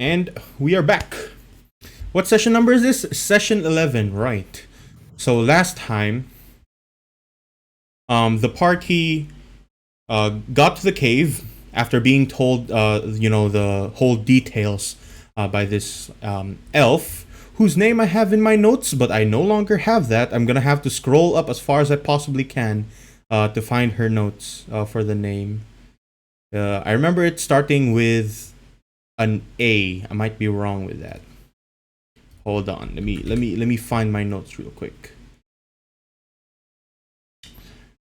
And we are back. What session number is this? Session 11, right. So last time, the party got to the cave after being told, the whole details by this elf, whose name I have in my notes, but I no longer have that. I'm gonna have to scroll up as far as I possibly can to find her notes for the name. I remember it starting with an A. I might be wrong with that. Hold on. Let me find my notes real quick.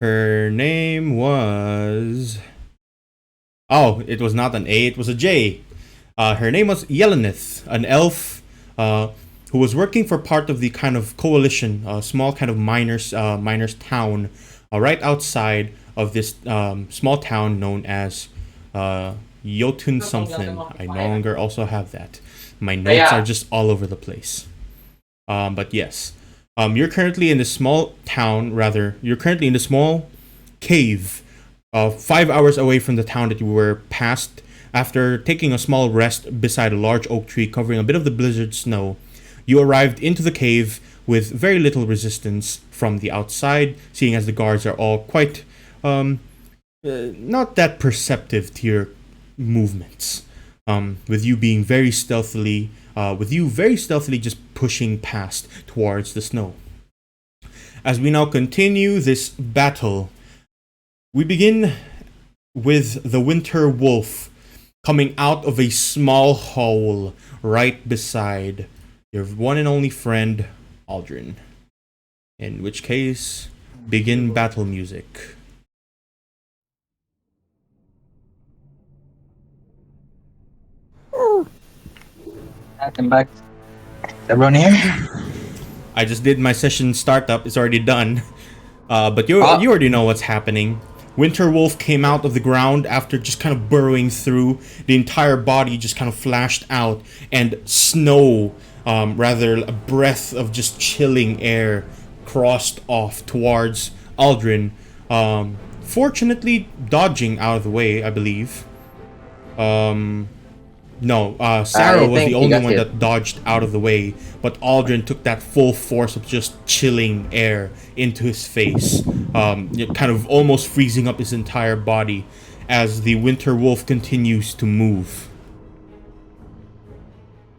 Her name was... Oh, it was not an A, it was a J. Her name was Yelenith, an elf who was working for part of the kind of coalition, a small kind of miners town right outside of this small town known as Jotun something. I no longer also have that. My notes are just all over the place. But yes. You're currently in this small town, you're currently in the small cave 5 hours away from the town that you were past after taking a small rest beside a large oak tree covering a bit of the blizzard snow. You arrived into the cave with very little resistance from the outside, seeing as the guards are all quite not that perceptive to your movements. With you very stealthily just pushing past towards the snow. As we now continue this battle, we begin with the winter wolf coming out of a small hole right beside your one and only friend, Aldrin. In which case, begin battle music. I'm back. Everyone here? I just did my session startup. It's already done. But you already know what's happening. Winter Wolf came out of the ground after just kind of burrowing through. The entire body just kind of flashed out, and snow, a breath of just chilling air, crossed off towards Aldrin. Fortunately, dodging out of the way, I believe. No, Sarah was the only one that dodged out of the way, but Aldrin took that full force of just chilling air into his face, kind of almost freezing up his entire body as the Winter Wolf continues to move.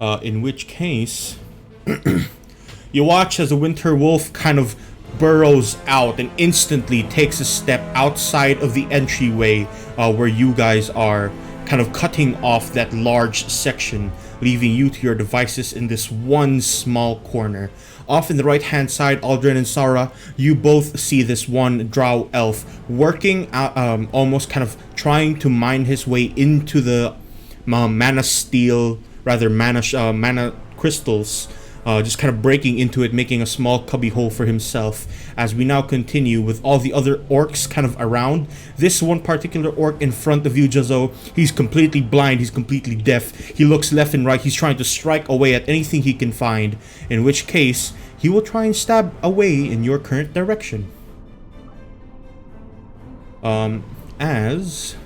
In which case, you watch as the Winter Wolf kind of burrows out and instantly takes a step outside of the entryway where you guys are, kind of cutting off that large section, leaving you to your devices in this one small corner. Off in the right-hand side, Aldrin and Sarah, you both see this one drow elf working, almost kind of trying to mine his way into the mana crystals, just kind of breaking into it, making a small cubby hole for himself. As we now continue with all the other orcs kind of around, this one particular orc in front of you, Jazo, he's completely blind, he's completely deaf, he looks left and right, he's trying to strike away at anything he can find, in which case, he will try and stab away in your current direction. As...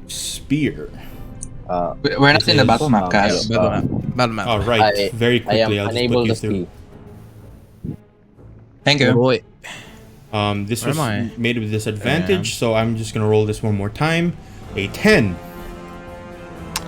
Spear. We're not in the battle map, guys. Battle map. All right, very quickly, I'll just put you through. Thank you. Boy. This was made with disadvantage, so I'm just gonna roll this one more time. A 10.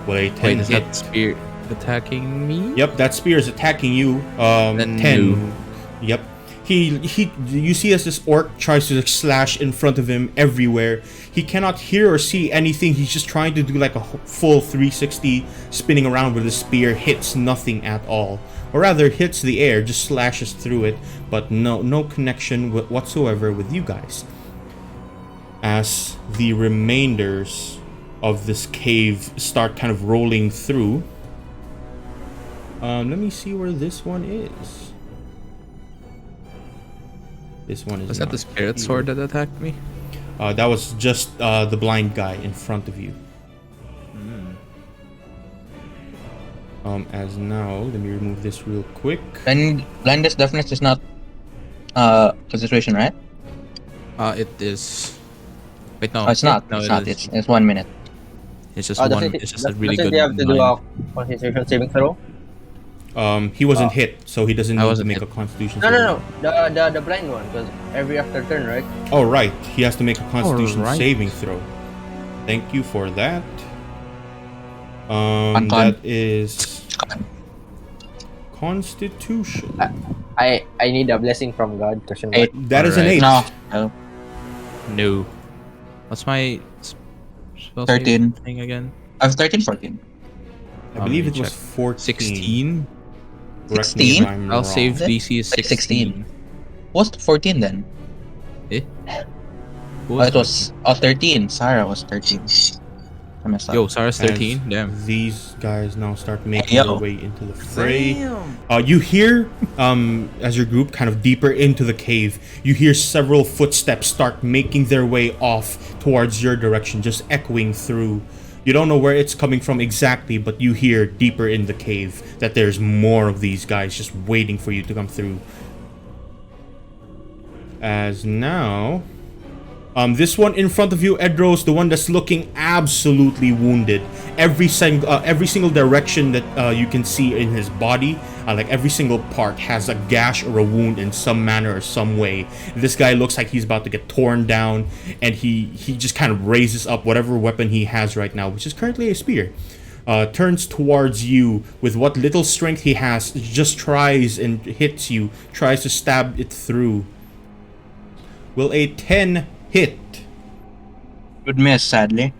Well, a 10 is hit. that spear attacking me? Yep, that spear is attacking you. 10. No. Yep. You see as this orc tries to slash in front of him everywhere. He cannot hear or see anything. He's just trying to do like a full 360 spinning around where the spear hits nothing at all. Or rather, hits the air, just slashes through it, but no connection whatsoever with you guys. As the remainders of this cave start kind of rolling through. Let me see where this one is. This one is. Was that the spirit sword that attacked me? That was just the blind guy in front of you. As now, let me remove this real quick. And blindness deafness is not concentration, right? It is. Wait, no. Oh, it's not. No, it's it not. is. It's 1 minute. It's just Does one. it, It's just a really does good it have to do line. a Constitution saving throw? He wasn't hit, so he doesn't I need to wasn't make hit. a Constitution. No. saving. The blind one, because every after turn, right? Oh right, he has to make a Constitution Alright. saving throw. Thank you for that. Con. That is Constitution. I need a blessing from God. Question mark. 8. That is an Alright. 8. No. No. What's my spell 13. thing again? I have 13, 14. I believe let it me was check. 14. 16. Correct me if 16? I'm I'll wrong. save Is it? DC is Like 16. 16. What's 14 then? Eh? Oh, it was 13. Sarah was 13. I messed up. Yo, Sarah's As 13. Damn. These guys now start making Yo. their way into the fray. Damn. You hear, as your group kind of deeper into the cave, you hear several footsteps start making their way off towards your direction, just echoing through. You don't know where it's coming from exactly, but you hear deeper in the cave that there's more of these guys just waiting for you to come through. As now, this one in front of you, Edros, the one that's looking absolutely wounded. Every single direction that you can see in his body, like every single part, has a gash or a wound in some manner or some way. This guy looks like he's about to get torn down, and he just kind of raises up whatever weapon he has right now, which is currently a spear. Turns towards you with what little strength he has, just tries and hits you, tries to stab it through. Will a 10 hit? Would miss, sadly.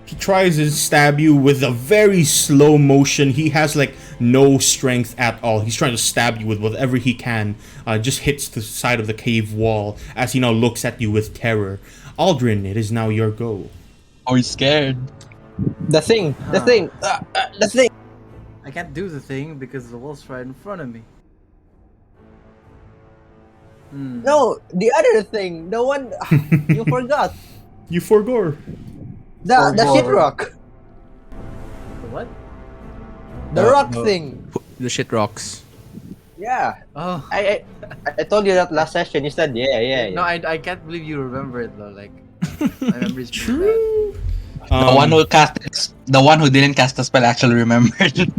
He tries to stab you with a very slow motion. He has like no strength at all. He's trying to stab you with whatever he can. Just hits the side of the cave wall as he now looks at you with terror. Aldrin, it is now your go. Oh, he's scared. The thing. I can't do the thing because the wall's right in front of me. No, the other thing. The one you forgot. You forgore. The shit rock. The what? The rock thing. The shit rocks. Yeah. Oh. I told you that last session. You said yeah. No, I can't believe you remember it though. Like, my memory's pretty bad. The one who didn't cast the spell actually remembered.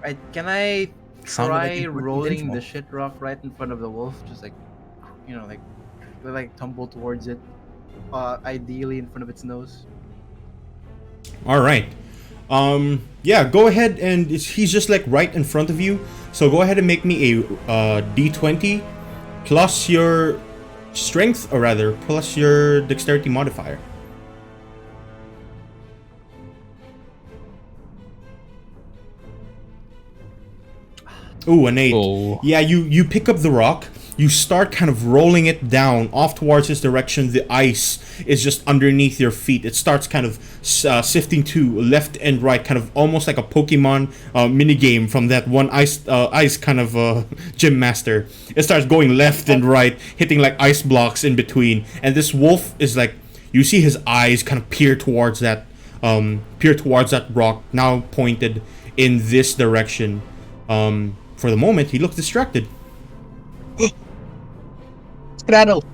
Right, can I Sounded like try you put rolling info. the shit rock right in front of the wolf? Just like, like tumble towards it. Ideally in front of its nose. All right. Yeah, go ahead and he's just like right in front of you. So go ahead and make me a d20 plus your strength, or rather plus your dexterity modifier. Ooh, an 8. Oh. Yeah, you pick up the rock. You start kind of rolling it down off towards his direction. The ice is just underneath your feet. It starts kind of sifting to left and right, kind of almost like a Pokemon minigame from that one ice kind of gym master. It starts going left and right, hitting like ice blocks in between. And this wolf is like, you see his eyes kind of peer towards that rock, now pointed in this direction. For the moment, he looks distracted. Scraddle.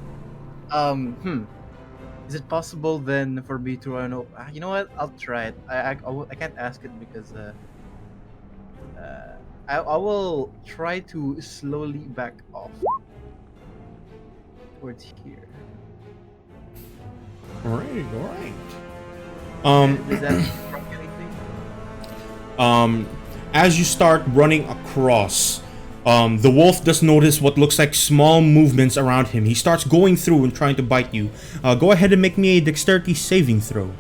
Is it possible then for me to run over? You know what? I'll try it. I can't ask it because I will try to slowly back off towards here. All right. Does that proc anything? As you start running across, the wolf does notice what looks like small movements around him. He starts going through and trying to bite you. Go ahead and make me a dexterity saving throw.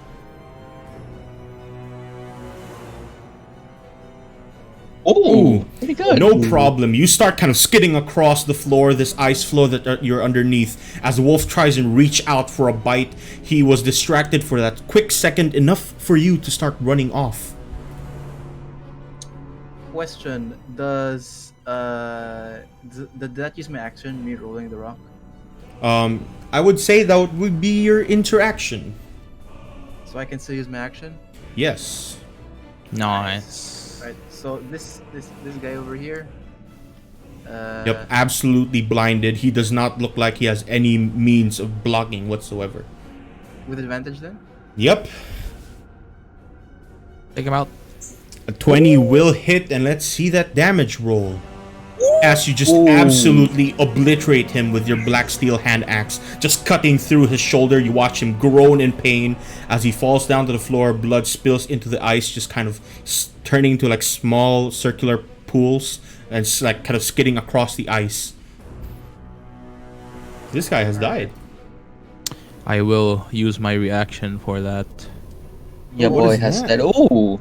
Oh, pretty good. No problem. You start kind of skidding across the floor, this ice floor that you're underneath. As the wolf tries and reach out for a bite, he was distracted for that quick second, enough for you to start running off. Question: Does did that use my action? Me rolling the rock. I would say that would be your interaction. So I can still use my action. Yes. Nice. Right. So this guy over here. Yep, absolutely blinded. He does not look like he has any means of blocking whatsoever. With advantage then. Yep. Take him out. A 20 will hit, and let's see that damage roll. As you just absolutely obliterate him with your black steel hand axe, just cutting through his shoulder. You watch him groan in pain as he falls down to the floor. Blood spills into the ice, just kind of turning into like small circular pools and like kind of skidding across the ice. This guy has died. I will use my reaction for that. Your what boy is has that? said, "Oh,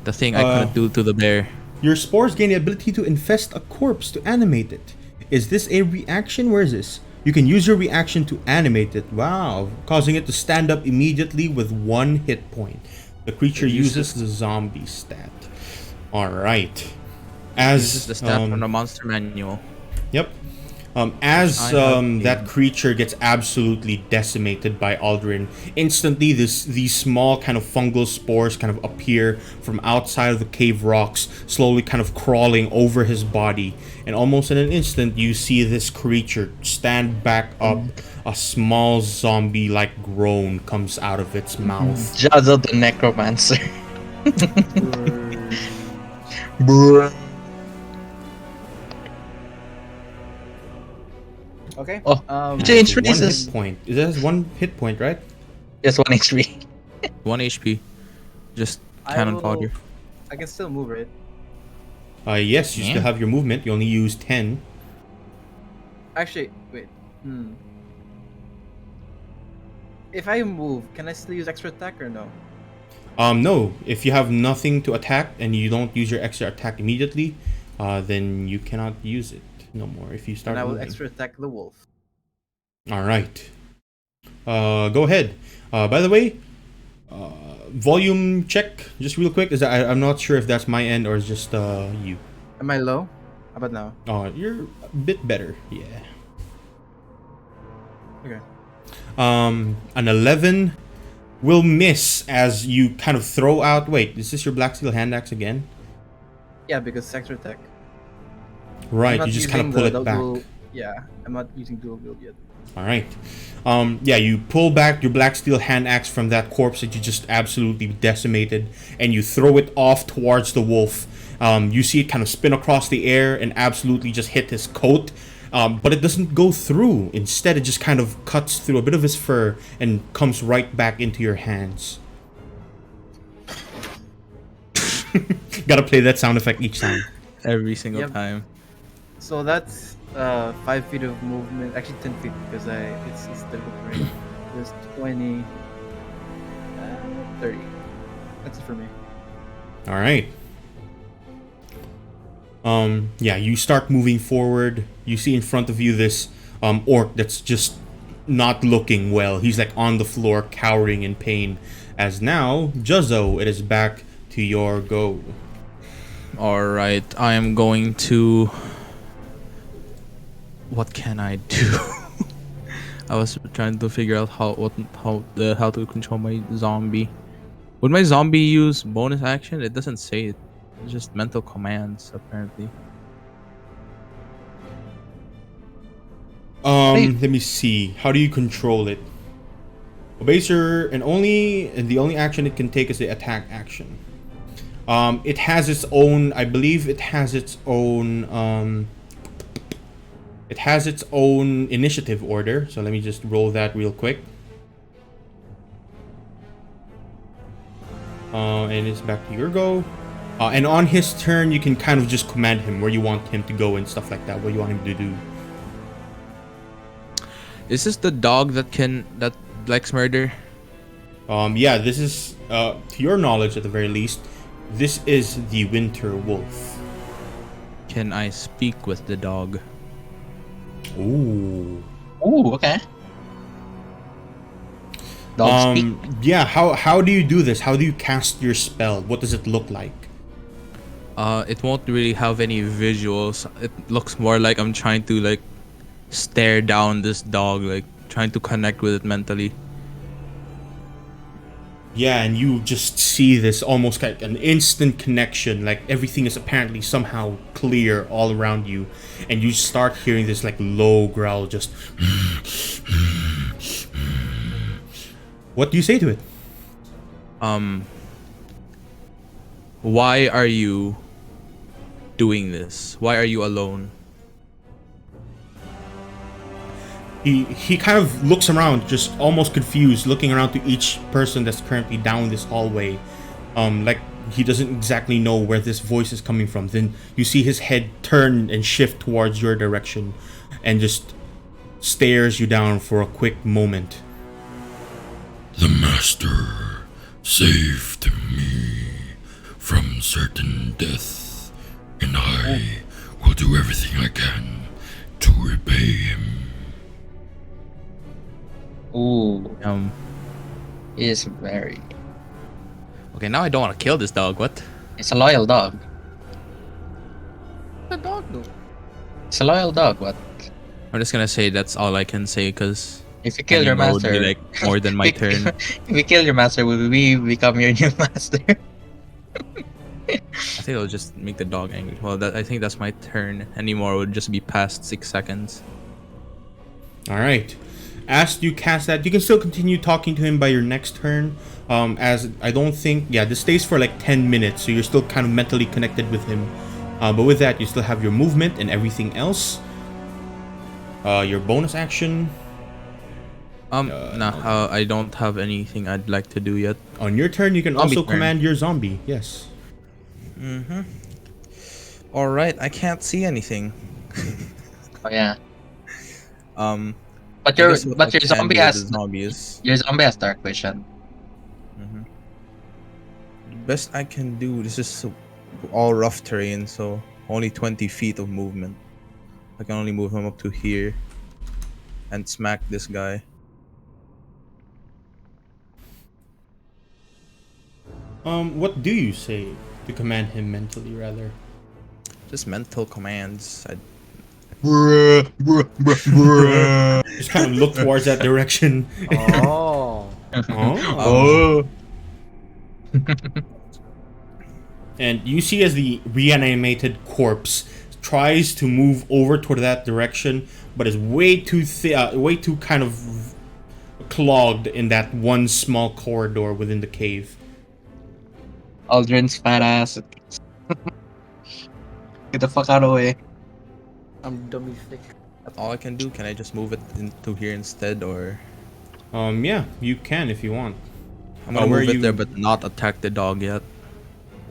The thing I couldn't do to the bear. Your spores gain the ability to infest a corpse to animate it. Is this a reaction? Where is this? You can use your reaction to animate it. Wow. Causing it to stand up immediately with 1 hit point. The creature uses the zombie stat. Alright. This is the stat from the monster manual. Yep. As I have that creature gets absolutely decimated by Aldrin, instantly these small kind of fungal spores kind of appear from outside of the cave rocks, slowly kind of crawling over his body. And almost in an instant, you see this creature stand back up. A small zombie-like groan comes out of its mouth. Jazza the Necromancer." Bruh. Okay. Oh, change One races. hit point. It has 1 hit point, right? Just 1 HP. 1 HP. Just I cannon will- fodder. I can still move, right? Yes, you Yeah. still have your movement. You only use 10. Actually, wait. If I move, can I still use extra attack or no? No. If you have nothing to attack and you don't use your extra attack immediately, then you cannot use it no more if you start And I will moving. extra attack the wolf. All right. Go ahead. By the way, volume check, just real quick. I'm not sure if that's my end or it's just you. Am I low? How about now? You're a bit better. Yeah. Okay. An 11 will miss as you kind of throw out. Wait, is this your black steel hand axe again? Yeah, because it's extra attack. I'm Right, not you just kind of using pull the it back. dual- Yeah, I'm not using dual wield yet. All right. Yeah, you pull back your black steel hand axe from that corpse that you just absolutely decimated, and you throw it off towards the wolf. You see it kind of spin across the air and absolutely just hit his coat, but it doesn't go through. Instead, it just kind of cuts through a bit of his fur and comes right back into your hands. Gotta play that sound effect each time. Every single Yep. time. So that's 5 feet of movement. Actually, 10 feet because it's difficult for me. There's 20, 30. That's it for me. All right. Yeah, you start moving forward. You see in front of you this orc that's just not looking well. He's like on the floor, cowering in pain. As now, Juzzo, it is back to your go. Alright, I am going to... What can I do? I was trying to figure out how to control my zombie. Would my zombie use bonus action? It doesn't say it. It's just mental commands, apparently. Let me see. How do you control it? Obeys and the only action it can take is the attack action. It has its own, I believe it has its own initiative order. So let me just roll that real quick. And it's back to your go. And on his turn, you can kind of just command him where you want him to go and stuff like that. What you want him to do. Is this the dog that likes murder? Yeah, this is, to your knowledge at the very least, this is the Winter Wolf. Can I speak with the dog? Ooh. Ooh, okay. Dog speak. Yeah, how do you do this? How do you cast your spell? What does it look like? It won't really have any visuals. It looks more like I'm trying to like stare down this dog, like trying to connect with it mentally. Yeah, and you just see this almost like an instant connection, like everything is apparently somehow clear all around you, and you start hearing this like low growl just What do you say to it? Why are you doing this? Why are you alone? He kind of looks around, just almost confused, looking around to each person that's currently down this hallway. Like he doesn't exactly know where this voice is coming from. Then you see his head turn and shift towards your direction and just stares you down for a quick moment. The Master saved me from certain death, and I will do everything I can to repay him. Ooh, he is very. Okay, now I don't want to kill this dog. What? It's a loyal dog. The dog though. It's a loyal dog. What? I'm just gonna say that's all I can say because If you kill your would be master, like more than my turn. if you kill your master, will we become your new master? I think it'll just make the dog angry. Well, I think that's my turn. Any more would just be past 6 seconds. All right. As you cast that, you can still continue talking to him by your next turn. As I don't think, this stays for like 10 minutes, so you're still kind of mentally connected with him. But with that, you still have your movement and everything else. Your bonus action. I don't have anything I'd like to do yet. On your turn, you can Zombie also turn. command your zombie. Yes. All right, I can't see anything. Oh yeah. I But your guess what I can zombie do with has the zombies. your zombie has dark vision. The best I can do. This is all rough terrain, so only 20 feet of movement. I can only move him up to here and smack this guy. What do you say to command him mentally, rather? Just mental commands. Just kind of look towards that direction. Oh. Oh. And you see as the reanimated corpse tries to move over toward that direction, but is way too kind of clogged in that one small corridor within the cave. Aldrin's fat ass. Get the fuck out of the way. I'm dummy thick. That's all I can do. Can I just move it into here instead, or Yeah, you can if you want. I'm gonna where move it you- there, but not attack the dog yet.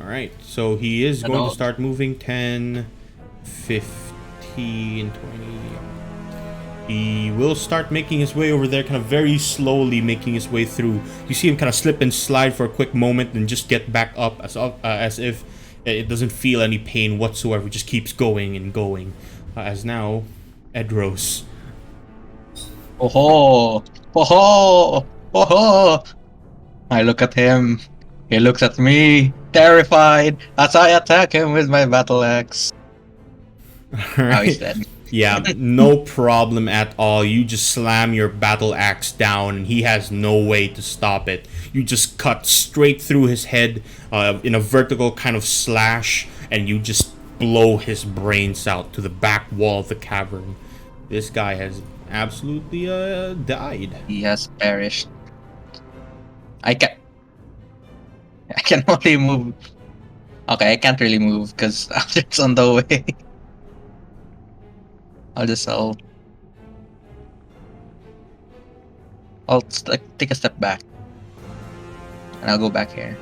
Alright, so he is going to Ano? start moving 10, 15, 20. He will start making his way over there, kind of very slowly making his way through. You see him kind of slip and slide for a quick moment and just get back up as if it doesn't feel any pain whatsoever. Just keeps going and going. As now, Edros. Oh ho! Oh! I look at him. He looks at me, terrified, as I attack him with my battle axe. Now he's dead. Yeah, no problem at all. You just slam your battle axe down, and he has no way to stop it. You just cut straight through his head in a vertical kind of slash, and you just blow his brains out to the back wall of the cavern. This guy has absolutely died. He has perished. I can only move. Okay, I can't really move because Aldrin's on the way. I'll take a step back, and I'll go back here.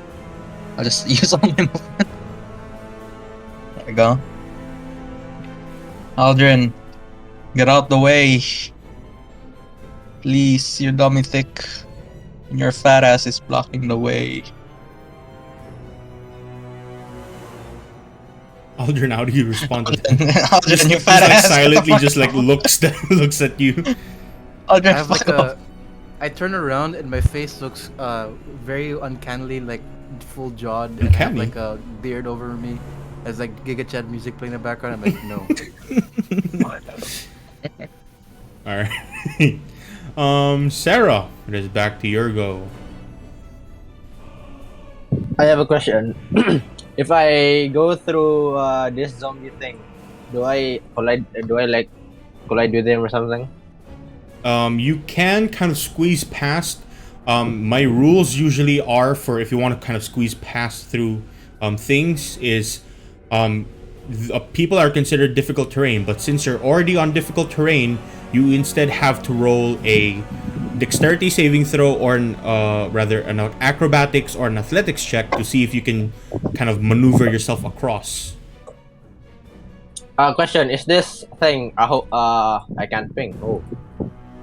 I'll just use all my movement. There we go. Aldrin, get out the way. Please, you're dummy thick. And your fat ass is blocking the way. Aldrin, how do you respond to that? Aldrin, Just, you just fat like ass. silently just like looks at you. Aldrin, I have like fuck off. I turn around and my face looks very uncannily like full jawed and have Uncanny? like a beard over me. As like Giga Chad music playing in the background, I'm like, no. Alright. Sarah, it is back to your go. I have a question. If I go through this zombie thing, do I collide with him or something? You can kind of squeeze past. My rules usually are for if you want to kind of squeeze past through things is people are considered difficult terrain, but since you're already on difficult terrain, you instead have to roll a dexterity saving throw or rather an acrobatics or an athletics check to see if you can kind of maneuver yourself across. Question: Is this thing a hole? I can't ping. Oh,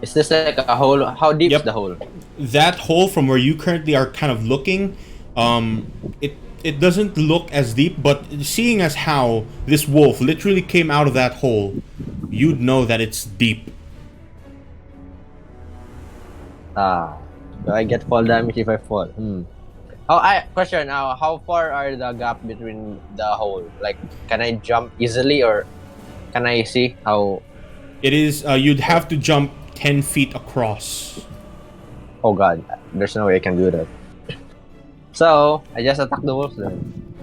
is this like a hole? How deep is the hole? That hole from where you currently are kind of looking, it doesn't look as deep, but seeing as how this wolf literally came out of that hole, you'd know that it's deep. Do I get fall damage if I fall? Question now, how far are the gap between the hole? Like, can I jump easily or can I see how? It is, you'd have to jump 10 feet across. Oh god, there's no way I can do that. So, I just attack the wolf then.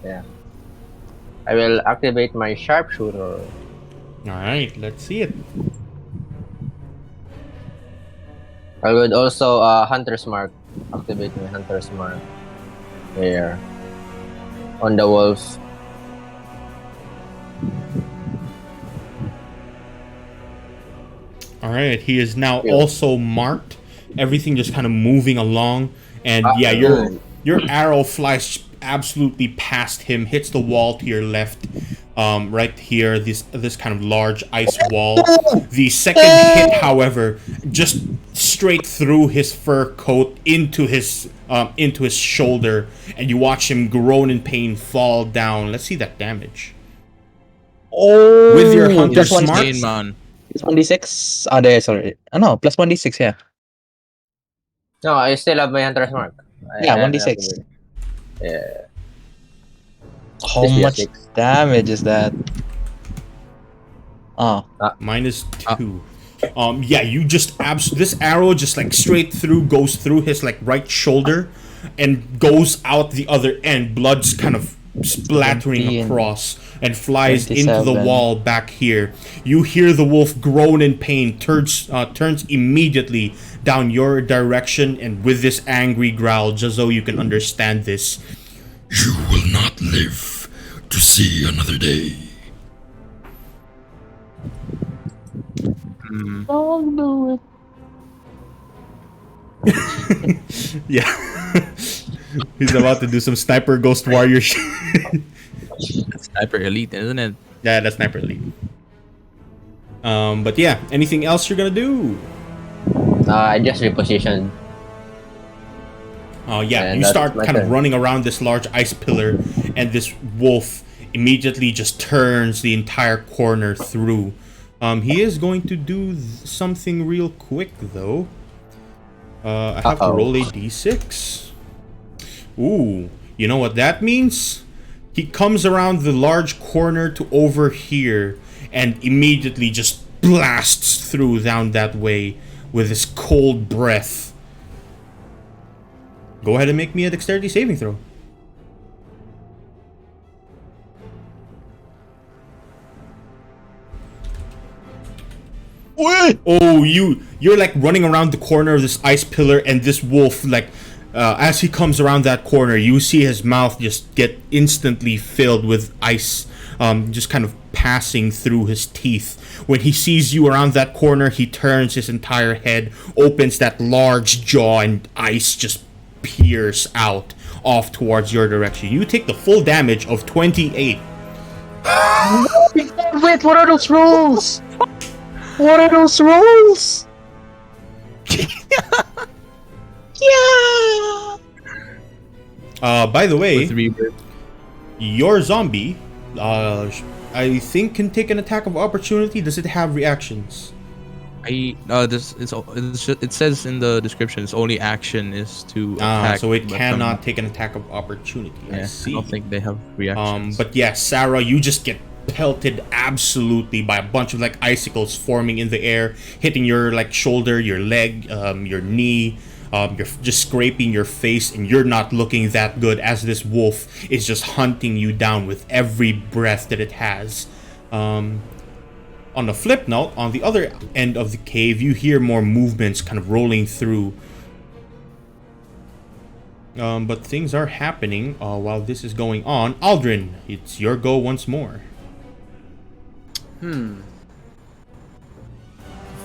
Yeah. I will activate my sharpshooter. Alright, let's see it. I would also Hunter's Mark. Activate my Hunter's Mark. There. On the wolf. Alright, he is now also marked. Everything just kind of moving along. And yeah, your arrow flies absolutely past him, hits the wall to your left. Right here, this kind of large ice wall. The second hit, however, just straight through his fur coat into his shoulder, and you watch him groan in pain, fall down. Let's see that damage. Oh, With your hunter's plus mark, Man. Plus 1d6. Ah, there, sorry. No, plus 1d6, yeah. No, I still have my Hunter's Mark. Yeah, I 1d6. Yeah. How This much D6. damage is that? minus 2. Yeah, you just this arrow just like straight through goes through his like right shoulder and goes out the other end. Blood's kind of splattering across and flies into the wall back here. You hear the wolf groan in pain, turns immediately down your direction, and with this angry growl, just so you can understand this, You will not live to see another day. yeah. He's about to do some sniper ghost warrior shit. Sniper elite, isn't it? Yeah, that's sniper elite. But yeah, anything else you're gonna do? I just repositioned. Yeah, And you that's start my kind of turn. running around this large ice pillar, and this wolf immediately just turns the entire corner through. He is going to do something real quick, though. I have to roll a d6. Ooh, you know what that means? He comes around the large corner to over here, and immediately just blasts through down that way with his cold breath. Go ahead and make me a dexterity saving throw. What? Oh, you're like running around the corner of this ice pillar, and this wolf, like, as he comes around that corner, you see his mouth just get instantly filled with ice, just kind of passing through his teeth. When he sees you around that corner, he turns his entire head, opens that large jaw, and ice just pierce out off towards your direction. You take the full damage of 28. Wait, what are those rolls? What are those rolls? Yeah. By the way, With rebirth. your zombie, I think can take an attack of opportunity. Does it have reactions? It says in the description its only action is to attack. So it but, cannot take an attack of opportunity. I I see. don't think they have reactions. But yeah, Sarah, you just get pelted absolutely by a bunch of like icicles forming in the air, hitting your like shoulder, your leg, your knee. You're just scraping your face, and you're not looking that good as this wolf is just hunting you down with every breath that it has. On the flip note, on the other end of the cave, you hear more movements kind of rolling through. But things are happening while this is going on. Aldrin, it's your go once more.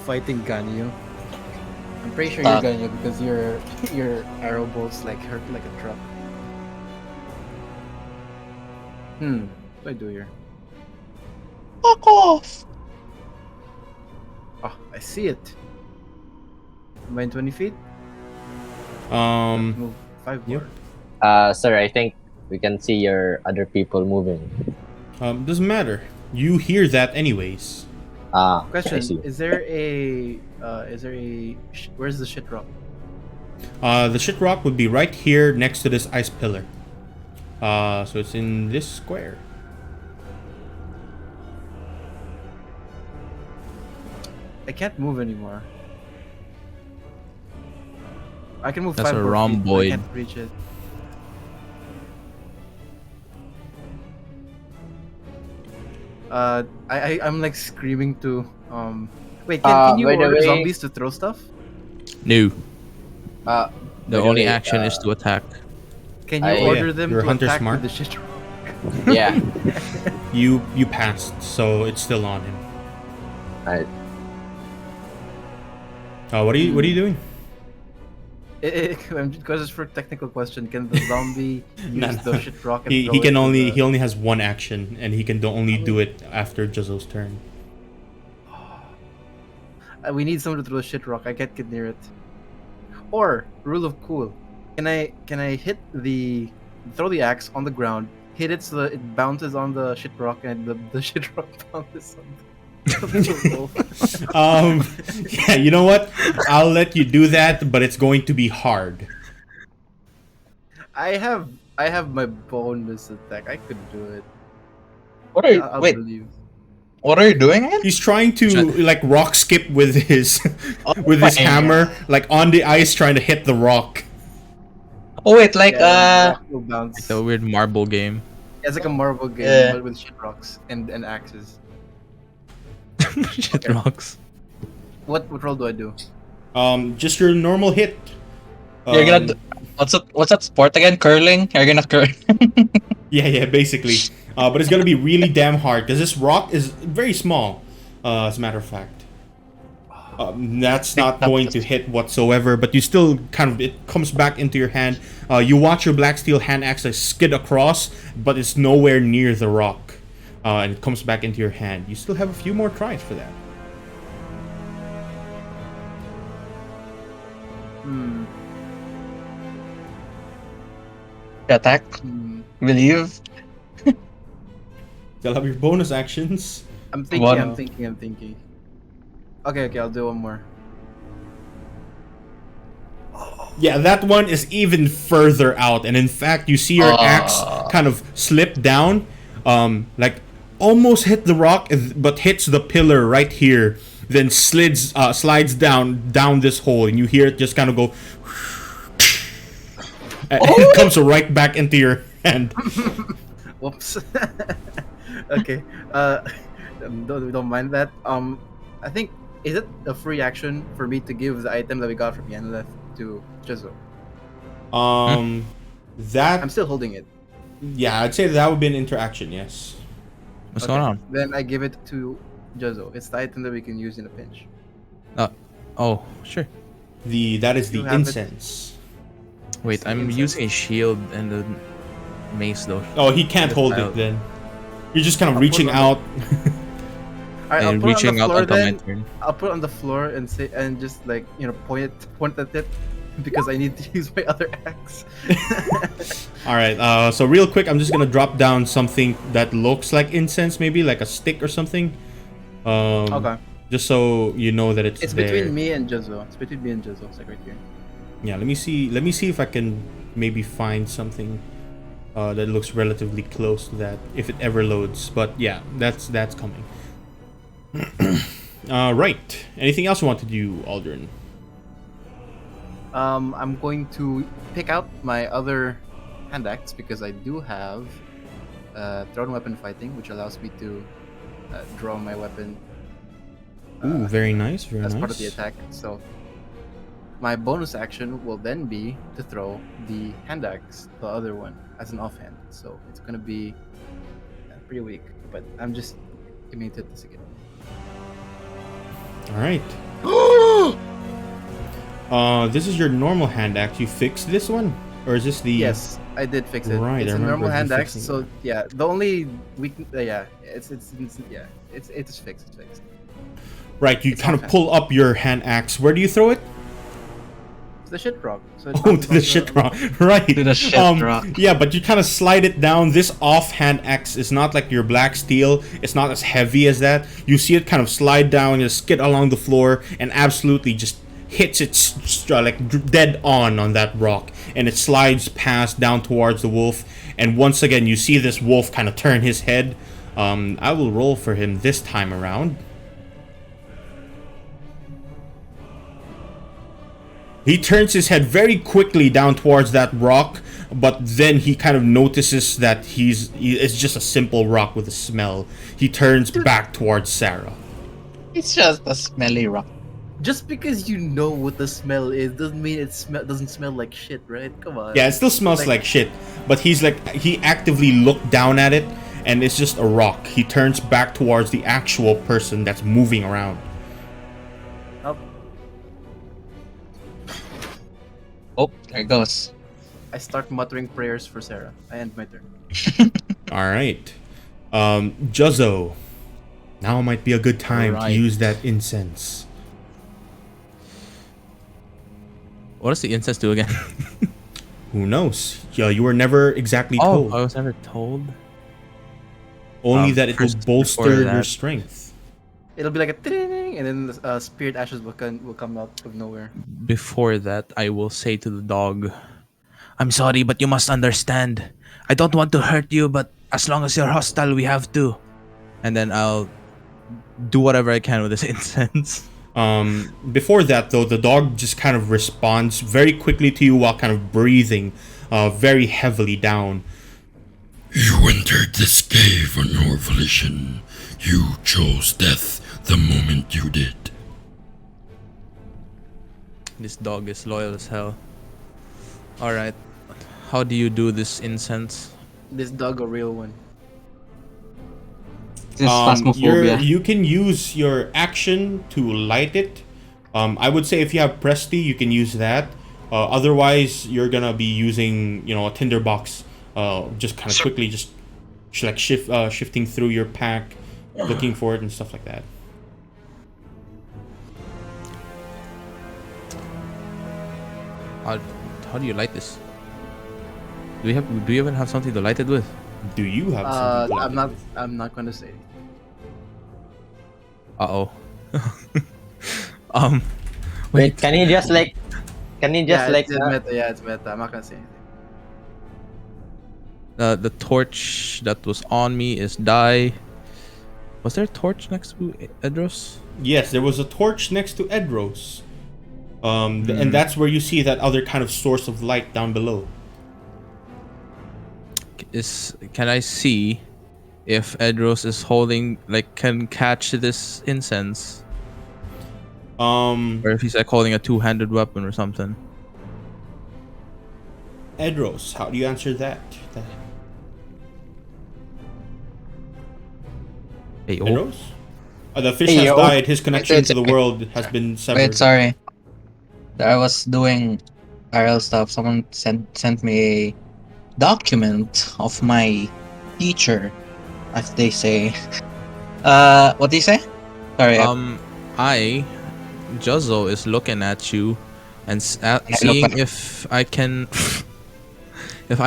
Fighting Ganyu. I'm pretty sure you're Ganyu because your arrow bolts like hurt like a truck. What do I do here? Fuck off! Oh, I see it. Am I in 20 feet? Move 5 more. Sir, I think we can see your other people moving. Doesn't matter. You hear that anyways. I Question: see. Is there a where's the shit rock? The shit rock would be right here next to this ice pillar. So it's in this square. I can't move anymore. I can move That's 5 a more feet, but I rhomboid. can't reach it. I'm like screaming to wait, can you by the order way- zombies to throw stuff? No. By The the only way, action is to attack. Can you I- order Yeah, them you're to Hunter attack smart. with the shit rock? Yeah. You passed, so it's still on him. Alright. What are you doing? Because it's for a technical question, can the zombie No, use no. the shit rock and He throw it can to only the- he only has one action, and he can only do it after Juzzo's turn. We need someone to throw the shit rock. I can't get near it. Or rule of cool. Can I hit throw the axe on the ground, hit it so that it bounces on the shit rock, and the shit rock bounces on the wolf. Yeah, you know what? I'll let you do that, but it's going to be hard. I have my bonus attack. I could do it. What are you? I'll Wait, believe. what are you doing again? He's trying to like rock skip with his with his my hammer, like on the ice, trying to hit the rock. Oh wait, like Yeah, rock will bounce. It's a weird marble game. It's like a marble game, Yeah. but with shit rocks and axes. Shit Okay. rocks. What roll do I do? Just your normal hit. you're gonna. What's that sport again? Curling? You're gonna curl. Yeah, basically. But it's gonna be really damn hard because this rock is very small. As a matter of fact, that's not going to hit whatsoever. But you still kind of it comes back into your hand. You watch your black steel hand axe like, skid across, but it's nowhere near the rock, and it comes back into your hand. You still have a few more tries for that. Attack. Believe. You'll have your bonus actions. I'm thinking. What? I'm thinking. Okay. I'll do one more. Yeah, that one is even further out, and in fact, you see your axe kind of slip down, like almost hit the rock, but hits the pillar right here. Then slides down this hole, and you hear it just kind of go. And it comes right back into your hand. Whoops. Okay. Don't mind that. I think is it a free action for me to give the item that we got from Yanleth to Jizzo? That I'm still holding it. yeah, I'd say that would be an interaction. Yes. What's Okay. going on? Then I give it to Jizzo. It's the item that we can use in a pinch. Oh, sure. That is the You have it. incense. Wait, I'm using a shield and a mace though. Oh, he can't Just hold it out. then. You're just kind of I'll reaching put out. Alright, I'll And put it on reaching the out floor until my then. turn. I'll put it on the floor and say and just like point at it because I need to use my other axe. All right. So real quick, I'm just gonna drop down something that looks like incense, maybe like a stick or something. Okay. Just so you know that it's It's there. between me and Jizzo. It's between me and Jizzo. It's like right here. Yeah. Let me see. Let me see if I can maybe find something that looks relatively close to that if it ever loads. But yeah, that's coming. Right. Anything else you want to do, Aldrin? I'm going to pick out my other hand axe because I do have thrown weapon fighting, which allows me to draw my weapon Ooh, very nice. Very as nice. part of the attack. So my bonus action will then be to throw the hand axe, the other one, as an offhand. So it's gonna be pretty weak, but I'm just giving it this again. All right. This is your normal hand axe. You fixed this one, or is this the? Yes, I did fix it. Right, It's I a remember normal you hand axe. fixing So it. yeah, the only weak. Yeah, it's fixed. It's fixed. Right. You It's kind of offhand. pull up your hand axe. Where do you throw it? It's the shit rock. So it Oh, bounces to the off shit rock. Right. To the shit rock. Yeah, but you kind of slide it down. This offhand axe is not like your black steel. It's not as heavy as that. You see it kind of slide down, just skid along the floor, and absolutely just hits it dead on that rock, and it slides past down towards the wolf. And once again, you see this wolf kind of turn his head. I will roll for him this time around. He turns his head very quickly down towards that rock, but then he kind of notices that it's just a simple rock with a smell. He turns back towards Sarah. It's just a smelly rock. Just because you know what the smell is doesn't mean it doesn't smell like shit, right? Come on. Yeah, it still smells like shit, but he actively looked down at it, and it's just a rock. He turns back towards the actual person that's moving around. Oh, Oh, there it goes. I start muttering prayers for Sarah. I end my turn. All right, Juzzo. Now might be a good time to Right. use that incense. What does the incense do again? Who knows? Yeah, you were never exactly Oh, told. I was never told. Only that it will first, before bolster your that- strength. It'll be like a ting, and then the spirit ashes will come out of nowhere. Before that, I will say to the dog, "I'm sorry, but you must understand. I don't want to hurt you, but as long as you're hostile, we have to." And then I'll do whatever I can with this incense. Before that, though, the dog just kind of responds very quickly to you while kind of breathing very heavily down. You entered this cave on your volition. You chose death the moment you did. This dog is loyal as hell. Alright. How do you do this incense? This dog a real one. This is phasmophobia. You can use your action to light it. I would say if you have Presty, you can use that. Otherwise, you're gonna be using, a tinderbox. Just kind of quickly, shifting through your pack, looking for it and stuff like that. How do you light this? Do you even have something to light it with? Do you have something? to I'm light not. I'm not gonna say. Uh-oh. Wait, can he just like? Can he just It's meta. Yeah, it's meta. I'm not gonna say anything. The torch that was on me is die. Was there a torch next to Edros? Yes, there was a torch next to Edros. And that's where you see that other kind of source of light down below. Can I see if Edros is holding, can catch this incense, or if he's holding a two-handed weapon or something? Edros, how do you answer that? Hey, oh, Edros? The fish Hey, has yo. died. His connection Wait, to the wait. world has been severed. Wait, sorry. I was doing IRL stuff. Someone sent me a document of my teacher, as they say. What do you say? Sorry. Juzzo is looking at you and look seeing back. if I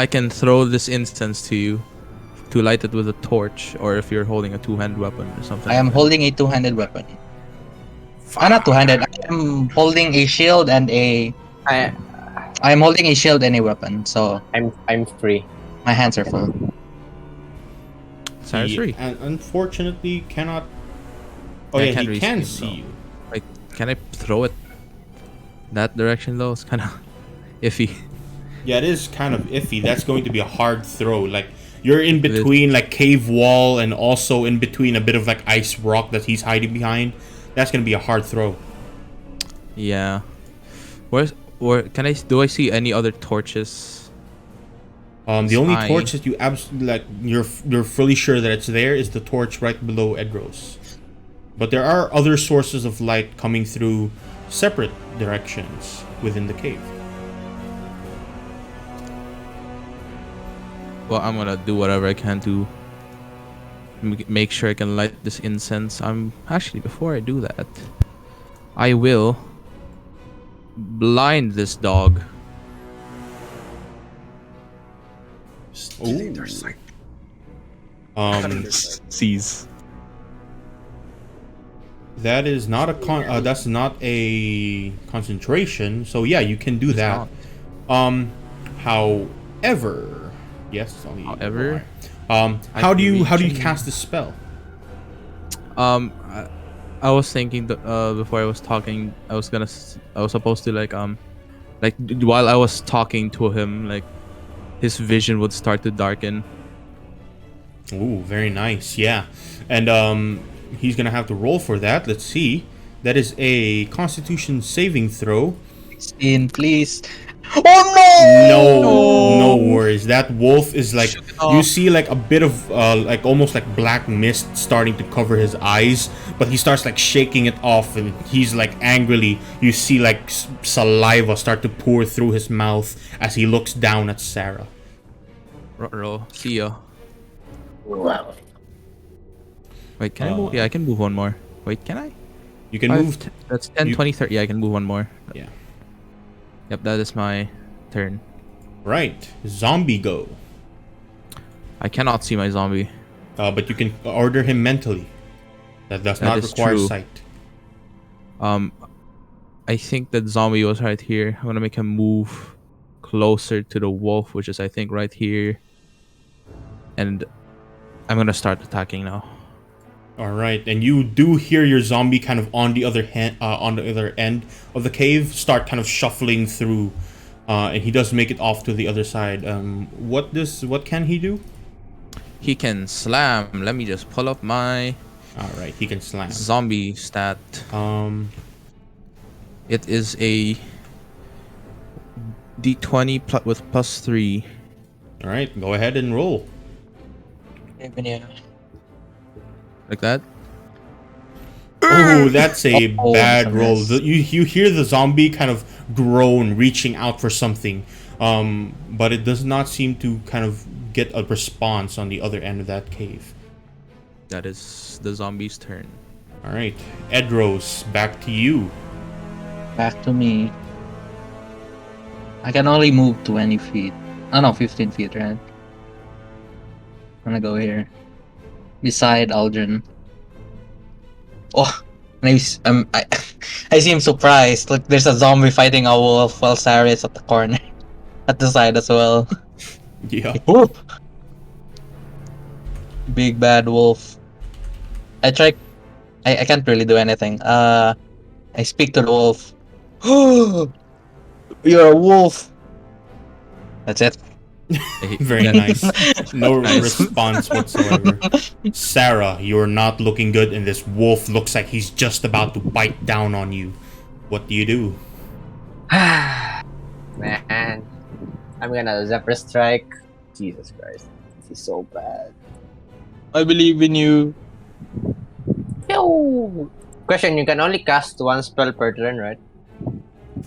can throw this incense to you to light it with a torch, or if you're holding a two-handed weapon or something. I am holding a two-handed weapon. Not two-handed. I am holding a shield and a. I am holding a shield and a weapon, so I'm free. my hands are full. Sarah's free. And unfortunately cannot. Oh I yeah, can't he really can see see him, you. Can I throw it that direction though? It's kind of iffy. Yeah, it is kind of iffy. That's going to be a hard throw. Like you're in between cave wall and also in between a bit of ice rock that he's hiding behind. That's gonna be a hard throw. Yeah. Where can do I see any other torches? The only I- torch that you absolutely like, you're fully sure that it's there, is the torch right below Edros. But there are other sources of light coming through separate directions within the cave. Well, I'm gonna do whatever I can to make sure I can light this incense. Before I do that, I will blind this dog. Ooh. Seize. That is not a that's not a concentration. So yeah, you can do that. However, yes. However, how do you cast the spell? I was thinking that before I was talking, I was supposed to while I was talking to him, like his vision would start to darken. Ooh, very nice. Yeah, and he's gonna have to roll for that. Let's see. That is a Constitution saving throw. 16, please. Oh No worries. That wolf is like, you see like a bit of like almost like black mist starting to cover his eyes, but he starts like shaking it off, and he's like angrily, you see like saliva start to pour through his mouth as he looks down at Sarah. Roll. See ya. Wow. Wait, can I move? Yeah, I can move one more. Wait, can I? You can move. That's 10, 20, 30. Yeah, I can move one more. Yeah. Yep, that is my turn. Right. Zombie go. I cannot see my zombie. But you can order him mentally. That does That not is require true. sight. I think that zombie was right here. I'm gonna make him move closer to the wolf, which is I think right here. And I'm gonna start attacking now. All right, and you do hear your zombie kind of on the other end of the cave start kind of shuffling through, and he does make it off to the other side. What can he do? He can slam. Let me just pull up my All right, he can slam. zombie stat. It is a D20 with +3. All right, go ahead and roll. Like that. Oh, that's a Oh, bad that's a roll. miss. You hear the zombie kind of groan, reaching out for something, but it does not seem to kind of get a response on the other end of that cave. That is the zombie's turn. All right, Edros, back to you. Back to me. I can only move 20 feet. Oh no, 15 feet, right? I'm gonna go here. Beside Aldrin. Oh, nice. I seem surprised. Look, there's a zombie fighting a wolf while Sarah is at the corner. At the side as well. Yeah. Ooh. Big bad wolf. I can't really do anything. I speak to the wolf. You're a wolf. That's it. Very nice. No response whatsoever. Sarah, you're not looking good, and this wolf looks like he's just about to bite down on you. What do you do? Man, I'm gonna Zephyr Strike. Jesus Christ, this is so bad. I believe in you. Yo! Question: you can only cast one spell per turn, right?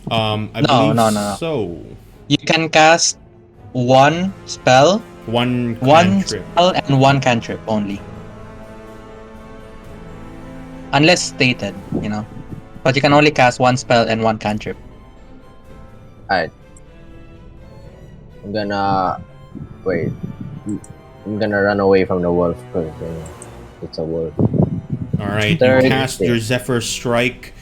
I believe no. so. You can cast one spell, One one cantrip. spell, and one cantrip only. Unless stated, you know. But you can only cast one spell and one cantrip. Alright. I'm gonna... Wait. I'm gonna run away from the wolf because it's a wolf. All right, you 30. cast your Zephyr Strike,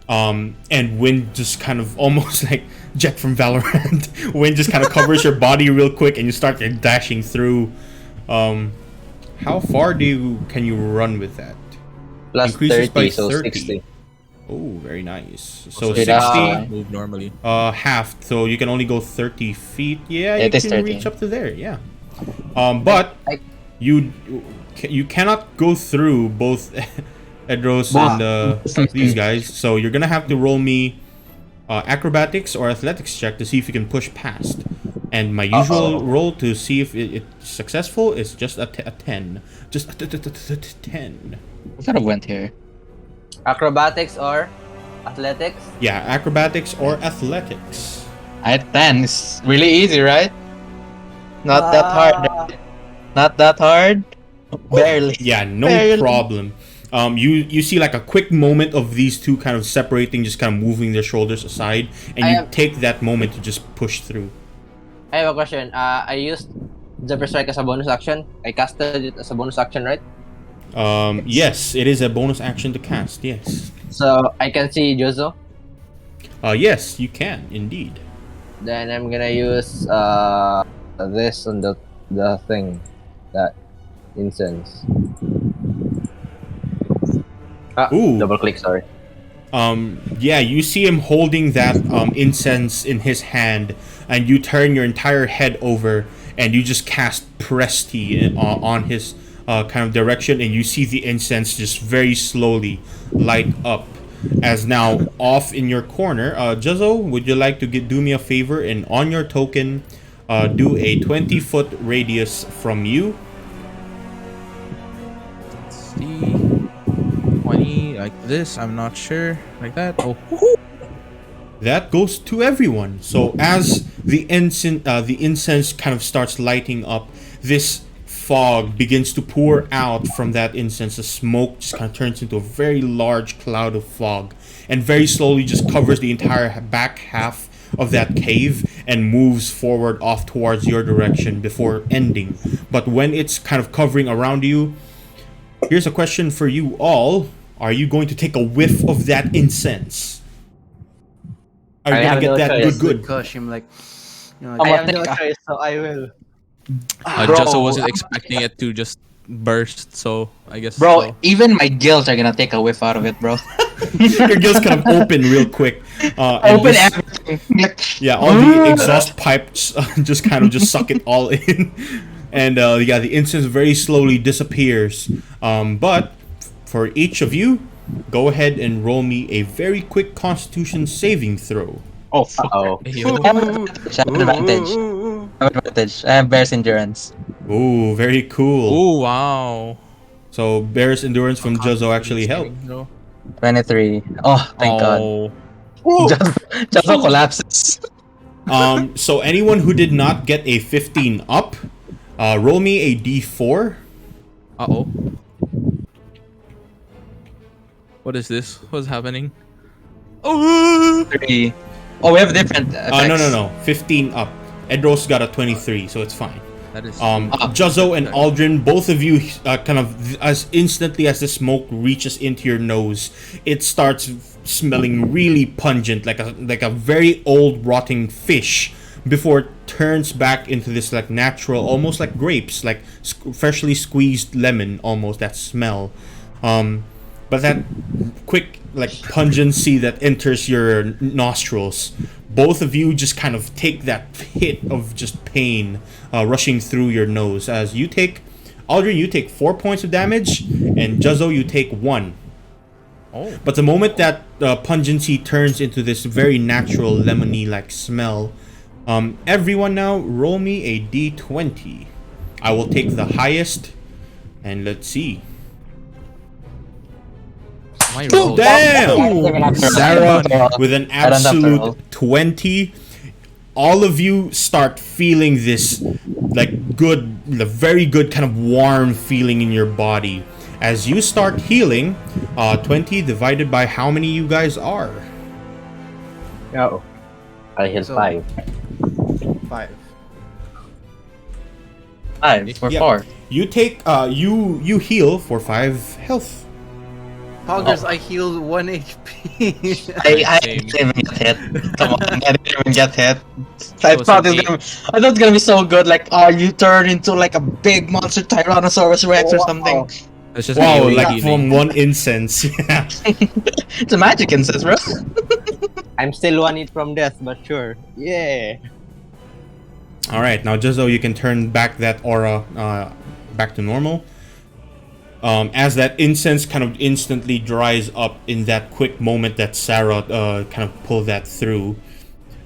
and wind just kind of almost like Jet from Valorant. Wind just kind of covers your body real quick, and you start dashing through. How far can you run with that? Plus Increases 30, by so 30. 60. Oh, very nice. So you 60, can move normally. half. So you can only go 30 feet. Yeah, It you is can 30. reach up to there. Yeah. But you cannot go through both Edros and these guys. So you're gonna have to roll me acrobatics or athletics check to see if you can push past. And my usual roll to see if it's successful is just a 10. Just a 10. I could have went here. Acrobatics or athletics? Yeah, acrobatics or athletics. I had 10. It's really easy, right? Not that hard. Right? Not that hard. Barely. Yeah, no Barely. problem. You see like a quick moment of these two kind of separating, just kind of moving their shoulders aside, and you take that moment to just push through. I have a question. I used Zephyr Strike as a bonus action. I casted it as a bonus action, right? Yes, it is a bonus action to cast. Yes. So I can see Jozo. Yes, you can indeed. Then I'm gonna use this on the thing, that incense. Ooh. Double click. Sorry. Yeah, you see him holding that incense in his hand, and you turn your entire head over, and you just cast Presti on his kind of direction, and you see the incense just very slowly light up. As now off in your corner, Juzzo, would you like to do me a favor and on your token, do a 20-foot radius from you? Let's see. 20 like this. I'm not sure. Like that. Oh. Woohoo! That goes to everyone. So as the incense kind of starts lighting up, this fog begins to pour out from that incense. The smoke just kind of turns into a very large cloud of fog, and very slowly just covers the entire back half of that cave and moves forward off towards your direction before ending. But when it's kind of covering around you, here's a question for you all. Are you going to take a whiff of that incense? Are you going to get that good? Gosh, I'm like, I have no choice, so I will. Juzzo wasn't expecting it to just burst, so I guess. Bro, so. even my gills are gonna take a whiff out of it, bro. Your gills kind of open real quick. Open everything. Yeah, all the exhaust pipes just kind of just suck it all in. And yeah, the incense very slowly disappears. But for each of you, go ahead and roll me a very quick Constitution saving throw. Oh, fuck. Oh. I have advantage. I have Bear's Endurance. Ooh, very cool. Oh wow. So Bear's Endurance from Juzzo actually helped. 23. Oh, thank God. Juzzo collapses. So anyone who did not get a 15 up, roll me a d4. Uh-oh. What is this? What's happening? Oh! 3. Oh, we have different effects. No. 15 up. Edros got a 23, so it's fine. That is Juzzo and Aldrin, both of you kind of as instantly as the smoke reaches into your nose, it starts smelling really pungent, like a very old rotting fish, before it turns back into this like natural, almost like grapes, like freshly squeezed lemon, almost that smell. But that quick like pungency that enters your nostrils, both of you just kind of take that hit of just pain rushing through your nose. As you take, Aldrin, you take 4 points of damage, and Juzzo, you take 1. Oh. But the moment that pungency turns into this very natural lemony like smell, everyone now roll me a d20. I will take the highest, and let's see. Oh, damn! Sarah with an absolute 20. All of you start feeling this like the very good kind of warm feeling in your body. As you start healing, 20 divided by how many you guys are? Oh. I hit 5. 5. 5 for Yeah. 4. You take you heal for 5 health. Poggers, I healed 1 HP. I didn't even get hit. Come on, I didn't even get hit. I was thought an it was gonna be so good. Like, you turn into like a big monster Tyrannosaurus Rex or something. It's just Wow, AoE like healing. from one incense. Yeah. It's a magic incense, bro. I'm still 1 hit from death, but sure. Yeah. All right, now Juzzo, you can turn back that aura back to normal. As that incense kind of instantly dries up in that quick moment that Sarah kind of pulled that through,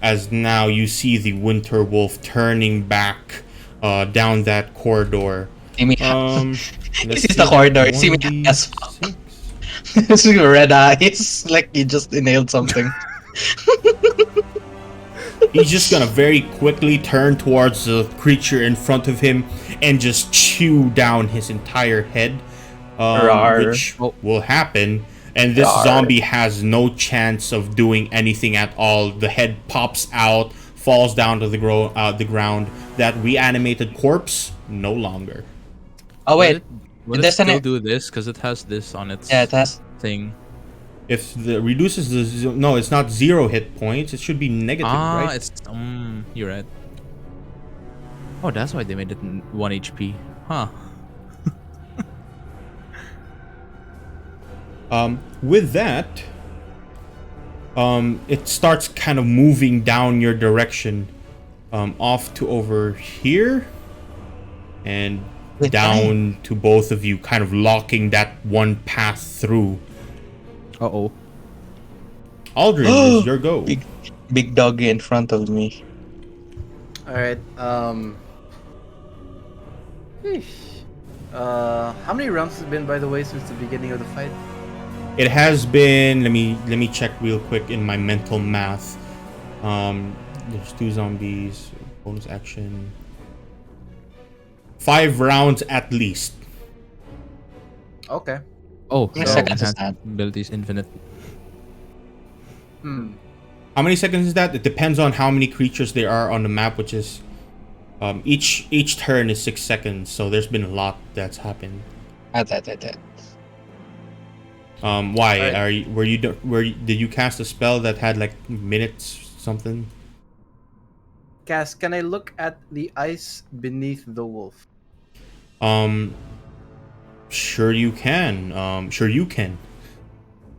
as now you see the winter wolf turning back down that corridor. See me. Let's This is see the corridor. that See me 1d6. as This is red eyes, like you just inhaled something. He's just gonna very quickly turn towards the creature in front of him and just chew down his entire head, Rawr. which will happen. And this zombie has no chance of doing anything at all. The head pops out, falls down to the ground. That reanimated corpse, no longer. Oh wait, Would it doesn't still it- do this? Because it has this on its yeah, it has. thing. If the reduces the no, it's not 0 hit points. It should be negative, right? It's you're right. Oh, that's why they made it 1 HP. Huh. With that, it starts kind of moving down your direction, off to over here, and Wait, down to both of you, kind of locking that one path through. Uh-oh. Aldrin, it's your go. Big doggy in front of me. All right. How many rounds has it been, by the way, since the beginning of the fight? It has been. Let me check real quick in my mental math. There's 2 zombies. Bonus action. 5 rounds at least. Okay. Oh, How many so seconds is enhanced that? abilities infinite. How many seconds is that? It depends on how many creatures there are on the map, which is each turn is 6 seconds. So there's been a lot that's happened. That. Why Alright. are you did you cast a spell that had like minutes something? Cass, can I look at the ice beneath the wolf? Sure you can. Sure you can.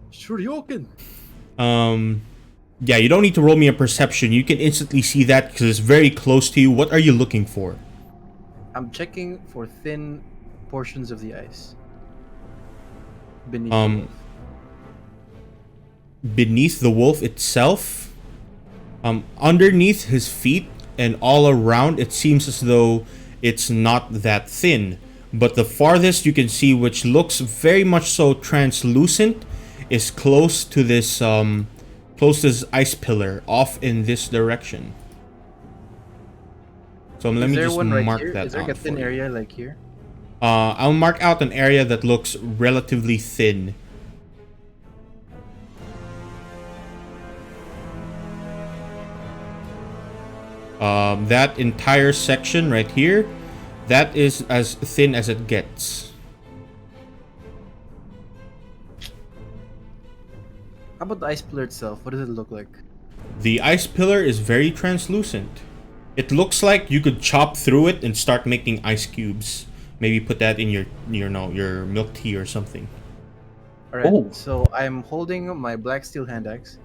Sure, you can. Yeah, you don't need to roll me a perception. You can instantly see that because it's very close to you. What are you looking for? I'm checking for thin portions of the ice beneath the wolf. Beneath the wolf itself, underneath his feet and all around, it seems as though it's not that thin. But the farthest you can see, which looks very much so translucent, is close to this ice pillar off in this direction. So let Is me there just one right mark here? that Is there like out a thin for you. area like here? I'll mark out an area that looks relatively thin. That entire section right here, that is as thin as it gets. How about the ice pillar itself? What does it look like? The ice pillar is very translucent. It looks like you could chop through it and start making ice cubes. Maybe put that in your milk tea or something. Alright, Oh. so I'm holding my black steel hand axe.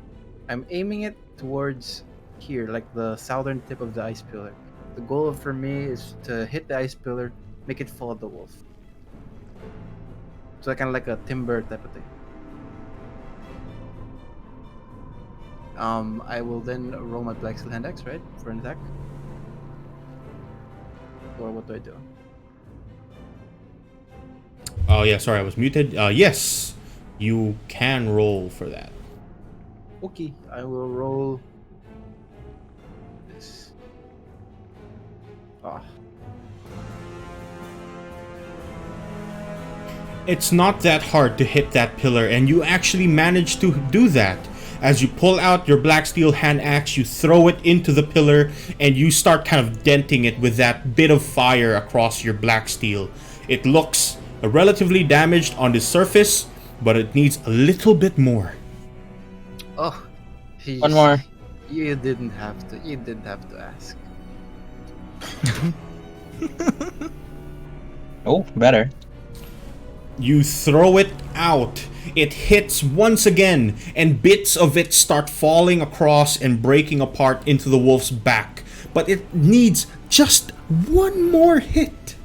I'm aiming it towards here, like the southern tip of the ice pillar. The goal for me is to hit the ice pillar, make it follow the wolf. So kind of like a timber type of thing. I will then roll my black steel hand axe, right, for an attack. Or what do I do? Oh yeah, sorry, I was muted. Yes, you can roll for that. Okay, I will roll this. Ah. It's not that hard to hit that pillar, and you actually manage to do that. As you pull out your black steel hand axe, you throw it into the pillar, and you start kind of denting it with that bit of fire across your black steel. It looks relatively damaged on the surface, but it needs a little bit more. Oh, One more. You didn't have to. You didn't have to ask. Oh, better. You throw it out. It hits once again, and bits of it start falling across and breaking apart into the wolf's back. But it needs just one more hit.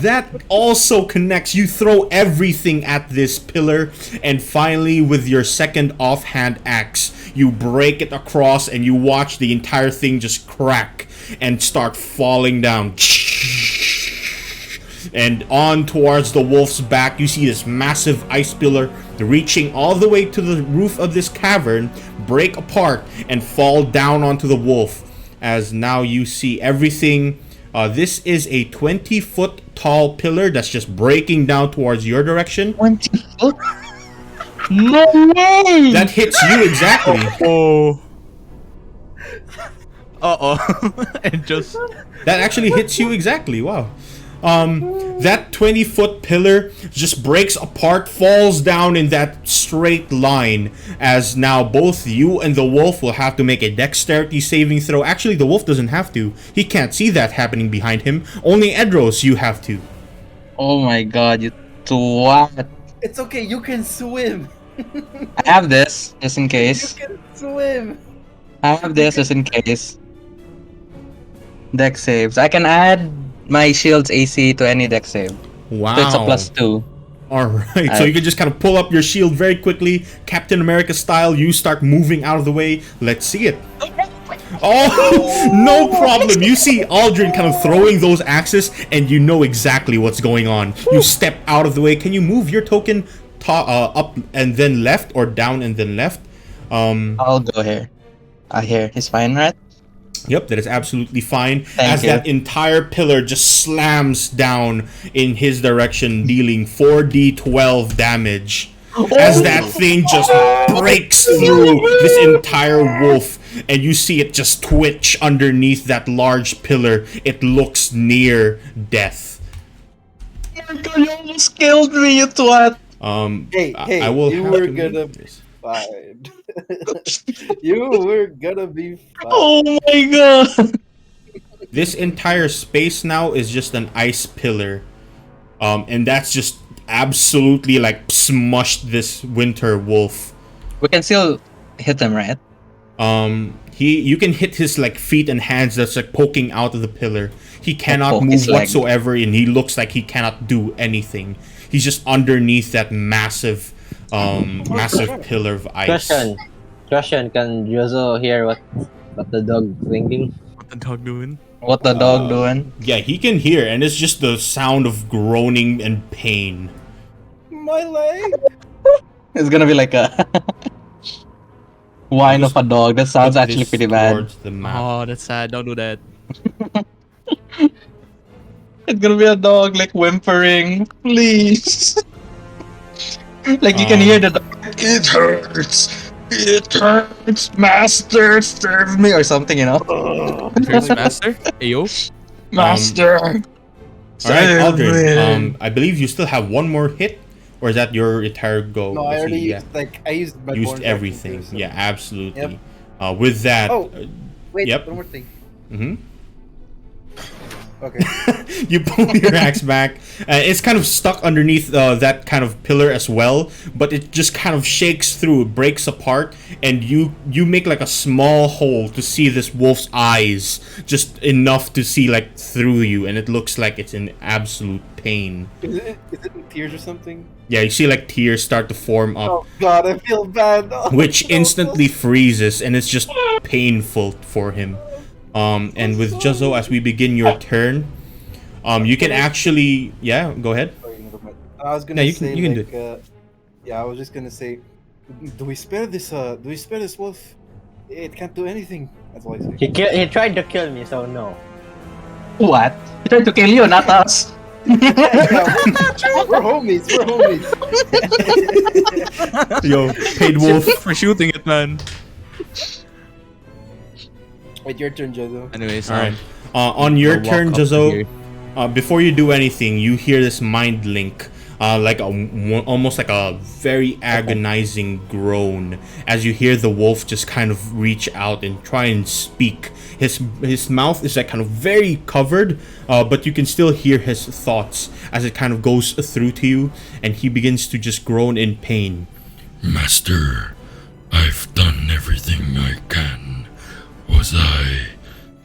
That also connects. You throw everything at this pillar, and finally, with your second offhand axe, you break it across, and you watch the entire thing just crack and start falling down. And on towards the wolf's back, you see this massive ice pillar reaching all the way to the roof of this cavern, break apart, and fall down onto the wolf. As now you see everything. This is a 20-foot tall pillar that's just breaking down towards your direction. 20 foot? No way! That hits you exactly. Oh. And just That actually hits you exactly. Wow. That 20-foot pillar just breaks apart, falls down in that straight line, as now both you and the wolf will have to make a dexterity saving throw. Actually, the wolf doesn't have to. He can't see that happening behind him. Only Edros, you have to. Oh my god, you twat. It's okay, you can swim. I have this, just in You case. can swim. I have this, just in case. Dex saves. I can add my shield's AC to any dex save. Wow. So it's a +2. Alright, so you can just kind of pull up your shield very quickly, Captain America style. You start moving out of the way. Let's see it. Oh, no problem. You see Aldrin kind of throwing those axes, and you know exactly what's going on. You step out of the way. Can you move your token up and then left, or down and then left? I'll go here. Here. He's fine, right? Yep, that is absolutely fine. Thank as you. that entire pillar just slams down in his direction, dealing 4d12 damage. As that thing just breaks through this entire wolf, and you see it just twitch underneath that large pillar. It looks near death. Oh my god, you almost killed me, you twat! Hey, I will you have were to gonna make this. fine. You were gonna be fine. Oh my god! This entire space now is just an ice pillar, and that's just absolutely like smushed this winter wolf. We can still hit him, right? You can hit his like feet and hands that's like poking out of the pillar. He cannot poke move his leg. whatsoever, and he looks like he cannot do anything. He's just underneath that massive pillar of ice. Question, can Jozo hear what the dog thinking? what the dog doing? What the dog doing? Yeah, he can hear, and it's just the sound of groaning and pain. My leg. It's gonna be like a whine of a dog. That sounds Put actually this pretty bad. towards the map. Oh, that's sad. Don't do that. It's gonna be a dog like whimpering. Please. Like you can hear the dog. It hurts. It hurts, master. Serve me or something, you know. First master. Ayo. Master. All right, serve me. Aldrin. I believe you still have one more hit, or is that your entire go? No, I Let's already see, used my used bonus everything. action too, so- Yeah, absolutely. Yep. With that, Oh. Wait, Yep. one more thing. mhm. Okay. You pull your axe back. It's kind of stuck underneath that kind of pillar as well, but it just kind of shakes through, breaks apart, and you make like a small hole to see this wolf's eyes, just enough to see like through you, and it looks like it's in absolute pain. Is it in tears or something? Yeah, you see like tears start to form up, Oh god, I feel bad. Oh, which no. instantly freezes, and it's just painful for him. And with Juzo, as we begin your turn, you can actually, yeah, go ahead. Sorry, never mind. I was gonna Yeah, you say can do like, yeah, I was just gonna say, do we spare this? Do we spare this wolf? It can't do anything. That's all I say. He tried to kill me, so no. What? He tried to kill you, not us. We're homies. We're homies. Yo, paid wolf. For shooting it, man. Wait, your turn, Jozo. Anyways, All right. On your I'll turn, walk up to Juzo, here. before you do anything, you hear this mind link, like almost like a very agonizing groan, as you hear the wolf just kind of reach out and try and speak. His mouth is like kind of very covered, but you can still hear his thoughts as it kind of goes through to you, and he begins to just groan in pain. Master, I've done everything I can. Was I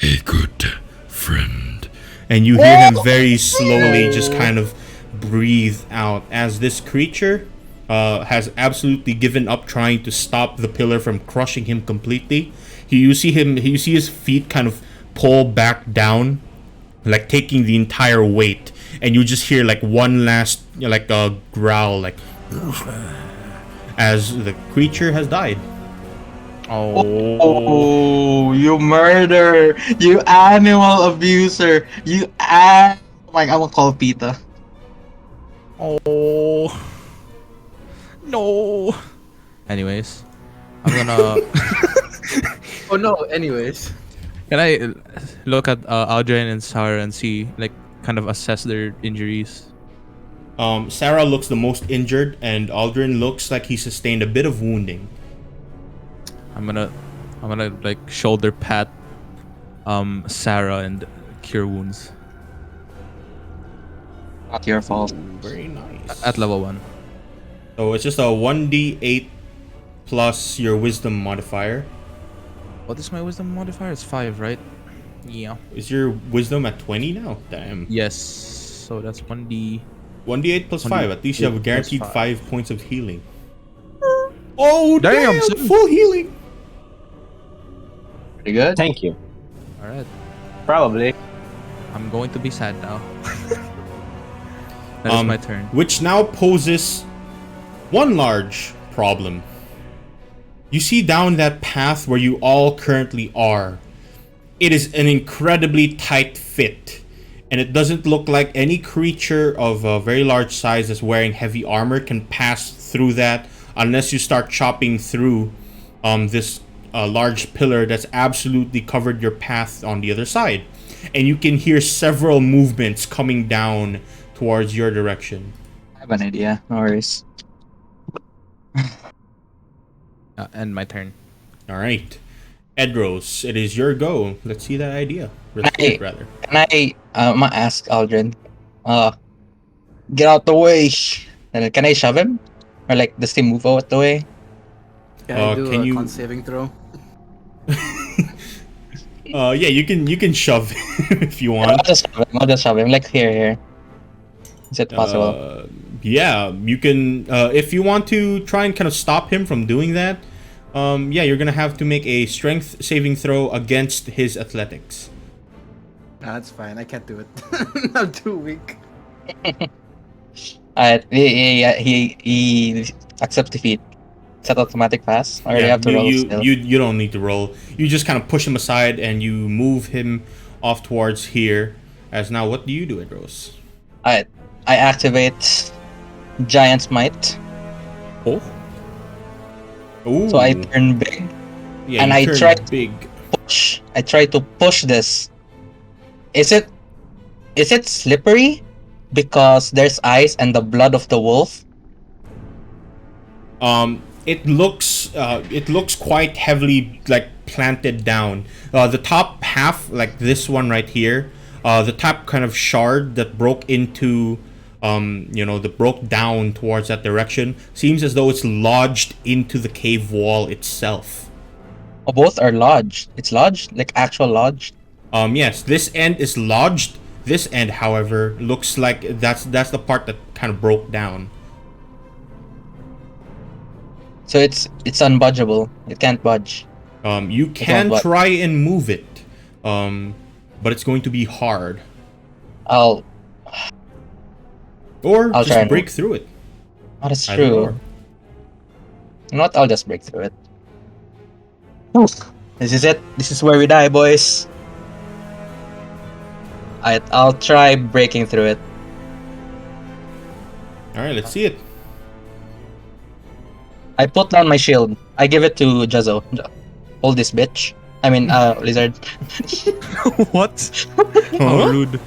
a good friend? and you hear him very slowly just kind of breathe out as this creature has absolutely given up trying to stop the pillar from crushing him completely. You see his feet kind of pull back down, like taking the entire weight, and you just hear like one last like a growl, like as the creature has died. Oh, you murder! You animal abuser! Like, I'm gonna call Pita. Oh no. Anyways, I'm gonna. Oh no. Anyways, Can I look at Aldrin and Sarah and see, like, kind of assess their injuries? Sarah looks the most injured, and Aldrin looks like he sustained a bit of wounding. I'm gonna like shoulder pat Sarah and cure wounds Not your fault. Very nice. at level 1. So it's just a 1d8 plus your wisdom modifier. What is my wisdom modifier? It's 5, right? Yeah. Is your wisdom at 20 now? Damn. Yes. So that's 1d. 1d8 plus 5. At least you have a 1d8 guaranteed plus 5 points of healing. Oh, Damn, damn! son. Full healing! Pretty good. Thank you. All right. Probably. I'm going to be sad now. That is my turn. Which now poses one large problem. You see down that path where you all currently are. It is an incredibly tight fit, and it doesn't look like any creature of a very large size that's wearing heavy armor can pass through that unless you start chopping through this large pillar that's absolutely covered your path on the other side. And you can hear several movements coming down towards your direction. I have an idea. No worries. And my turn. All right. Edros, it is your go. Let's see that idea. Hey. Rather. Can I'm gonna ask Aldrin, get out the way. And can I shove him? Or like, does he move out the way? can I do can a you- con saving throw? Yeah, you can shove him if you I'll want. just shove him. Like, here. Is it possible? Yeah, you can. If you want to try and kind of stop him from doing that, yeah, you're gonna have to make a strength saving throw against his athletics. Nah, that's fine. I can't do it. I'm too weak. He accepts defeat. Is that automatic pass? Or do you have to roll still? you don't need to roll. You just kind of push him aside and you move him off towards here. As now, what do you do, Edros? I activate Giant's Might. Oh. Ooh. So I turn big. Yeah, and you I turn tried- big. Push. I try to push this. Is it slippery? Because there's ice and the blood of the wolf? It looks quite heavily like planted down. The top half, like this one right here, the top kind of shard that broke into, that broke down towards that direction, seems as though it's lodged into the cave wall itself. Oh, both are lodged. It's lodged? Like actual lodged? Yes, this end is lodged. This end, however, looks like that's the part that kind of broke down. So it's unbudgeable. It can't budge. You can what? try and move it, but it's going to be hard. I'll Or I'll try just and break move. through it. Oh, that's Either true. or. You know what? I'll just break through it. This is it. This is where we die, boys. I'll try breaking through it. All right, let's see it. I put down my shield. I give it to Jazzo. Hold this bitch. I mean, Lizard. What? Huh? How rude.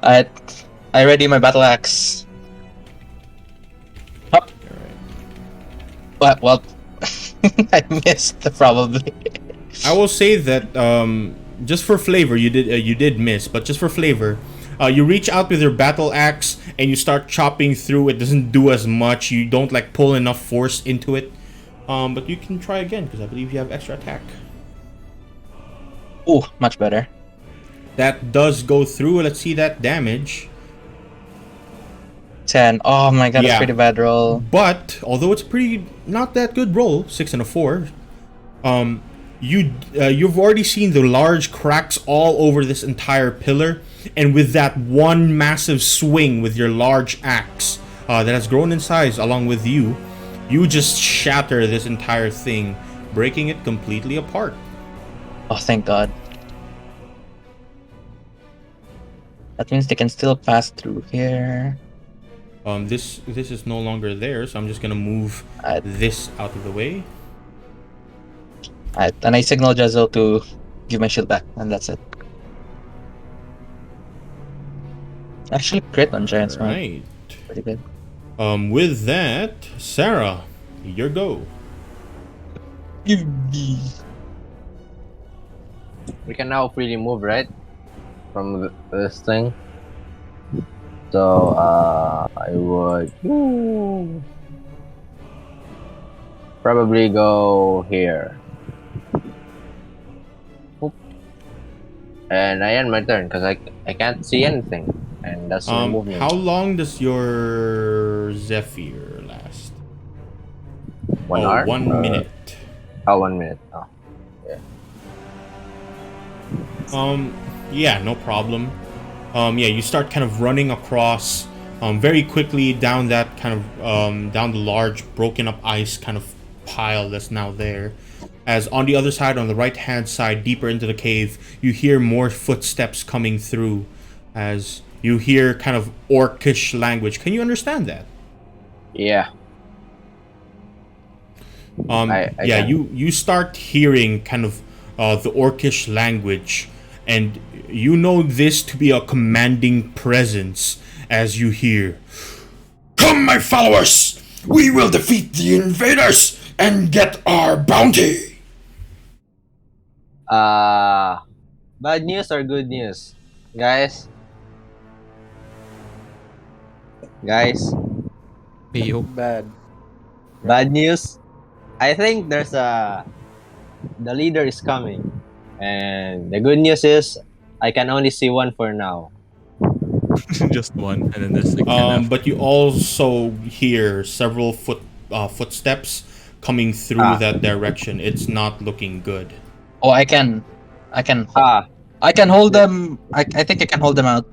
I ready my battle axe. Up. Well, I missed probably. I will say that just for flavor, you did miss, but just for flavor, you reach out with your battle axe and you start chopping through. It doesn't do as much. You don't like pull enough force into it, but you can try again because I believe you have extra attack. Ooh, much better. That does go through. Let's see that damage. 10. Oh my god, Yeah. that's pretty bad roll. But although it's pretty not that good roll, 6 and a 4. You've already seen the large cracks all over this entire pillar, and with that one massive swing with your large axe that has grown in size along with you, you just shatter this entire thing, breaking it completely apart. Oh, thank god. That means they can still pass through here. This is no longer there, so I'm just gonna move this out of the way. Alright, and I signal Jezzo to give my shield back, and that's it. Actually, crit on Giants, man. Right. Pretty good. With that, Sarah, your go. Give me. We can now freely move, right? From this thing. So, I would probably go here. Oop. And I end my turn because I can't see anything. And that's my movement. How long does your Zephyr last? 1 hour? 1 minute. Oh, 1 minute. Oh. Yeah, no problem. Yeah, you start kind of running across very quickly down that kind of down the large broken up ice kind of pile that's now there. As on the other side, on the right hand side, deeper into the cave, you hear more footsteps coming through. As you hear kind of Orcish language. Can you understand that? Yeah. I Yeah, can. you start hearing kind of the Orcish language, and you know this to be a commanding presence as you hear, Come, my followers! We will defeat the invaders and get our bounty! Bad news or good news? Guys? Guys? Yo. Bad. Bad news? I think the leader is coming. And the good news is I can only see one for now. Just one, and then there's like 10 after. but you also hear several footsteps coming through that direction. It's not looking good. Oh, I can hold them. I think I can hold them out.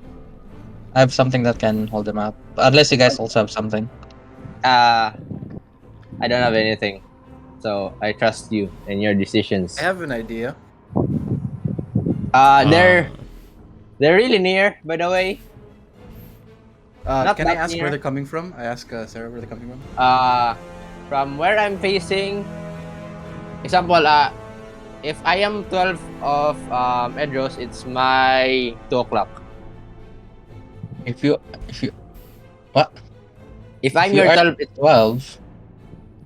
I have something that can hold them out. Unless you guys also have something. I don't have anything. So I trust you and your decisions. I have an idea. They're really near, by the way. Not Can I that ask near. where they're coming from? I ask Sarah where they're coming from. From where I'm facing, example, if I am 12 of Edros, it's my 2 o'clock. If you what? If I'm You your are 12, 12.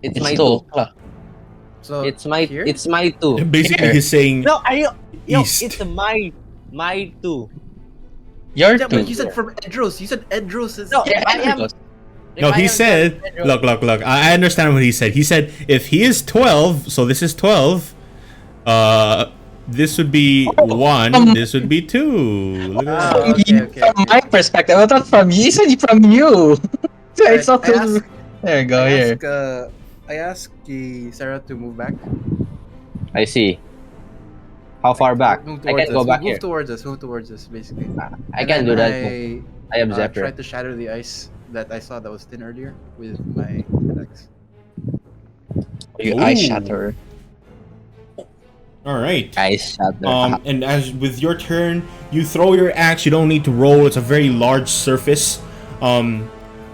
it's It's my 2 2. o'clock. So It's my here? it's my 2. Basically, Here. he's saying No, are you? Yo, East. it's my 2. You're Yeah, 2. but you said from Edros. You said Edros is. No, Yeah, if I am. Edros. if no. I He am said, 12 Edros, look. I understand what he said. He said if he is 12, so this is 12. This would be 1. This would be 2. Look at that. Ah, okay. From my perspective, I thought from you. You said from you. So it's not I ask, there you go. Here. I ask Sarah to move back. I see. How far back? Move I towards can go us. back Move here. towards us. Move towards us, basically. I can do that. I have I Zephyr. tried to shatter the ice that I saw that was thin earlier with my axe. You Ooh. ice shatter. All right. Ice shatter. And as with your turn, you throw your axe. You don't need to roll. It's a very large surface.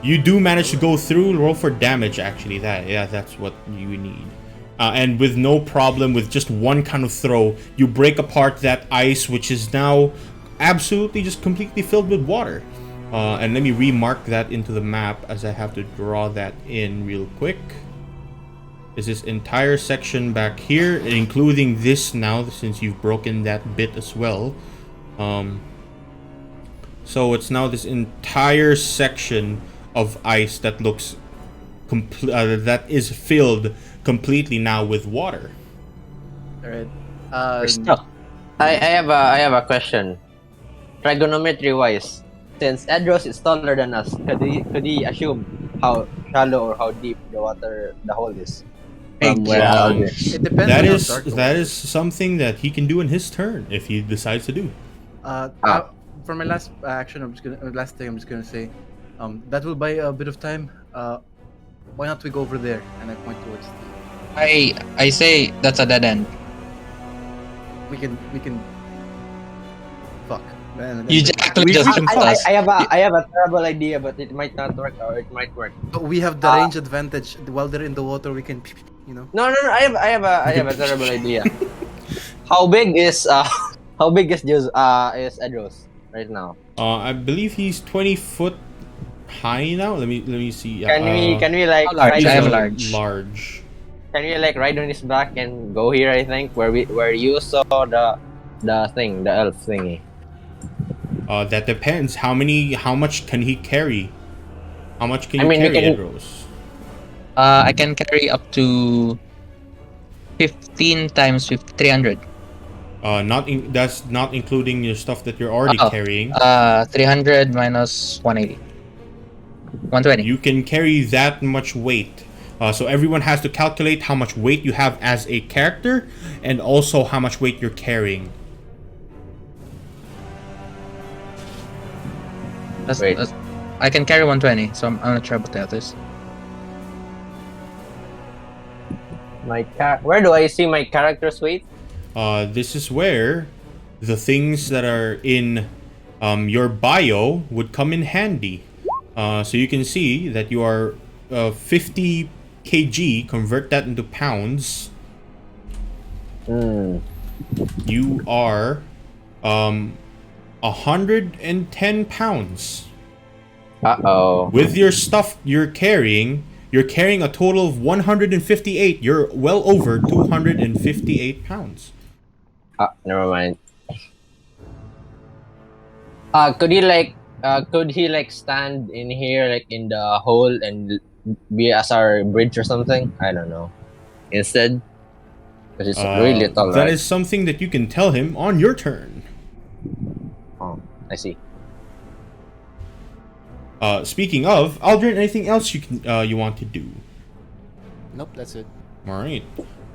You do manage to go through. Roll for damage. Actually, that's what you need. And with no problem, with just one kind of throw, you break apart that ice, which is now absolutely just completely filled with water. And let me remark that into the map as I have to draw that in real quick. Is this entire section back here, including this now, since you've broken that bit as well. So it's now this entire section of ice that looks that is filled completely now with water. Alright. We're stuck. I have a question. trigonometry-wise, since Edros is taller than us, could he assume how shallow or how deep the hole is? From where Well, Aldrin. It depends That on how is dark the that water is something that he can do in his turn if he decides to do. For my last action, last thing I'm just gonna say, that will buy a bit of time. Why not we go over there? And I point towards. I say that's a dead end. We can. Fuck. Man, You actually just jumped us. I have a terrible idea, but it might not work or it might work. We have the range advantage. While they're in the water, we can, you know. No. I have a terrible idea. How big is Edros right now? I believe he's 20 foot high now. Let me see. Can we like large? ride I have on- large. Large. Can we like ride on his back and go here? I think where you saw the elf thingy. That depends. How much can he carry? How much can I you mean, we carry, can- Edros? I can carry up to 15 times 300. That's not including your stuff that you're already Oh. carrying. 300 minus 180. 120. You can carry that much weight. So everyone has to calculate how much weight you have as a character, and also how much weight you're carrying. Wait. I can carry 120, so I'm not sure about the others. Where do I see my character's weight? This is where the things that are in your bio would come in handy. So you can see that you are 50 kg. Convert that into pounds. You are 110 pounds. Uh-oh. With your stuff you're carrying a total of 158. You're well over 258 pounds. Never mind. Could he like stand in here like in the hole and be as our bridge or something? I don't know. Instead, because it's really tall, That right? is something that you can tell him on your turn. Oh, I see. Speaking of, Aldrin, anything else you want to do? Nope, that's it. All right,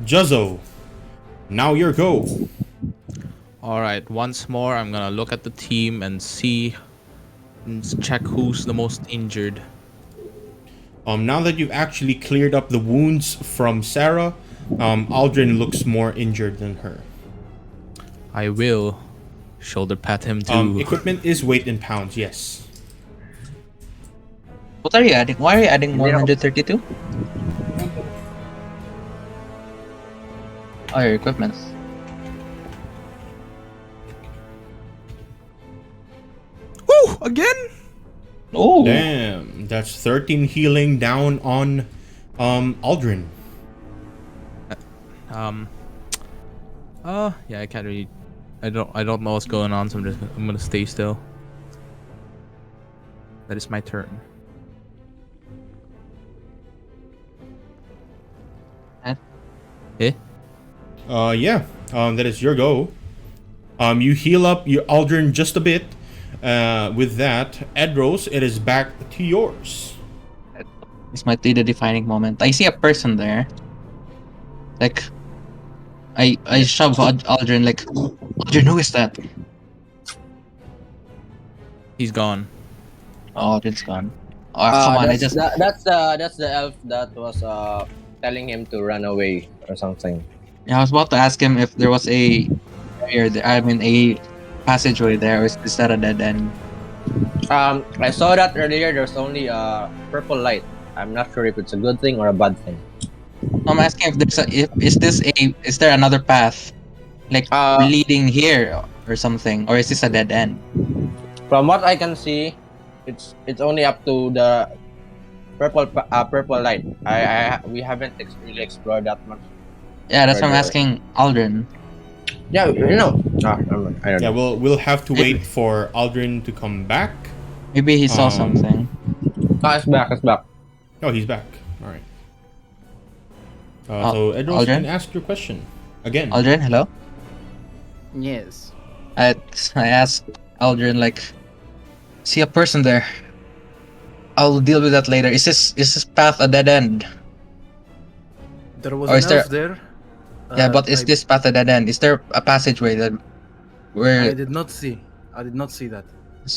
Juzzo, now your go. All right, once more, I'm gonna look at the team and check who's the most injured. Now that you've actually cleared up the wounds from Sarah, Aldrin looks more injured than her. I will shoulder pat him too. Equipment is weight in pounds, yes. What are you adding? Why are you adding 132? Oh, your equipment. Woo! Again? Oh, Damn, that's 13 healing down on Aldrin. Yeah, I can't really. I don't know what's going on, so I'm gonna stay still. That is my turn. Eh? Yeah, that is your go. You heal up your Aldrin just a bit. With that, Edros, it is back to yours. this might be the defining moment. I see a person there. Like, I shove Aldrin. Like, Aldrin, who is that? He's gone. Oh, Aldrin's gone. Oh, come on! That's the elf that was telling him to run away or something. Yeah, I was about to ask him if there was a passageway there, or is that a dead end? I saw that earlier. There's only a purple light. I'm not sure if it's a good thing or a bad thing. I'm asking if is there another path, like leading here or something, or is this a dead end? From what I can see, it's only up to the purple light. We haven't really explored that much. Yeah, that's what I'm asking Aldrin. Yeah, you know. I don't Yeah, know. we'll have to wait for Aldrin to come back. Maybe he saw something. It's back. It's back. Oh, he's back. All right. So Edros, you Aldrin? can ask your question again. Aldrin, hello. Yes. I asked Aldrin, like, see a person there. I'll deal with that later. Is this path a dead end? There was Or an is there- elf there. Yeah, but is this path a dead end? Is there a passageway that I where? did not see. I did not see that.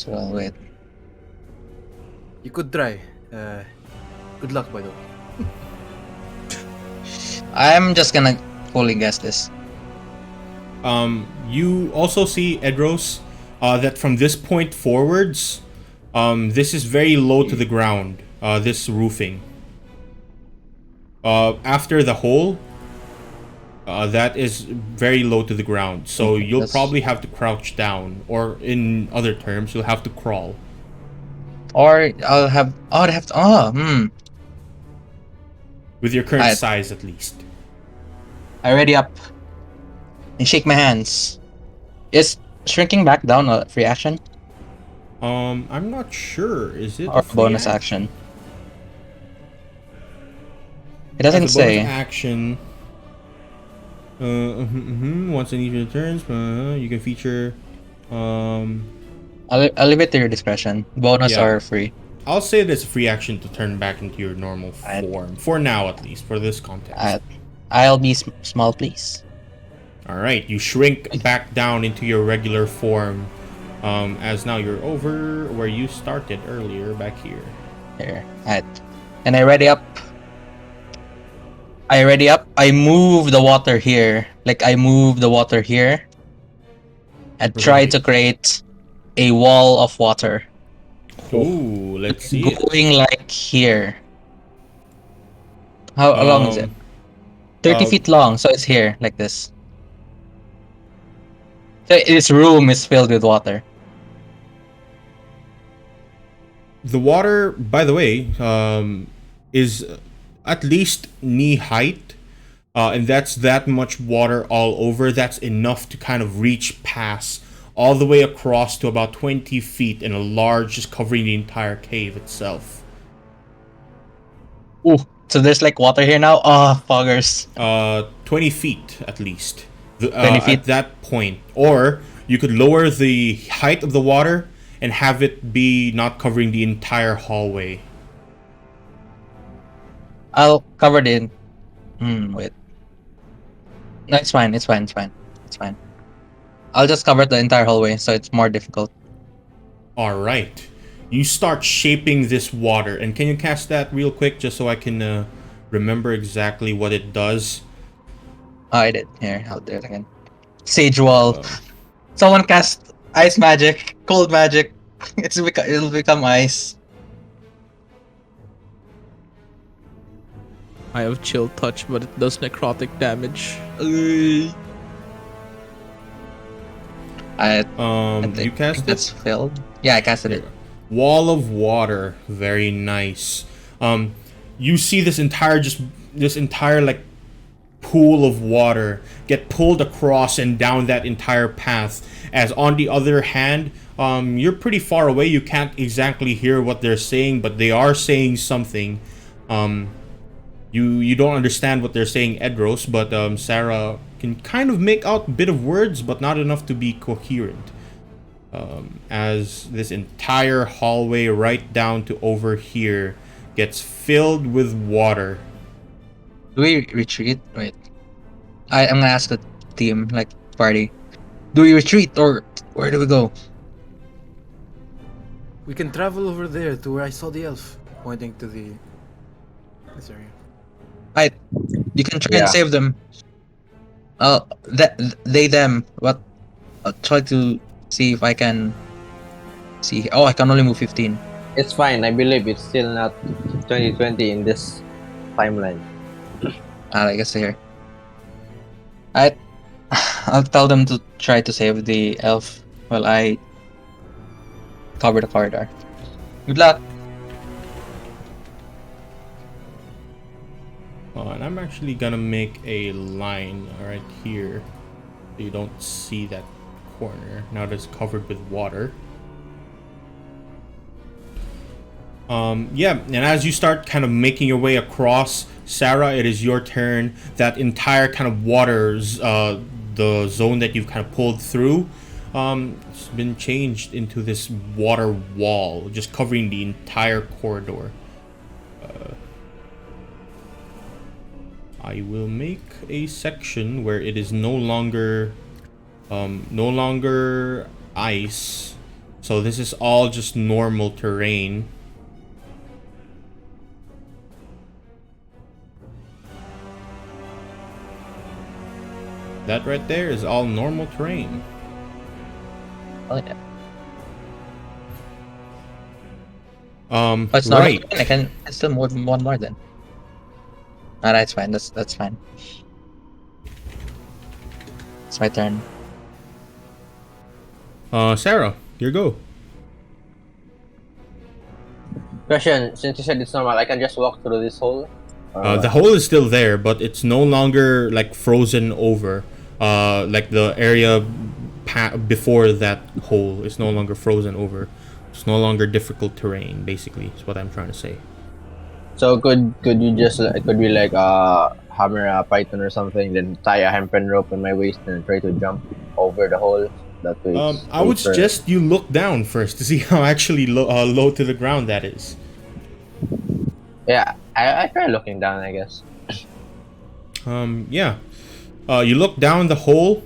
Well, wait. You could try. Good luck, by the way. I'm just gonna fully guess this. You also see, Edros, that from this point forwards, this is very low to the ground, this roofing. After the hole, that is very low to the ground, so you'll That's- probably have to crouch down, or in other terms, you'll have to crawl. Or I'll have. Oh, I'd have to. Oh, With your current I- size, at least. I ready up. And shake my hands. Is shrinking back down a free action I'm not sure. Is it or a a bonus free action? It doesn't As a bonus say. action. Once in each of your turns, you can feature. I'll leave it to your discretion. Bonus Yeah. or free. I'll say it's a free action to turn back into your normal Alright. form. For now, at least. For this context. I'll be small, please. Alright, you shrink back down into your regular form. As now you're over where you started earlier, back here. Here. Alright. And I ready up. I move the water here. Like I move the water here. And try Right. to create a wall of water. Ooh, let's see it. Going like here. How long is it? 30 feet long, so it's here, like this. So this room is filled with water. The water, by the way, is at least knee height. And that's that much water all over. That's enough to kind of reach past all the way across to about 20 feet in a large, just covering the entire cave itself. Ooh, so there's like water here now? Oh, foggers. 20 feet at least. 20 feet? At that point. Or you could lower the height of the water and have it be not covering the entire hallway. I'll cover it in. Wait. No, it's fine, it's fine, it's fine. It's fine. I'll just cover the entire hallway, so it's more difficult. Alright. You start shaping this water. And can you cast that real quick just so I can remember exactly what it does? Oh, I did. Here, I'll do it again. Sage wall. Someone cast ice magic, cold magic. It'll become ice. I have chill touch, but it does necrotic damage. I You cast it? that's filled. Yeah, I casted it. Wall of water, very nice. You see this entire like pool of water get pulled across and down that entire path. As on the other hand, you're pretty far away. You can't exactly hear what they're saying, but they are saying something. You don't understand what they're saying, Edros, but Sarah can kind of make out a bit of words, but not enough to be coherent. As this entire hallway right down to over here gets filled with water. Do we retreat? Wait. I'm gonna ask the team, like party. Do we retreat or where do we go? We can travel over there to where I saw the elf, pointing to this area. You can try Yeah. and save them. They them. What? I'll try to see if I can see. Oh, I can only move 15. It's fine. I believe it's still not 2020 in this timeline. I guess here. I'll tell them to try to save the elf while I cover the corridor. Good luck. And I'm actually gonna make a line right here so you don't see that corner now that it's covered with water. Yeah, and as you start kind of making your way across, Sarah, it is your turn. That entire kind of waters, the zone that you've kind of pulled through, It's been changed into this water wall, just covering the entire corridor. I will make a section where it is no longer ice. So this is all just normal terrain. That right there is all normal terrain. Oh, yeah. Um, Oh, it's not right. I can still move one more then. Ah, that's fine. That's fine. It's my turn. Sarah, your go. Question: since you said it's normal, I can just walk through this hole. The hole is still there, but it's no longer like frozen over. Like the area before that hole is no longer frozen over. It's no longer difficult terrain. Basically, is what I'm trying to say. So could you just could be like hammer a python or something, then tie a hempen rope in my waist and try to jump over the hole? That way. I would suggest you look down first to see how actually low to the ground that is. Yeah, I try looking down, I guess. Yeah. You look down the hole,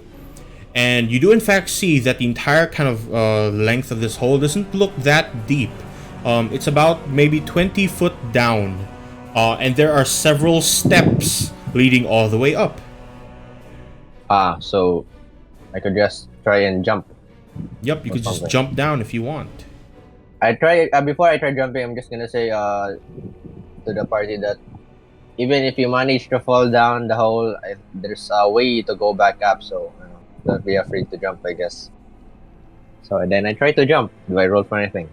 and you do in fact see that the entire kind of length of this hole doesn't look that deep. It's about maybe 20 foot down, and there are several steps leading all the way up. So I could just try and jump. Yep, you could just jump down if you want. I try before I try jumping. I'm just gonna say to the party that even if you manage to fall down the hole, there's a way to go back up. So don't be afraid to jump, I guess. So then I try to jump. Do I roll for anything?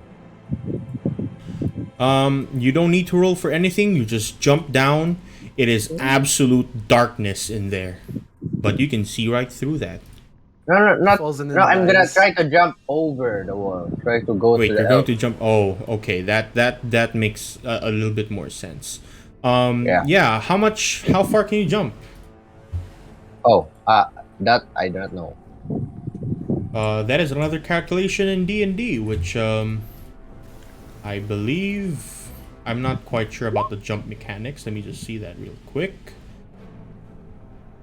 You don't need to roll for anything. You just jump down. It is absolute darkness in there, but you can see right through that. No, not. Falls in No, I'm gonna eyes. try to jump over the wall. Try to go Wait, to you're the going elf. to jump? Oh, okay. That makes a little bit more sense. Yeah. How far can you jump? Oh, that I don't know. That is another calculation in D&D, which I believe I'm not quite sure about the jump mechanics. Let me just see that real quick.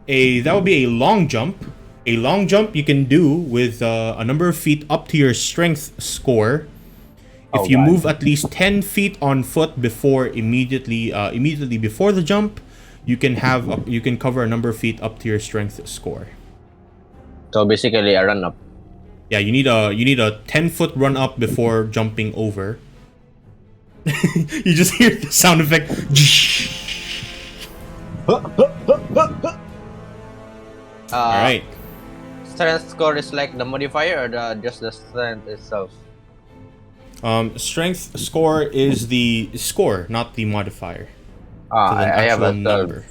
That would be a long jump. A long jump you can do with a number of feet up to your strength score. If you move at least 10 feet on foot before immediately before the jump, you can cover a number of feet up to your strength score. So basically, a run up. Yeah, you need a 10-foot run up before jumping over. You just hear the sound effect. All right. Strength score is like the modifier or just the strength itself? Strength score is the score, not the modifier. I have a 12. number.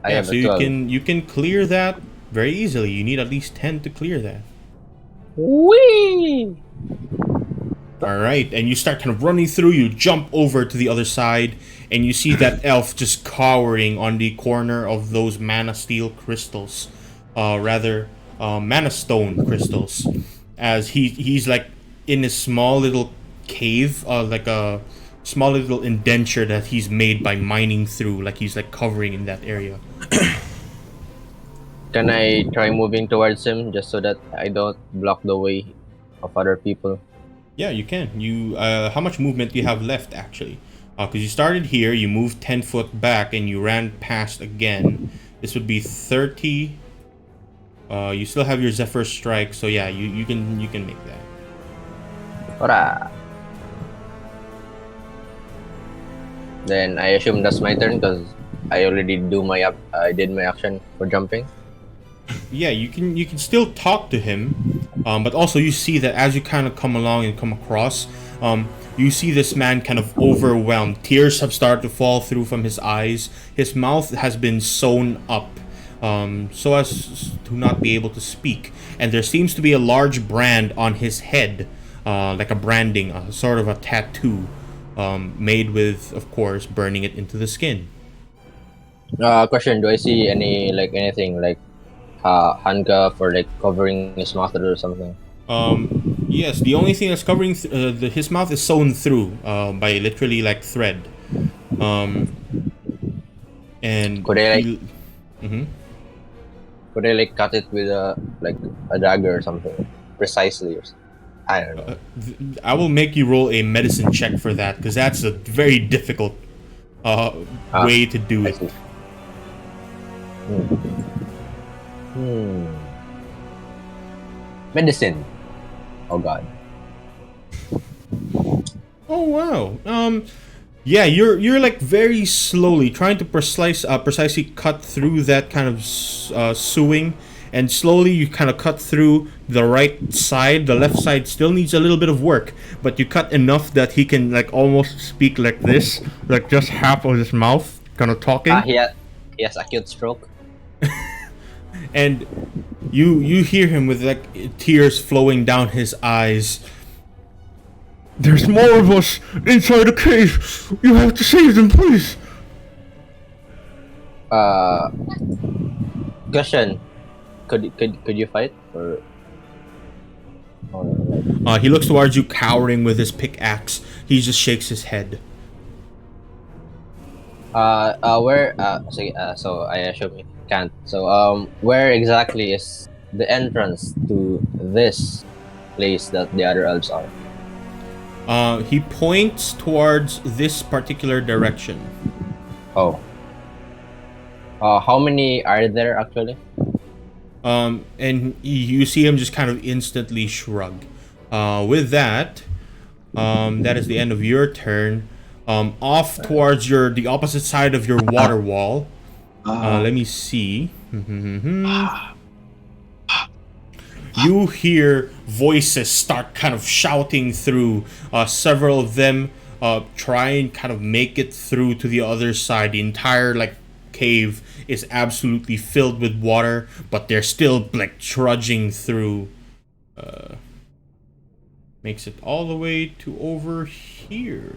I have so a 12. you can clear that very easily. You need at least 10 to clear that. Whee! All right, and you start kind of running through. You jump over to the other side, and you see that elf just cowering on the corner of those mana steel crystals, mana stone crystals, as he's like in a small little cave, like a small little indenture that he's made by mining through, like he's like covering in that area. Can I try moving towards him just so that I don't block the way of other people? Yeah, you can. How much movement do you have left actually? Because you started here, you moved 10 foot back, and you ran past again. This would be 30. You still have your Zephyr Strike, so yeah, you can make that. Ora. Then I assume that's my turn because I already I did my action for jumping. Yeah, you can still talk to him, but also you see that as you kind of come along and come across, you see this man kind of overwhelmed. Tears have started to fall through from his eyes. His mouth has been sewn up, so as to not be able to speak. And there seems to be a large brand on his head, like a branding, sort of a tattoo, made with, of course, burning it into the skin. Question: do I see anything like handcuff or like covering his mouth or something? Yes, the only thing that's covering his mouth is sewn through by literally like thread. And Could I like he, Mhm. could I like cut it with a dagger or something precisely? I don't know. I will make you roll a medicine check for that because that's a very difficult way to do I it. see. Hmm. Hmm. Medicine. Oh god. Oh wow. Yeah, you're like very slowly trying to precisely cut through that kind of sewing, and slowly you kind of cut through the right side. The left side still needs a little bit of work, but you cut enough that he can like almost speak like this, like just half of his mouth, kind of talking. He has acute stroke. And you hear him with like tears flowing down his eyes. There's more of us inside the cave. You have to save them, please. Question. Could you fight or He looks towards you, cowering with his pickaxe. He just shakes his head. where so I assume you can't. So where exactly is the entrance to this place that the other elves are? He points towards this particular direction. Oh. How many are there actually? And you see him just kind of instantly shrug. With that, that is the end of your turn. Off towards the opposite side of your water wall. Let me see. You hear voices start kind of shouting through. Several of them try and kind of make it through to the other side. The entire like cave is absolutely filled with water, but they're still like trudging through. Makes it all the way to over here.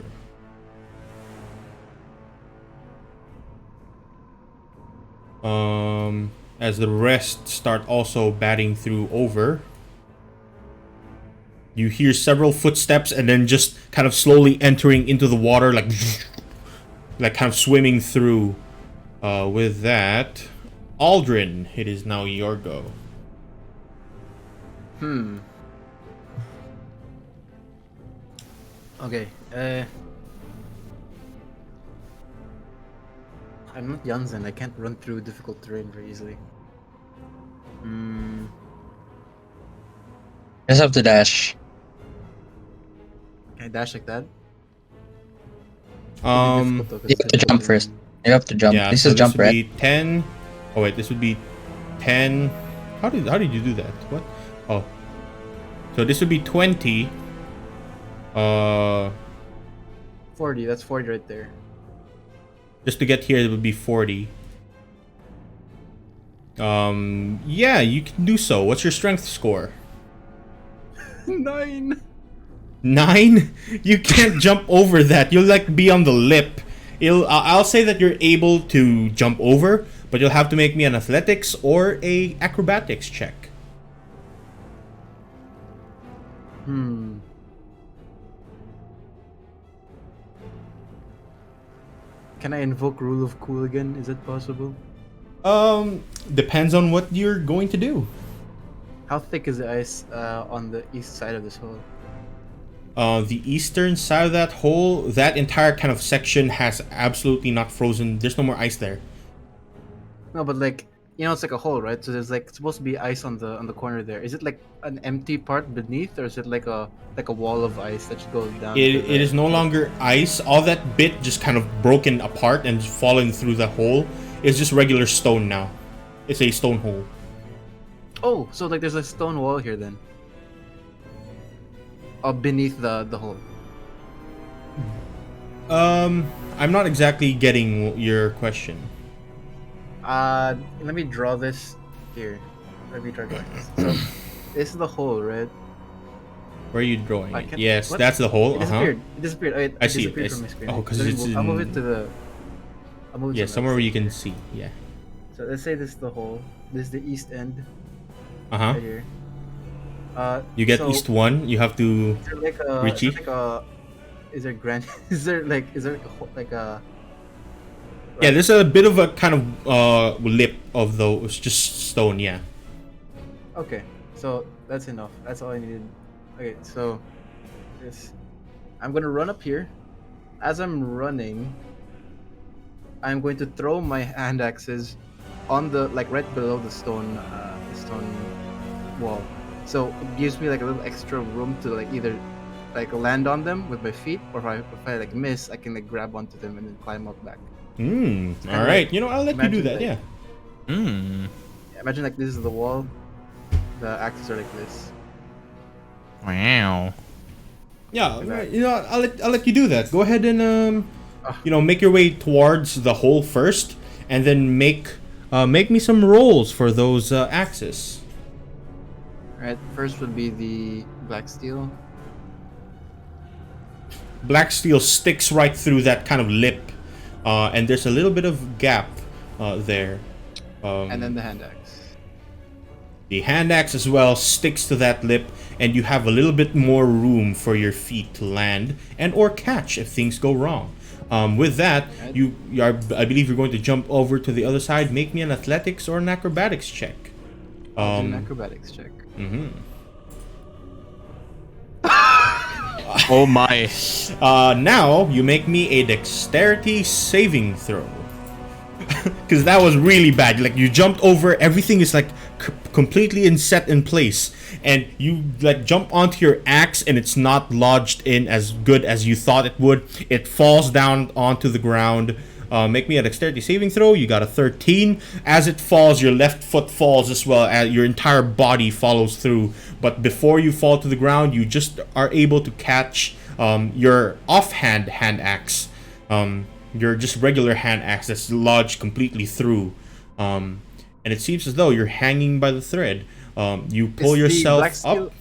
As the rest start also batting through over. You hear several footsteps and then just kind of slowly entering into the water, like kind of swimming through. With that, Aldrin, it is now your go. Okay. I'm not Jansen. I can't run through difficult terrain very easily. Just have to dash. Can I dash like that? You have to jump first. You have to jump. Yeah, this so is jump, would right? be 10. Oh wait, this would be 10. How did you do that? What? Oh. So this would be 20. 40. That's 40 right there. Just to get here, it would be 40. Yeah, you can do so. What's your strength score? 9. 9? You can't jump over that. You'll like be on the lip. I'll say that you're able to jump over, but you'll have to make me an athletics or a acrobatics check. Can I invoke Rule of Cool again? Is that possible? Depends on what you're going to do. How thick is the ice on the east side of this hole? The eastern side of that hole, that entire kind of section has absolutely not frozen. There's no more ice there. No, but like, you know, it's like a hole, right? So there's like supposed to be ice on the corner there. Is it like an empty part beneath, or is it like a wall of ice that just goes down? It is no longer ice. All that bit just kind of broken apart and fallen through the hole. It's just regular stone now. It's a stone hole. Oh, so like there's a stone wall here then. Beneath the hole. I'm not exactly getting your question. Let me draw this here. Let me try drawing this. So this is the hole, right? Where are you drawing I it? can't- Yes, what? that's the hole. It disappeared. It disappeared. Oh, I it see. disappeared from my screen. Oh, 'cause Let me it's I'll move in- it to the. I'll move it Yeah, to the somewhere where next. you can see. Yeah. So let's say this is the hole. This is the east end Uh huh. right here. You get so east 1. You have to. Is there like a? Richie? Is there like a? Is there grand? Is there like? Is there like a? Yeah, there's a bit of a kind of lip of those, just stone. Yeah. Okay, so that's enough. That's all I needed. Okay, so this, I'm gonna run up here. As I'm running, I'm going to throw my hand axes on the like right below the stone wall. So it gives me like a little extra room to like either like land on them with my feet, or if I like miss, I can like grab onto them and then climb up back. All right. like, I'll let you do imagine, that. like- yeah. Imagine like this is the wall. The axes are like this. Wow. Yeah. Like I'll let you do that. Go ahead and make your way towards the hole first, and then make me some rolls for those axes. Alright, first would be the black steel. Black steel sticks right through that kind of lip, and there's a little bit of gap there. And then the hand axe. The hand axe as well sticks to that lip, and you have a little bit more room for your feet to land and or catch if things go wrong. With that, I believe you're going to jump over to the other side. Make me an athletics or an acrobatics check. I'll do an acrobatics check. Oh my. Now you make me a dexterity saving throw. Because that was really bad. Like, you jumped over, everything is like completely set in place, and you like jump onto your axe and it's not lodged in as good as you thought it would. It falls down onto the ground. Make me a dexterity saving throw. You got a 13. As it falls, your left foot falls as well, as your entire body follows through. But before you fall to the ground, you just are able to catch your offhand hand axe. Your just regular hand axe that's lodged completely through. And it seems as though you're hanging by the thread. You pull yourself up.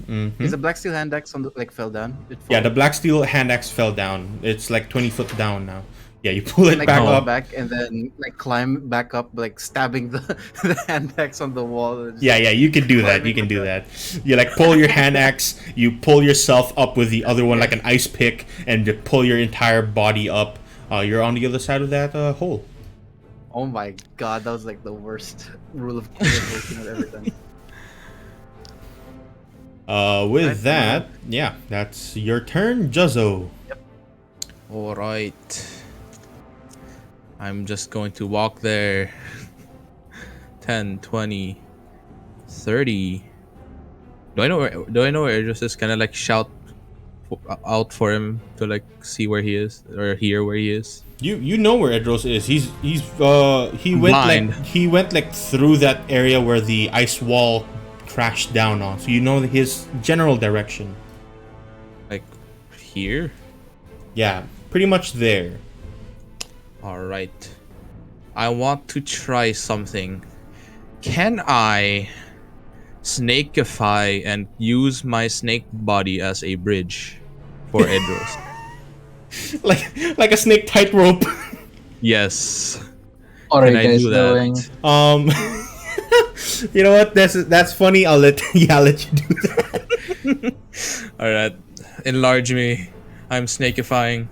Is the black steel hand axe on the fell down? Yeah, the black steel hand axe fell down. It's like 20 foot down now. Yeah, you pull it like back fall up. back and then like climb back up, like stabbing the, the hand axe on the wall. And just, Yeah, you can do that. You can do that. You like pull your hand axe, you pull yourself up with the other one like an ice pick, and you pull your entire body up. You're on the other side of that hole. Oh my god, that was like the worst rule of cool I've ever done. With that, yeah, that's your turn, Juzzo. Alright. I'm just going to walk there. 10, 20, 30. Do I know where Idris is? Can I like shout out for him to like see where he is or hear where he is? You know where Edros is. He went like through that area where the ice wall crashed down on. So you know his general direction. Like here? Yeah, pretty much there. Alright. I want to try something. Can I snakeify and use my snake body as a bridge for Edros? like a snake tightrope. Yes. What are Can you I guys do that? doing? You know what? That's funny. I'll let you do that. Alright. Enlarge me. I'm snakeifying.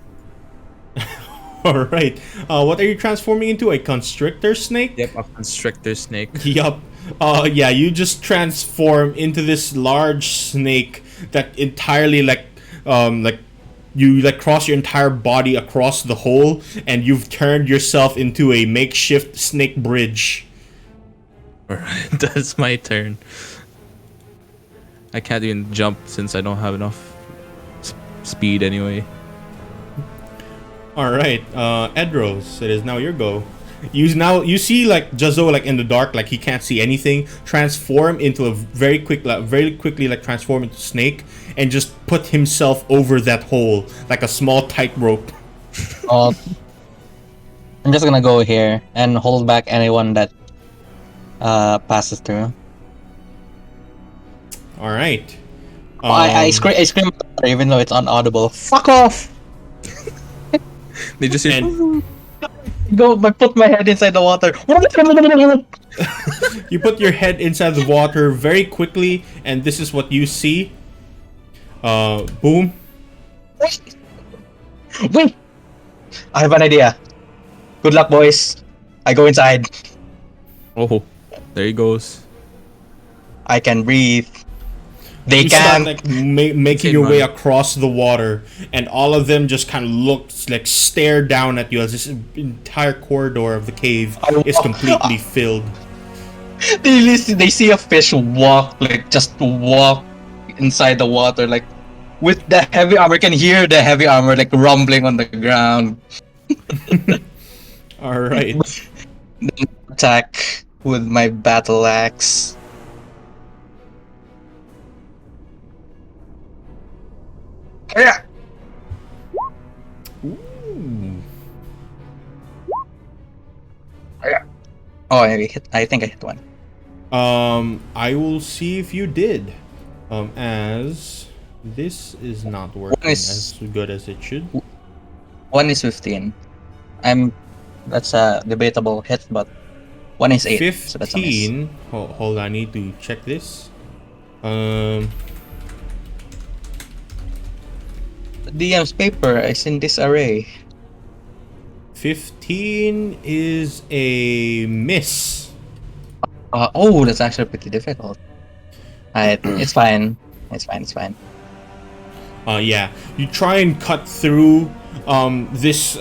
All right. What are you transforming into? A constrictor snake? Yep, a constrictor snake. Yup. Yeah, you just transform into this large snake that entirely you cross your entire body across the hole, and you've turned yourself into a makeshift snake bridge. Alright, that's my turn. I can't even jump since I don't have enough speed anyway. All right, Edros, it is now your go. You see like Juzzo like in the dark, like he can't see anything. Transform into a very quickly like transform into snake and just put himself over that hole like a small tightrope. I'm just gonna go here and hold back anyone that passes through. All right. I scream even though it's unaudible. Fuck off! They just hear, I put my head inside the water. You put your head inside the water very quickly, and this is what you see. Boom. Wait! I have an idea. Good luck, boys. I go inside. Oh, there he goes. I can breathe. They You start can. like making your way across the water, and all of them just kind of stare down at you as this entire corridor of the cave is completely filled. They see a fish walk, just walk inside the water, with the heavy armor. Can hear the heavy armor rumbling on the ground. All right. Then attack with my battle axe. Yeah. Ooh. Oh, I think I hit one. I will see if you did. As this is not working as good as it should. One is 15. That's a debatable hit, but one is 8. So that's a miss. 15. Hold on, I need to check this. DM's paper is in this array. 15 is a miss. Oh, that's actually pretty difficult. It's fine. It's fine. Yeah. You try and cut through this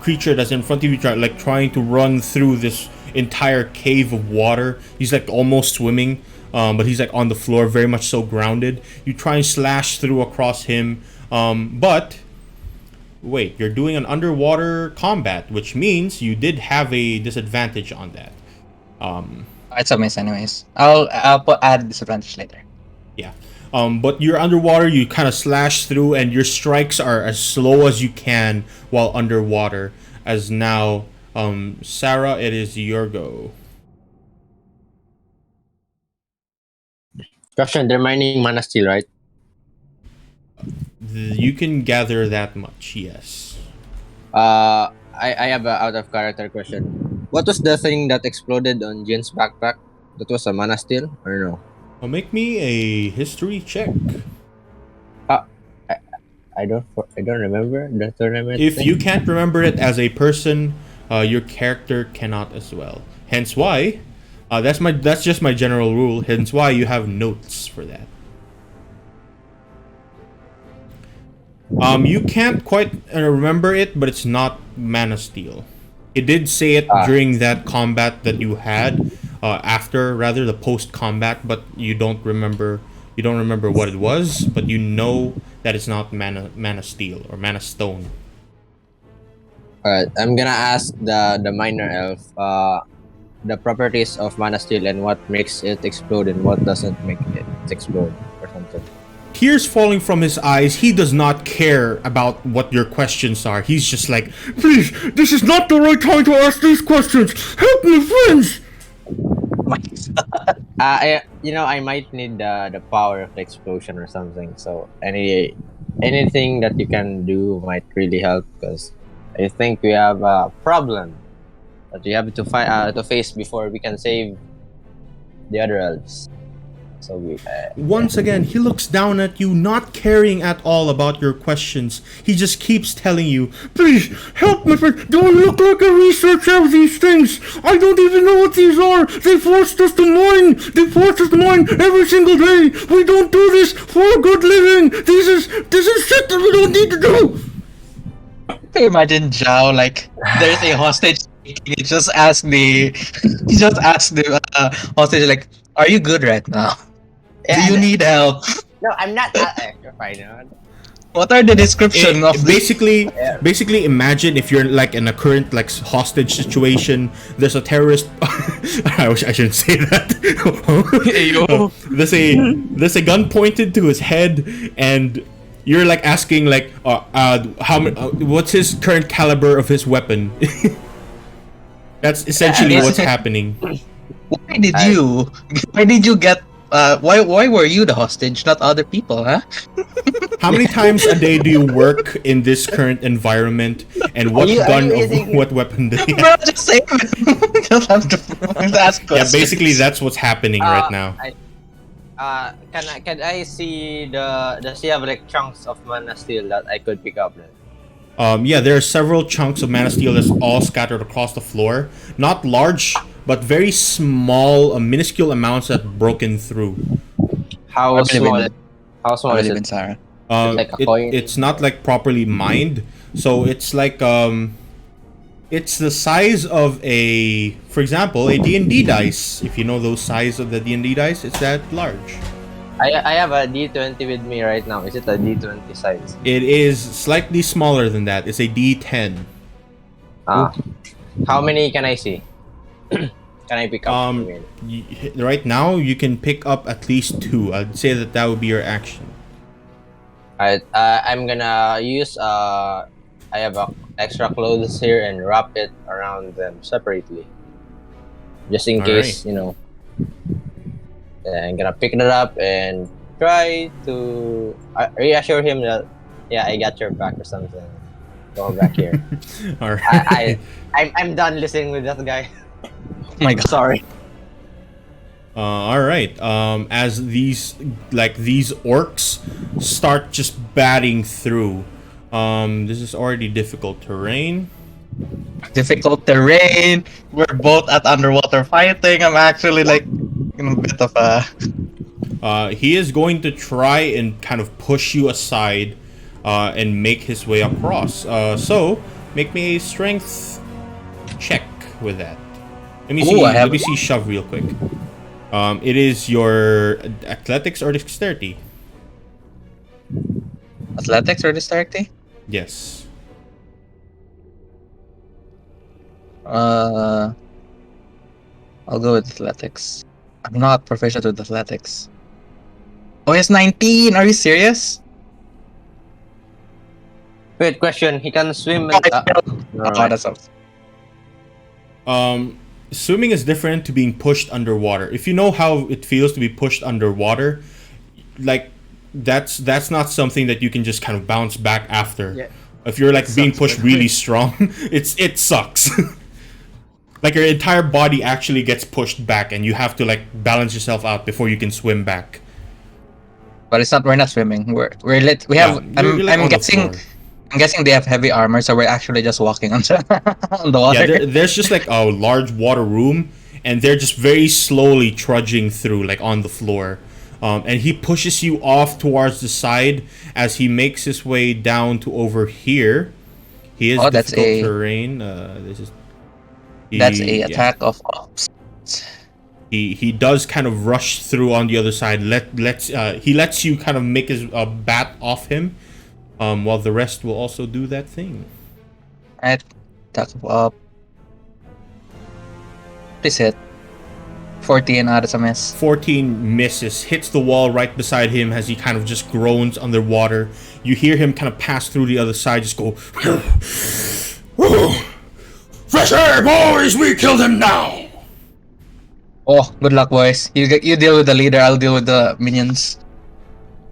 creature that's in front of you, trying to run through this entire cave of water. He's almost swimming, but he's on the floor, very much so grounded. You try and slash through across him, but wait, you're doing an underwater combat, which means you did have a disadvantage on that. It's a miss anyways. I'll add disadvantage later. Yeah. But you're underwater, you kind of slash through, and your strikes are as slow as you can while underwater. As now, Sarah, it is your go. Question, they're mining mana steel, right? You can gather that much, yes. I have a out of character question. What was the thing that exploded on Jin's backpack? That was a mana steel or no? Make me a history check. I don't remember the tournament. If thing. you can't remember it as a person, your character cannot as well. Hence why, that's just my general rule. Hence why you have notes for that. You can't quite remember it, but it's not mana steel. It did say it during that combat that you had, rather the post combat, but you don't remember what it was, but you know that it's not mana steel or mana stone. Alright, I'm gonna ask the minor elf the properties of mana steel and what makes it explode and what doesn't make it explode or something. Tears falling from his eyes, he does not care about what your questions are. He's just like, please, this is not the right time to ask these questions. Help me, friends. I might need the power of the explosion or something. So anything that you can do might really help, because I think we have a problem that we have to face before we can save the other elves. So once again, he looks down at you, not caring at all about your questions. He just keeps telling you, please, help me, friend. Do I look like a researcher of these things? I don't even know what these are. They forced us to mine. They forced us to mine every single day. We don't do this for a good living. This is shit that we don't need to do. Imagine Zhao, there's a hostage. He just asked the hostage, are you good right now? Do you need help? No, I'm not. You're fine. What are the description of basically imagine if you're in a current hostage situation. There's a terrorist. I wish I shouldn't say that. There's a gun pointed to his head, and you're asking what's his current caliber of his weapon. That's essentially what's happening. Why did you get? Why were you the hostage, not other people, huh? How many times a day do you work in this current environment? And what gun or what weapon do you have? Bro, just save it. Just have to ask Yeah, questions. basically that's what's happening right now. Can I see does he have like chunks of mana steel that I could pick up then? Yeah, there are several chunks of mana steel that's all scattered across the floor. Not large, but very small, minuscule amounts that broken through. How I believe in small? it. How small I is believe in it? Sarah. Like a coin? It's not like properly mined, so it's like it's the size of a, for example, a D&D dice. If you know those size of the D&D dice, it's that large. I have a D20 with me right now. Is it a D20 size? It is slightly smaller than that. It's a D10. How many can I see? Can I pick up? I mean? Right now, you can pick up at least 2. I'd say that would be your action. Alright, I'm gonna use I have extra clothes here and wrap it around them separately, just in case, you know. Yeah, I'm gonna pick it up and try to reassure him that, yeah, I got your back or something. Go back here. All right. I'm done listening with that guy. Oh my god. Sorry. All right. As these orcs start just batting through, this is already difficult terrain. Difficult terrain. We're both at underwater fighting. I'm actually like in a bit of a. He is going to try and kind of push you aside, and make his way across. So make me a strength check with that. Let me see. Let me see. Shove real quick. It is your athletics or dexterity. Athletics or dexterity? Yes. I'll go with athletics. I'm not proficient with athletics. Oh, it's 19. Are you serious? Wait, question. He can swim. And, That's up. Swimming is different to being pushed underwater. If you know how it feels to be pushed underwater, like that's not something that you can just kind of bounce back after. Yeah. If you're like being pushed really strong, it sucks. Like your entire body actually gets pushed back, and you have to like balance yourself out before you can swim back. But it's not. We're not swimming. We have. Yeah, you're, like, on the floor. I'm guessing they have heavy armor, so we're actually just walking on the water. Yeah, there's just like a large water room, and they're just very slowly trudging through, like on the floor. And he pushes you off towards the side as he makes his way down to over here. He is difficult terrain. That's a attack of ops. He does kind of rush through on the other side. He lets you kind of make his bat off him. While the rest will also do that thing. Alright, attack up. Please hit. 14 out of a miss. 14 misses, hits the wall right beside him as he kind of just groans underwater. You hear him kind of pass through the other side, just go. Fresh air, boys! We killed him now! Oh, good luck, boys. You deal with the leader, I'll deal with the minions.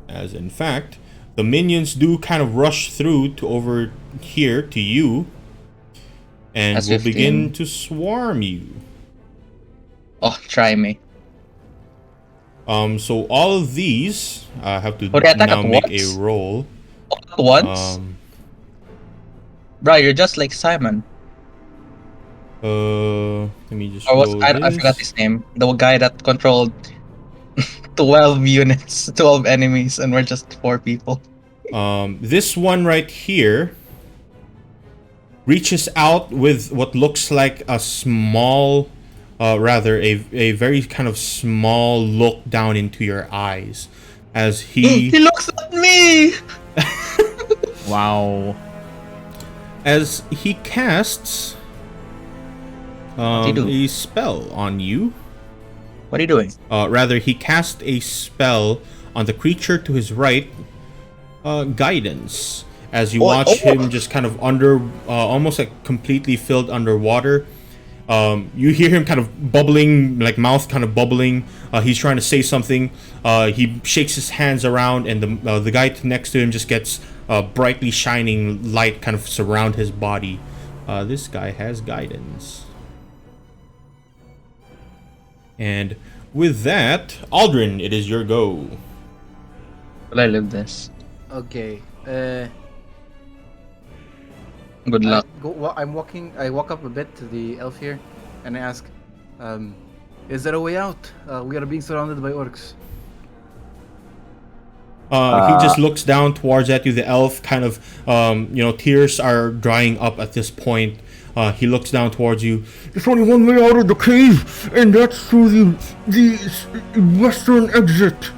As in fact, the minions do kind of rush through to over here to you, and will begin to swarm you. Oh, try me. So all of these have to now make a roll. All at once? Bro, you're just like Simon. Let me just. I forgot his name. The guy that controlled 12 units, 12 enemies, and we're just 4 people. This one right here reaches out with what looks like a small, a very kind of small look down into your eyes as he looks at me. Wow. As he casts a spell on you. What are you doing? He cast a spell on the creature to his right, guidance. As you watch him just kind of almost like completely filled underwater, You hear him kind of bubbling, like mouth kind of bubbling. He's trying to say something. He shakes his hands around, and the guy next to him just gets brightly shining light kind of surround his body. This guy has guidance. And with that, Aldrin, it is your go. Will I live this? Okay. Good luck. I'm walking. I walk up a bit to the elf here, and I ask, "Is there a way out? We are being surrounded by orcs." He just looks down towards at you. The elf kind of, tears are drying up at this point. He looks down towards you. There's only one way out of the cave, and that's through the western exit.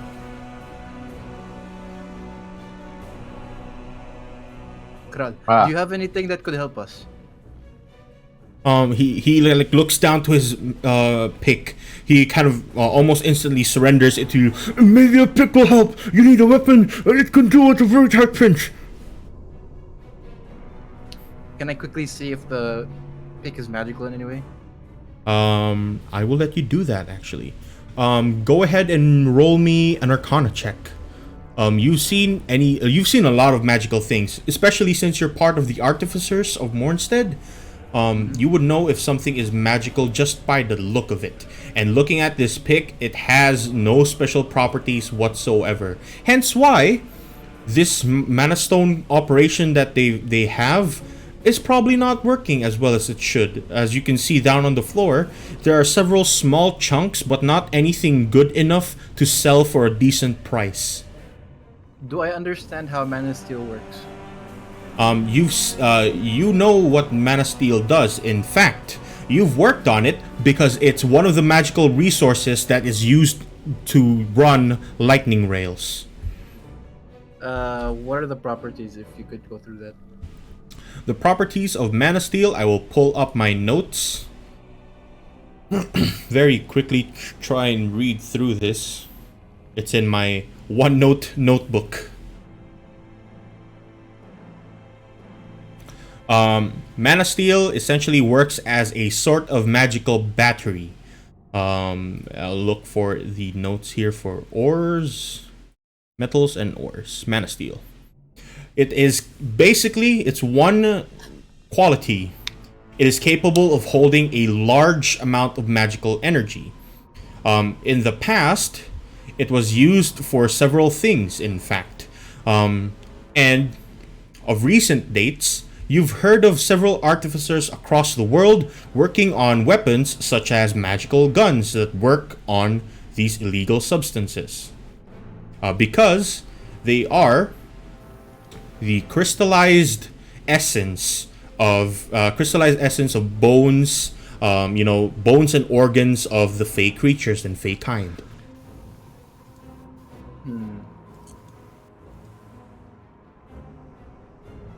Kral, Ah. do you have anything that could help us? He like looks down to his pick. He kind of almost instantly surrenders it to you. Maybe a pick will help. You need a weapon, and it can do it a very tight pinch. Can I quickly see if the pick is magical in any way? I will let you do that actually. Go ahead and roll me an Arcana check. You've seen a lot of magical things, especially since you're part of the Artificers of Mornstead. You would know if something is magical just by the look of it. And looking at this pick, it has no special properties whatsoever. Hence why this Mana Stone operation that they have is probably not working as well as it should. As you can see down on the floor, there are several small chunks, but not anything good enough to sell for a decent price. Do I understand how Mana Steel works? You know what Mana Steel does. In fact, you've worked on it because it's one of the magical resources that is used to run lightning rails. What are the properties, if you could go through that? The properties of Mana Steel, I will pull up my notes. Very quickly try and read through this. It's in my OneNote notebook. Mana Steel essentially works as a sort of magical battery. I'll look for the notes here for ores, metals, and ores. Mana Steel. It is basically, it's one quality. It is capable of holding a large amount of magical energy. In the past, it was used for several things, in fact. And of recent dates, you've heard of several artificers across the world working on weapons such as magical guns that work on these illegal substances. Because they are the crystallized essence of bones, bones and organs of the Fey creatures and Fey kind.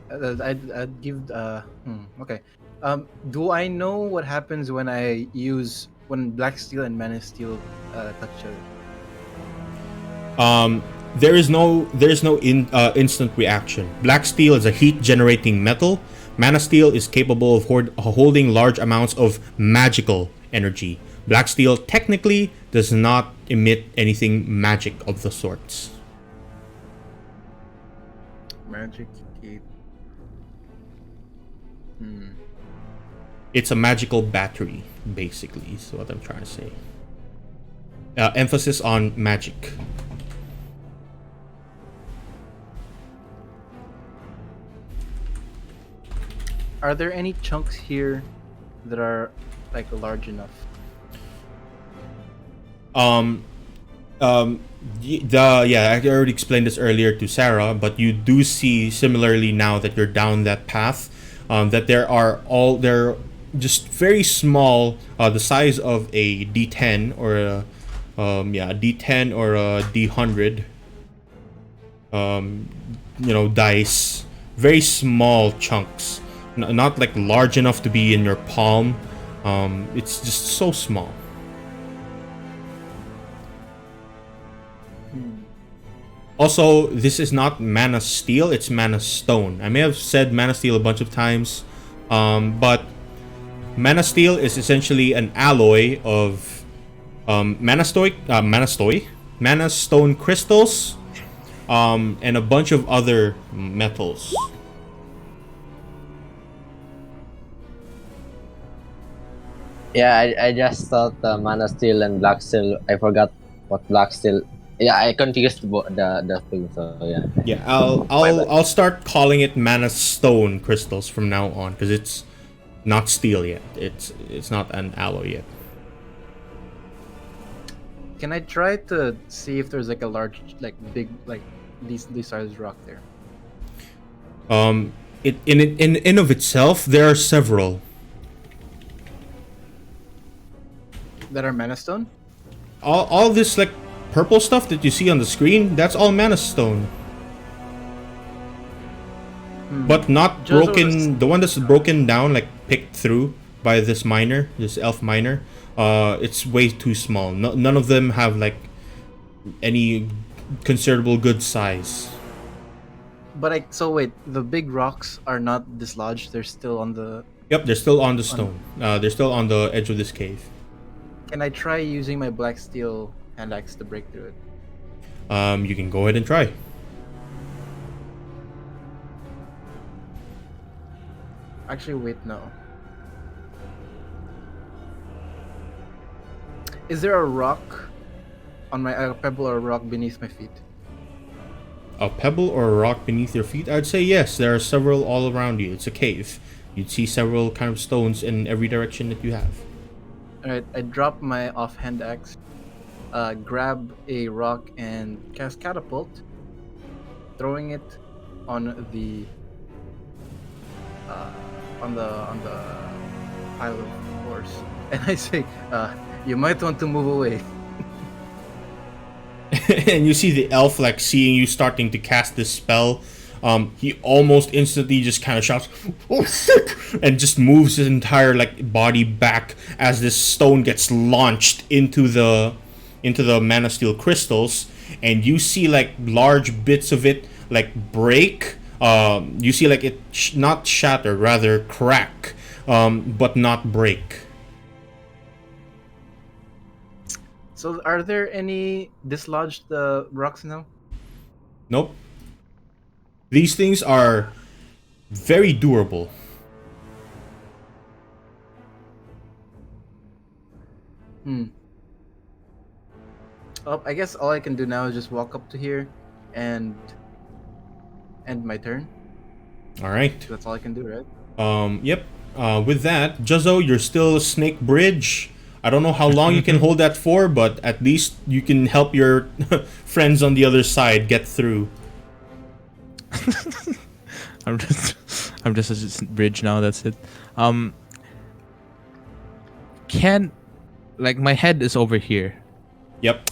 I'd give okay. Do I know what happens when when Black Steel and Mana Steel touch each other? There is no instant reaction. Black Steel is a heat generating metal. Mana Steel is capable of holding large amounts of magical energy. Black Steel technically does not emit anything magic of the sorts. Magic heat. It's a magical battery, basically, is what I'm trying to say. Emphasis on magic. Are there any chunks here that are like large enough? I already explained this earlier to Sarah, but you do see similarly now that you're down that path, that they're just very small, the size of a D10 or a D10 or a D100, dice, very small chunks, not like large enough to be in your palm. It's just so small. Also, this is not Mana Steel, it's Mana Stone. I may have said Mana Steel a bunch of times, but Mana Steel is essentially an alloy of Mana Stone crystals, and a bunch of other metals. Yeah, I just thought Mana Steel and Black Steel. I forgot what Black Steel. Yeah, I confused the thing. So yeah. Yeah, I'll start calling it Mana Stone crystals from now on because it's not steel yet. It's not an alloy yet. Can I try to see if there's like a large, like big, like decently sized rock there? In of itself, there are several. That are Mana Stone? All this like purple stuff that you see on the screen, that's all Mana Stone. But not Just broken. The one that's broken down, like picked through by this miner, this elf miner. It's way too small. None of them have like any considerable good size. But so wait, the big rocks are not dislodged. They're still on the. Yep, they're still on the stone. They're still on the edge of this cave. Can I try using my black steel hand axe to break through it? You can go ahead and try. Actually, wait, no. Is there a rock on a pebble or a rock beneath my feet? A pebble or a rock beneath your feet? I'd say yes. There are several all around you. It's a cave. You'd see several kind of stones in every direction that you have. Alright, I drop my offhand axe, grab a rock and cast Catapult, throwing it on the pile of horse. And I say, you might want to move away. And you see the elf like seeing you starting to cast this spell. He almost instantly just kind of shouts, "Oh shit!" and just moves his entire like body back as this stone gets launched into the Mana Steel crystals, and you see like large bits of it like break. You see like it not shatter, rather crack, but not break. So, are there any dislodged rocks now? Nope. These things are very durable. Oh, I guess all I can do now is just walk up to here and end my turn. All right. That's all I can do, right? Yep. With that, Juzzo, you're still a snake bridge. I don't know how long you can hold that for, but at least you can help your friends on the other side get through. I'm just a bridge now. That's it. Can like my head is over here. Yep.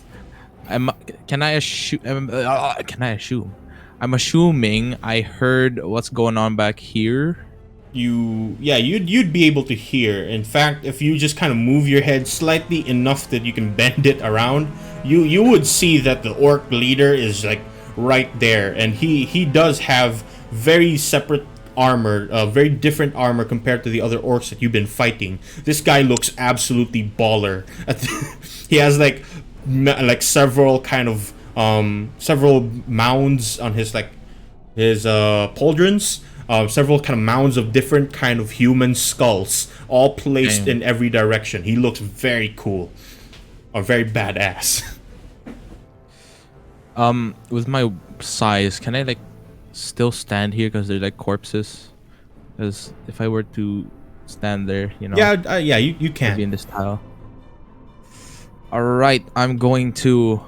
Can I assume? I'm assuming I heard what's going on back here. You'd be able to hear. In fact, if you just kind of move your head slightly enough that you can bend it around, you would see that the orc leader is like right there, and he does have very separate armor, very different armor compared to the other orcs that you've been fighting. This guy looks absolutely baller. He has like several kind of several mounds on his pauldrons. Several kind of mounds of different kind of human skulls, all placed in every direction. He looks very cool, or very badass. With my size, can I like still stand here because they're like corpses? Because if I were to stand there, you know. Yeah, you can. Be in this tile. All right, I'm going to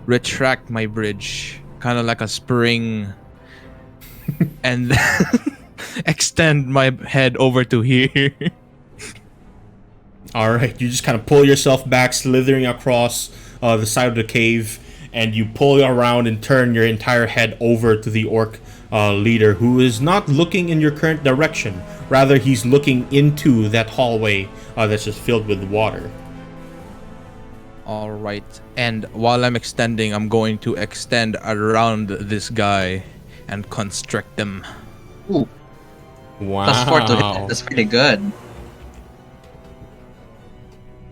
retract my bridge, kind of like a spring, and extend my head over to here. All right, you just kind of pull yourself back, slithering across the side of the cave, and you pull around and turn your entire head over to the orc leader, who is not looking in your current direction. Rather, he's looking into that hallway that's just filled with water. All right, and while I'm extending, I'm going to extend around this guy and constrict them. Ooh. Wow. +4 to hit. That's pretty good.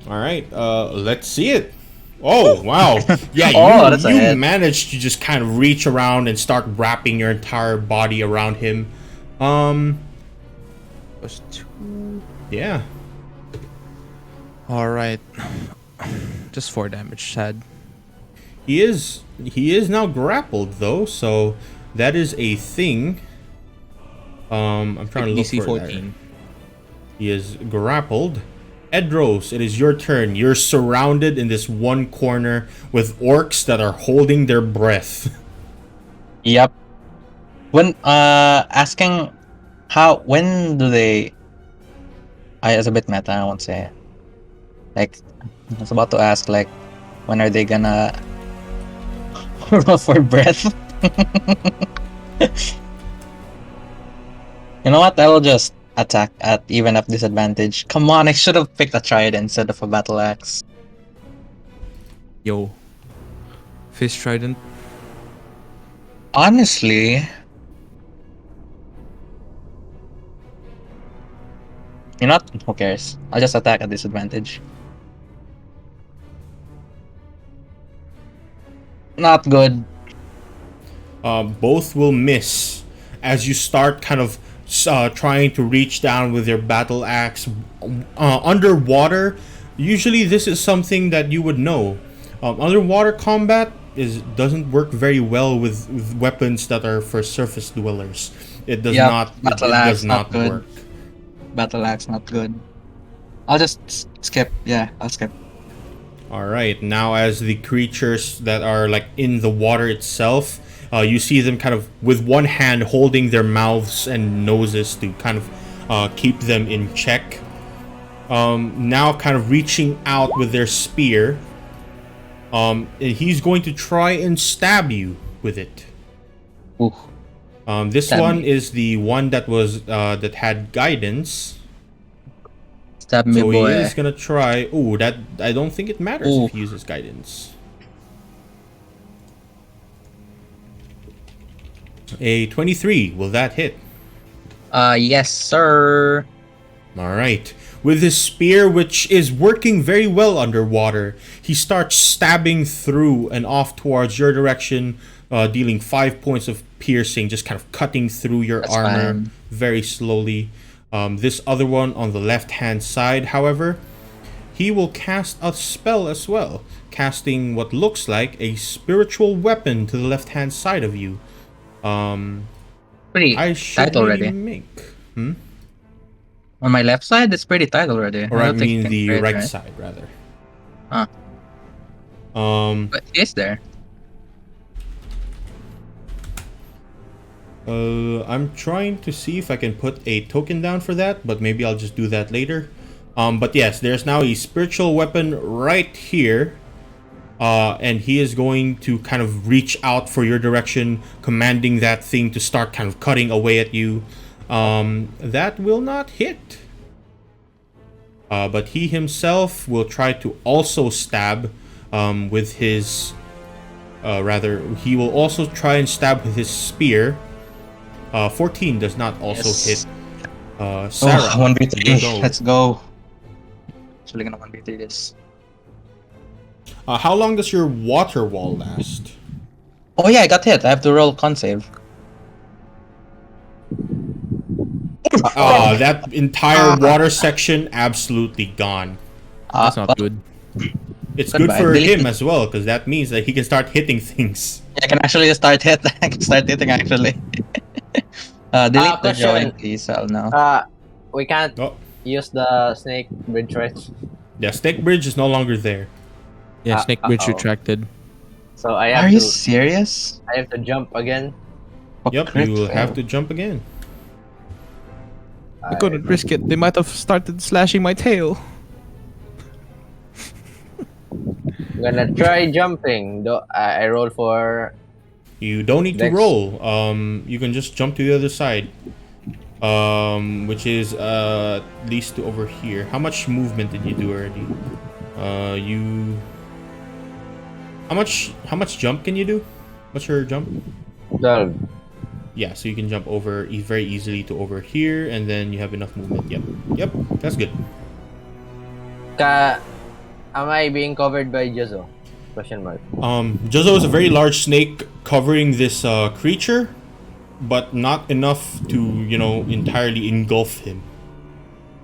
All right, let's see it. Oh wow! Yeah, Oh, that's a you hit. managed to just kind of reach around and start wrapping your entire body around him. Was 2. Yeah. All right. Just 4 damage. Sad. He is now grappled though, so that is a thing. I'm trying to look DC for it. 14. He is grappled. Edros, it is your turn. You're surrounded in this one corner with orcs that are holding their breath. Yep. When asking when do they? It's a bit meta. I won't say. Like, I was about to ask, like, when are they gonna roll for breath? You know what? I will just attack at even up disadvantage. Come on, I should have picked a trident instead of a battle axe. Yo. Fish trident. Honestly, you know what? Who cares? I'll just attack at disadvantage. Not good. Both will miss as you start kind of trying to reach down with your battle axe underwater. Usually, this is something that you would know. Underwater combat doesn't work very well with weapons that are for surface dwellers. It does Yep, not. It battle axe, does not not good. work. Battle axe, not good. I'll just skip. Yeah, I'll skip. All right. Now, as the creatures that are like in the water itself, you see them kind of with one hand holding their mouths and noses to kind of keep them in check. Now, kind of reaching out with their spear. And he's going to try and stab you with it. Ooh. This Stab one me. is the one that was that had guidance. Stab me, So boy. he is gonna try. Ooh, that I don't think it matters Ooh. if he uses guidance. A 23. Will that hit? Yes, sir. All right. With his spear, which is working very well underwater, he starts stabbing through and off towards your direction, dealing 5 points of piercing, just kind of cutting through your That's armor fine. very slowly. This other one on the left-hand side, however, he will cast a spell as well, casting what looks like a spiritual weapon to the left-hand side of you. Pretty I should tight maybe already. make... On my left side, it's pretty tight already. Or I don't think mean you can the crit, right side, rather. Huh. But he is there. I'm trying to see if I can put a token down for that, but maybe I'll just do that later. But yes, there's now a spiritual weapon right here. And he is going to kind of reach out for your direction, commanding that thing to start kind of cutting away at you. That will not hit. But he himself will try to also stab with his... rather, he will also try and stab with his spear. 14 does not also Yes. hit. Sarah, 1v3. you go. Let's go. Actually gonna 1v3 this. How long does your water wall last? Oh yeah, I got hit. I have to roll con save. That entire water section absolutely gone. That's not but- good. It's good Goodbye. for Delete him it. as well, because that means that he can start hitting things. I can actually start hit. I can start hitting actually. Delete the Question. drawing, please. I'll know. We can't Oh, use the snake bridge, right? yeah, Snake Bridge is no longer there. Yeah, Snake Bridge uh-oh. retracted. So I Are have you to. serious? I have to jump again. Yep, you will have to jump again. I couldn't risk it. They might have started slashing my tail. I'm gonna try jumping. Though I roll for. You don't need to Dex. roll. You can just jump to the other side. Which is at least to over here. How much movement did you do already? How much jump can you do? What's your jump? 12. Yeah, so you can jump over very easily to over here, and then you have enough movement. Yep, that's good. Am I being covered by Juzo? Question mark. Juzo is a very large snake covering this creature, but not enough to, entirely engulf him.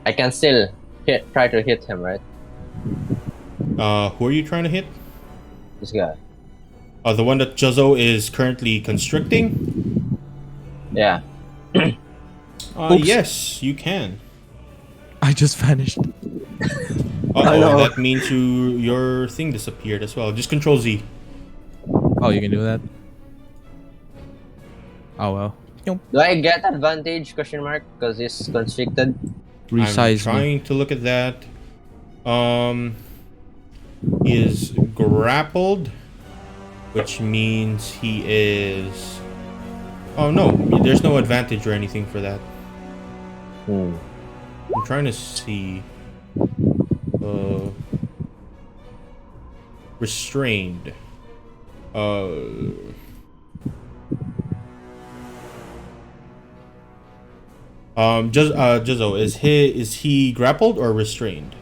I can still try to hit him, right? Who are you trying to hit? This guy. The one that Juzo is currently constricting? Yeah. Oops. Yes, you can. I just vanished. Uh-oh, that means your thing disappeared as well. Just Control Z. Oh, you can do that. Oh well. Do I get advantage? Question mark. Because he's constricted. I'm Resize me. trying to look at that. He is grappled, which means he is... Oh no, there's no advantage or anything for that. I'm trying to see... restrained. Juzo, is he grappled or restrained?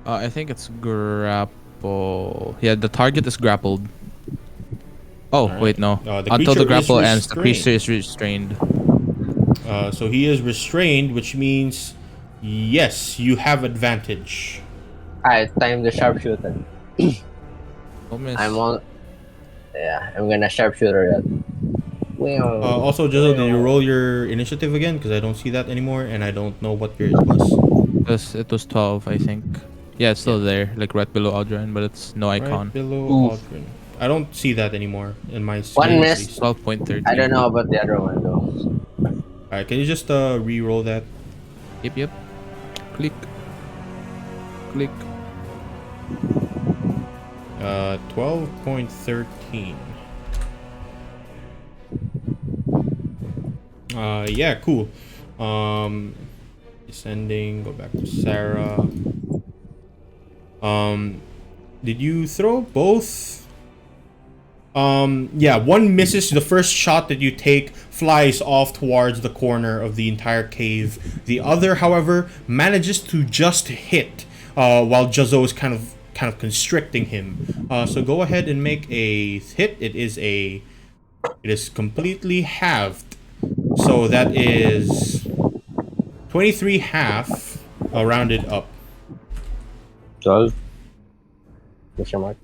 I think it's grapple. Yeah, the target is grappled. Oh, Alright. wait, no. The Until the creature is grapple ends, the restrained. creature is restrained. So he is restrained, which means yes, you have advantage. Alright, time to sharpshooter. Don't miss. I'm gonna sharpshooter that. Well, Also, Juzo, did you roll your initiative again? Because I don't see that anymore, and I don't know what yours was. It was 12, I think. Yeah, it's still there, like right below Aldrin, but it's no icon. Right below Oof. Aldrin. I don't see that anymore in my screen. One at miss. least. 12.13. I don't know about the other one though. Alright, can you just re-roll that? Yep. Click. Click. 12.13. Yeah, cool. Descending, go back to Sarah. Did you throw both? Yeah, one misses. The first shot that you take flies off towards the corner of the entire cave. The other, however, manages to just hit while Juzo is kind of constricting him. So go ahead and make a hit. It is completely halved. So that is 23 half, rounded up. 12. Question mark.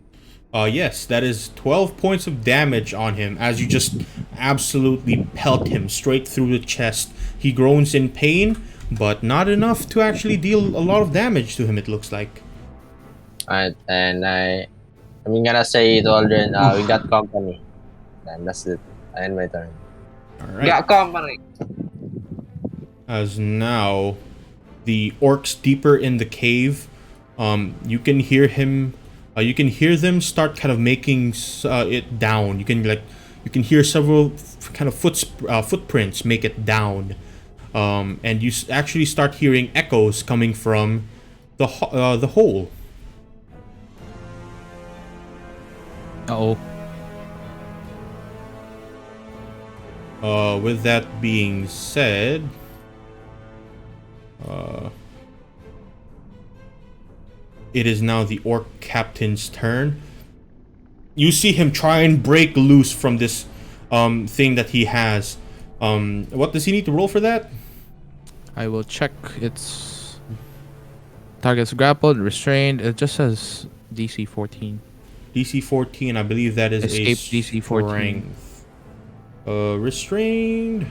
Yes, that is 12 points of damage on him as you just absolutely pelt him straight through the chest. He groans in pain, but not enough to actually deal a lot of damage to him, it looks like. Alright, and I'm gonna say to Aldrin, we got company. And that's it. I end my turn. We Alright. got company! As now, the orcs deeper in the cave, you can hear him... you can hear them start kind of making it down. You can hear several kind of footprints make it down, and you actually start hearing echoes coming from the hole. Uh-oh. With that being said, it is now the orc captain's turn. You see him try and break loose from this thing that he has. What does he need to roll for that? I will check. Its target's grappled, restrained. It just says DC 14. DC 14, I believe that is Escape a DC 14. strength. Restrained.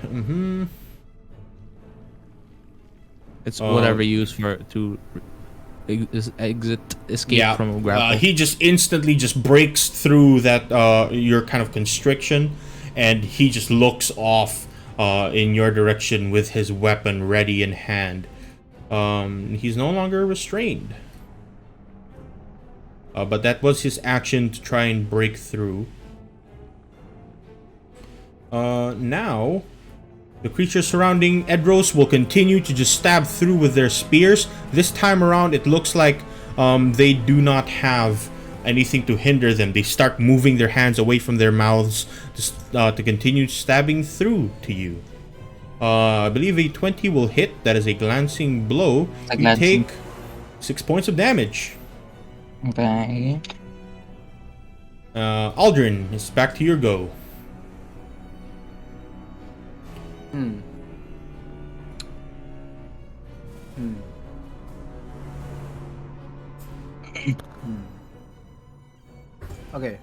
It's whatever you use to escape from a grapple. He just instantly just breaks through that your kind of constriction, and he just looks off in your direction with his weapon ready in hand. He's no longer restrained. But that was his action to try and break through. Now, the creatures surrounding Edros will continue to just stab through with their spears. This time around, it looks like they do not have anything to hinder them. They start moving their hands away from their mouths to continue stabbing through to you. I believe a 20 will hit. That is a glancing blow. You take 6 points of damage. Okay. Aldrin, it's back to your go. Hmm. Hmm. Hmm. Okay.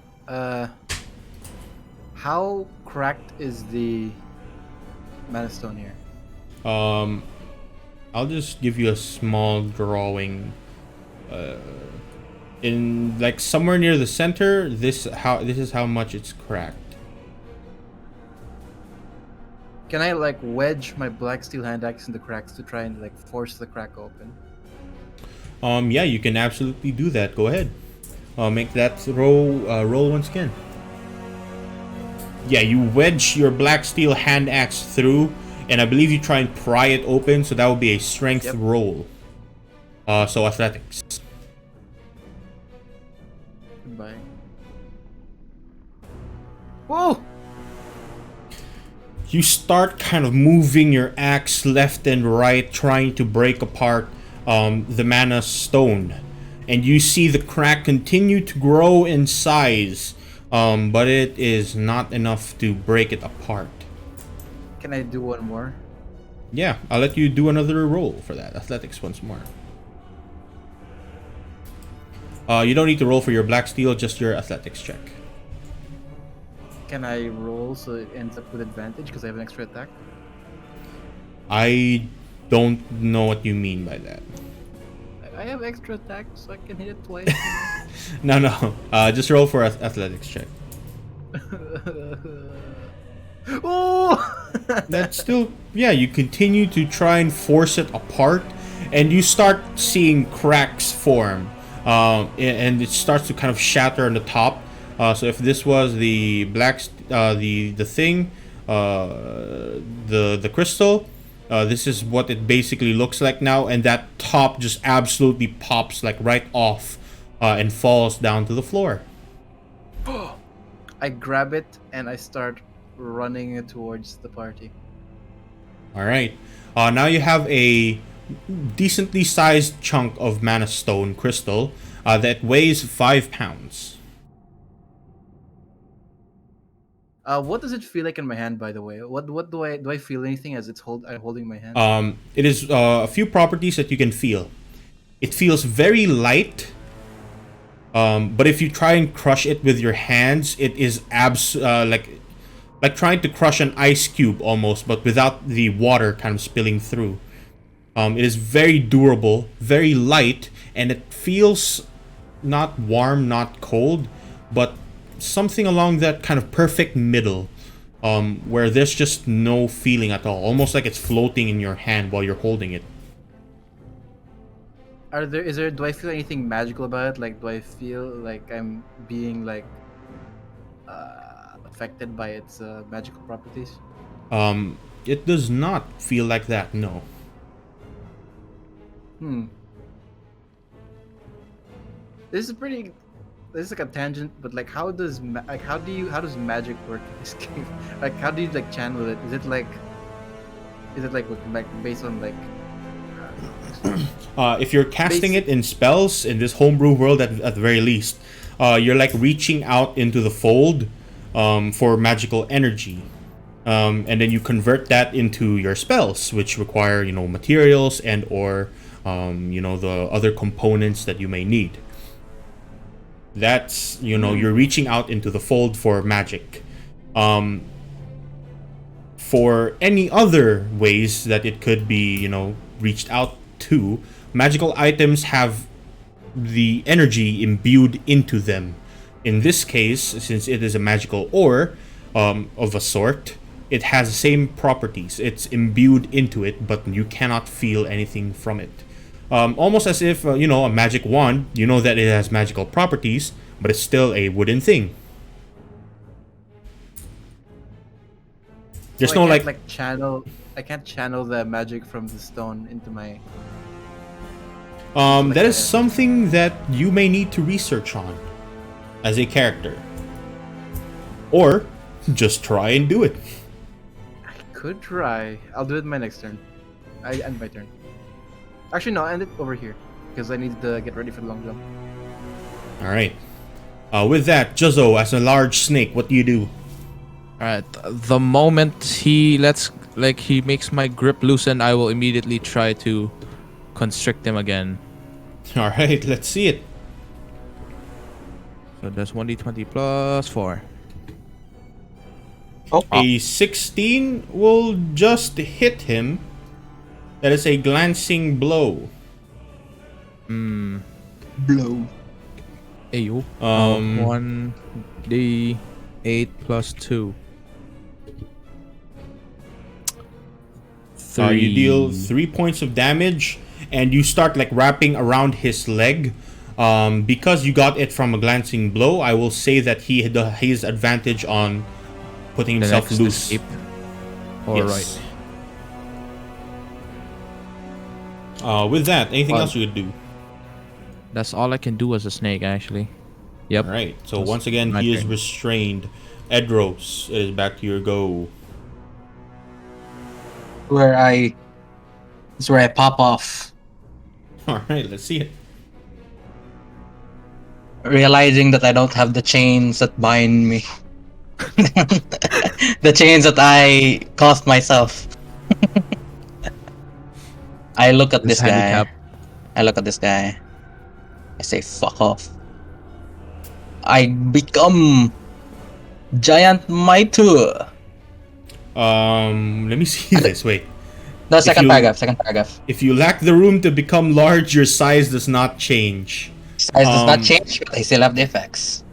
How cracked is the mana stone here? I'll just give you a small drawing. In like somewhere near the center, this is how much it's cracked. Can I like wedge my black steel hand axe in the cracks to try and like force the crack open? Yeah, you can absolutely do that. Go ahead. Make that roll once again. Yeah, you wedge your black steel hand axe through, and I believe you try and pry it open. So that would be a strength Yep. roll. So athletics. Goodbye. Whoa! You start kind of moving your axe left and right, trying to break apart the mana stone. And you see the crack continue to grow in size, but it is not enough to break it apart. Can I do one more? Yeah, I'll let you do another roll for that. Athletics once more. You don't need to roll for your black steel, just your athletics check. Can I roll so it ends up with advantage because I have an extra attack? I don't know what you mean by that. I have extra attack, so I can hit it twice. No. Just roll for athletics check. Oh! That's still, yeah, you continue to try and force it apart, and you start seeing cracks form, and it starts to kind of shatter on the top. So if this was the the thing, the crystal, this is what it basically looks like now, and that top just absolutely pops like right off, and falls down to the floor. I grab it and I start running it towards the party. All right. Now you have a decently sized chunk of mana stone crystal that weighs 5 pounds. What does it feel like in my hand, by the way? What do I feel anything as I'm holding my hand? It is a few properties that you can feel. It feels very light. But if you try and crush it with your hands, it is like trying to crush an ice cube almost, but without the water kind of spilling through. It is very durable, very light, and it feels not warm, not cold, but something along that kind of perfect middle, where there's just no feeling at all, almost like it's floating in your hand while you're holding it. Do I feel anything magical about it? Like, do I feel like I'm being like affected by its magical properties? It does not feel like that, no. This is like a tangent, but like how does magic work in this game? Like how do you like channel it? Is it like based on like if you're casting it in spells in this homebrew world, at the very least, you're like reaching out into the fold for magical energy, and then you convert that into your spells, which require materials and or the other components that you may need. That's you're reaching out into the fold for magic. For any other ways that it could be reached out to, magical items have the energy imbued into them. In this case, since it is a magical ore of a sort, it has the same properties. It's imbued into it, but you cannot feel anything from it. Almost as if a magic wand, that it has magical properties, but it's still a wooden thing. There's no I can't channel the magic from the stone into my. That is something that you may need to research on as a character, or just try and do it. I could try. I'll do it my next turn. I end my turn. Actually, no, end it over here because I need to get ready for the long jump. All right. With that, Juzzo, as a large snake, what do you do? Alright, the moment he makes my grip loosen, I will immediately try to constrict him again. All right, let's see it. So that's 1d20 plus 4. Oh, A 16 will just hit him. That is a glancing blow. blow. Ayo. 1d8 plus 2. You deal 3 points of damage, and you start like wrapping around his leg. Because you got it from a glancing blow, I will say that he had his advantage on putting The himself next loose. escape. Alright. Yes. With that, anything Well- else you could do? That's all I can do as a snake, actually. Yep. All right. So That's once again, my he is turn. restrained. Edros, it is back to your go. It's where I pop off, All right, let's see it. realizing that I don't have the chains that bind me. The chains that I caused myself. I look at This this guy. handicap. I look at this guy. I say, fuck off. I become Giant Maitu. Let me see this. Wait. No, If second you- paragraph, second paragraph. If you lack the room to become large, your size does not change. Size does not Um, change, but I still have the effects.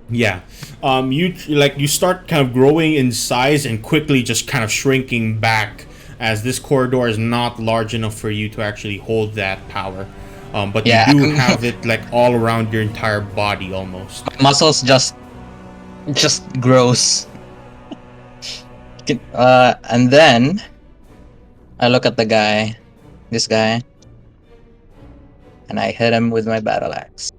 Yeah. You start kind of growing in size and quickly just kind of shrinking back, as this corridor is not large enough for you to actually hold that power. But Yeah. you do have it like all around your entire body almost. Muscles just grows. And then I look at this guy, and I hit him with my battle axe.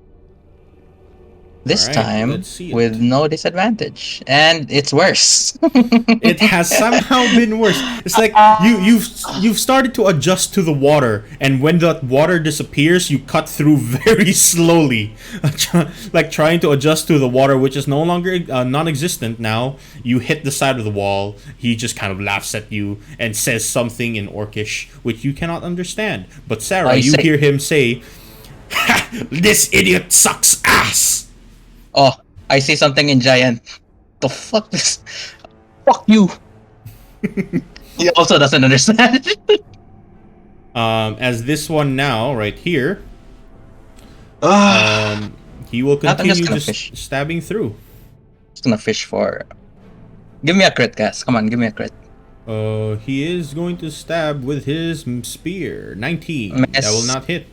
This Alright, time let's see it. with no disadvantage, and it's worse. It has somehow been worse. It's like you've started to adjust to the water, and when that water disappears, you cut through very slowly, like trying to adjust to the water, which is no longer non-existent now. You hit the side of the wall. He just kind of laughs at you and says something in Orcish, which you cannot understand. But Sarah, you hear him say, "Ha! This idiot sucks ass." Oh, I see something in Giant. The fuck this? Fuck you. He also doesn't understand. As this one now, right here, he will I'm just continue gonna just fish. stabbing through. Just gonna fish for. Give me a crit, guys. Come on, give me a crit. He is going to stab with his spear. 19. Miss. That will not hit.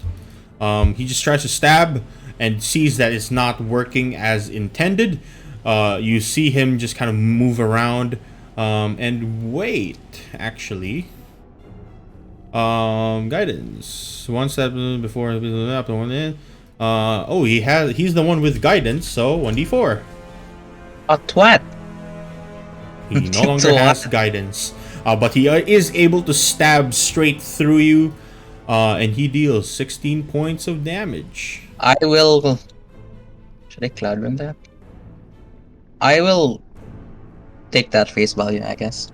He just tries to stab and sees that it's not working as intended. You see him just kind of move around and wait, actually. Guidance. One step before he's the one with guidance, so 1d4. A twat. He no longer has guidance. But he is able to stab straight through you. And he deals 16 points of damage. I will. Should I cloud run that? I will take that face value, I guess.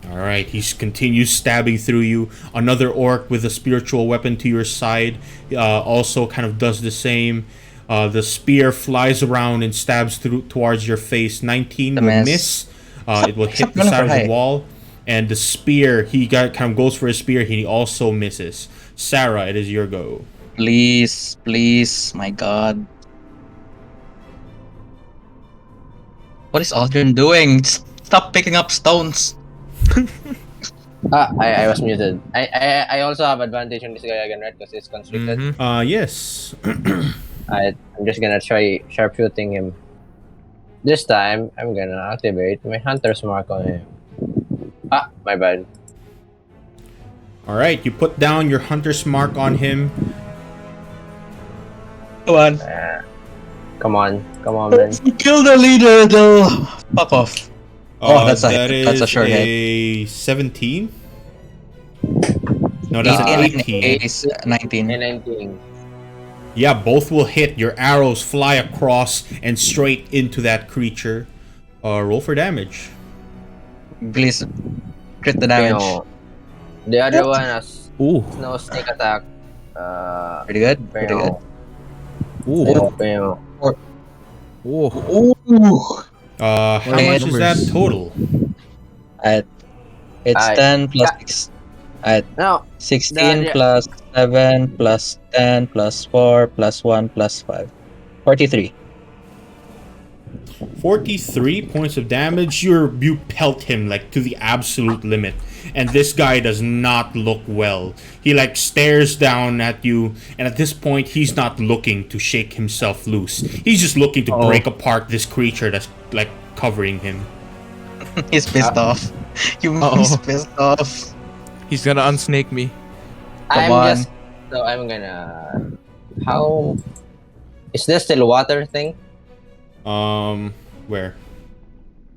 Alright, he continues stabbing through you. Another orc with a spiritual weapon to your side also kind of does the same. The spear flies around and stabs through towards your face. 19 will miss. It will hit the side of the wall. And the spear, kind of goes for his spear. He also misses. Sarah, it is your go. Please, please, my god. What is Aldrin doing? Stop picking up stones. I was muted. I also have advantage on this guy again, right? Because it's constricted. Yes. I'm just gonna try sharpshooting him. This time, I'm gonna activate my Hunter's Mark on him. Ah, my bad. Alright, you put down your hunter's mark on him. Come on. Come on, man. Kill the leader, though. Fuck off. That's a short hit. a 17? No, that's an 18. 19. And 19. Yeah, both will hit. Your arrows fly across and straight into that creature. Roll for damage. Please crit the damage. Pero, the other one has Ooh. no snake attack. Pretty good. Pretty good. Ooh. Pero, Ooh. Ooh. How Okay. much is that total? Alright. It's Alright. 10 plus Yeah. 6. Alright. no, 16 The- plus 7 plus 10 plus 4 plus 1 plus 5. 43. 43 points of damage. You pelt him like to the absolute limit, and this guy does not look well. He like stares down at you, and at this point he's not looking to shake himself loose. He's just looking to break apart this creature that's like covering him. He's pissed off. He's pissed off. He's gonna unsnake me. I'm on. just. So I'm gonna. How. Is this still water thing? Where?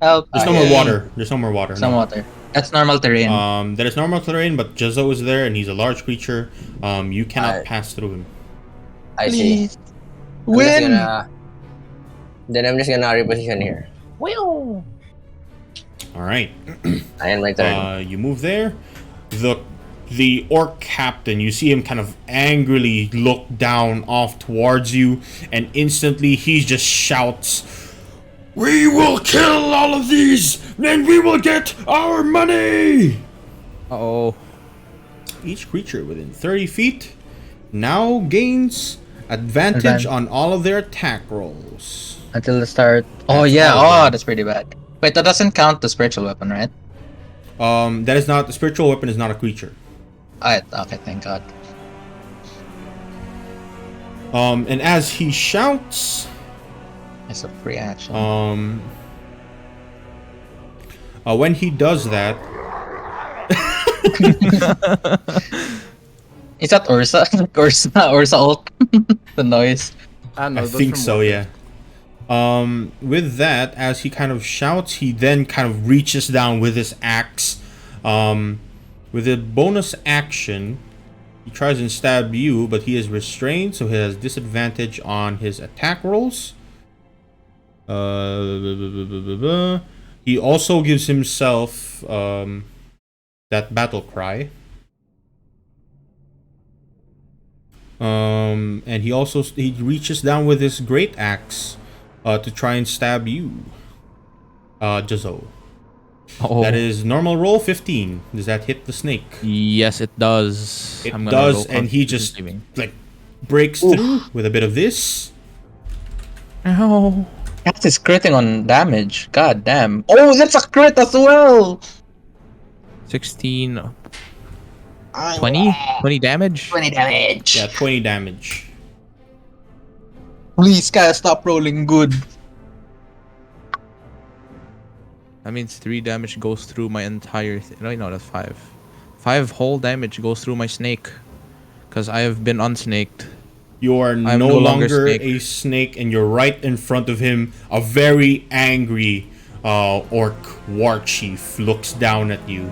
Help. There's no more water. There's no more water. Some no. water. That's normal terrain. That is normal terrain, but Jezzo is there, and he's a large creature. You cannot Alright. pass through him. I see. Win! Then I'm just gonna reposition here. Wheel! Alright. I end my turn. You move there. The orc captain, you see him kind of angrily look down off towards you, and instantly he just shouts, "We will kill all of these, and we will get our money!" Uh-oh. Each creature within 30 feet now gains advantage on all of their attack rolls. Until the start. Oh That's yeah, all of them. that's pretty bad. Wait, that doesn't count the spiritual weapon, right? That is not, the spiritual weapon is not a creature. Alright, okay, thank god. And as he shouts, It's a free action. when he does that, Is that Ursa? Ursa ult? The noise. No, I those think from so, water. yeah. With that, as he kind of shouts, he then kind of reaches down with his axe. With a bonus action, he tries and stab you, but he is restrained, so he has disadvantage on his attack rolls. He also gives himself that battle cry. And he reaches down with his great axe to try and stab you, Jezzo. Oh. That is normal roll 15. Does that hit the snake? Yes, it does. It I'm gonna does, roll and he Constitution just saving. like breaks through with a bit of this. Ow. That is critting on damage. God damn. Oh, that's a crit as well! 16. 20? 20 damage? 20 damage. Yeah, 20 damage. Please, guys, stop rolling good. That means 3 damage goes through my entire... No, that's 5. 5 whole damage goes through my snake. Because I have been unsnaked. You are I'm no no longer longer snake. a snake, and you're right in front of him. A very angry Orc Warchief looks down at you.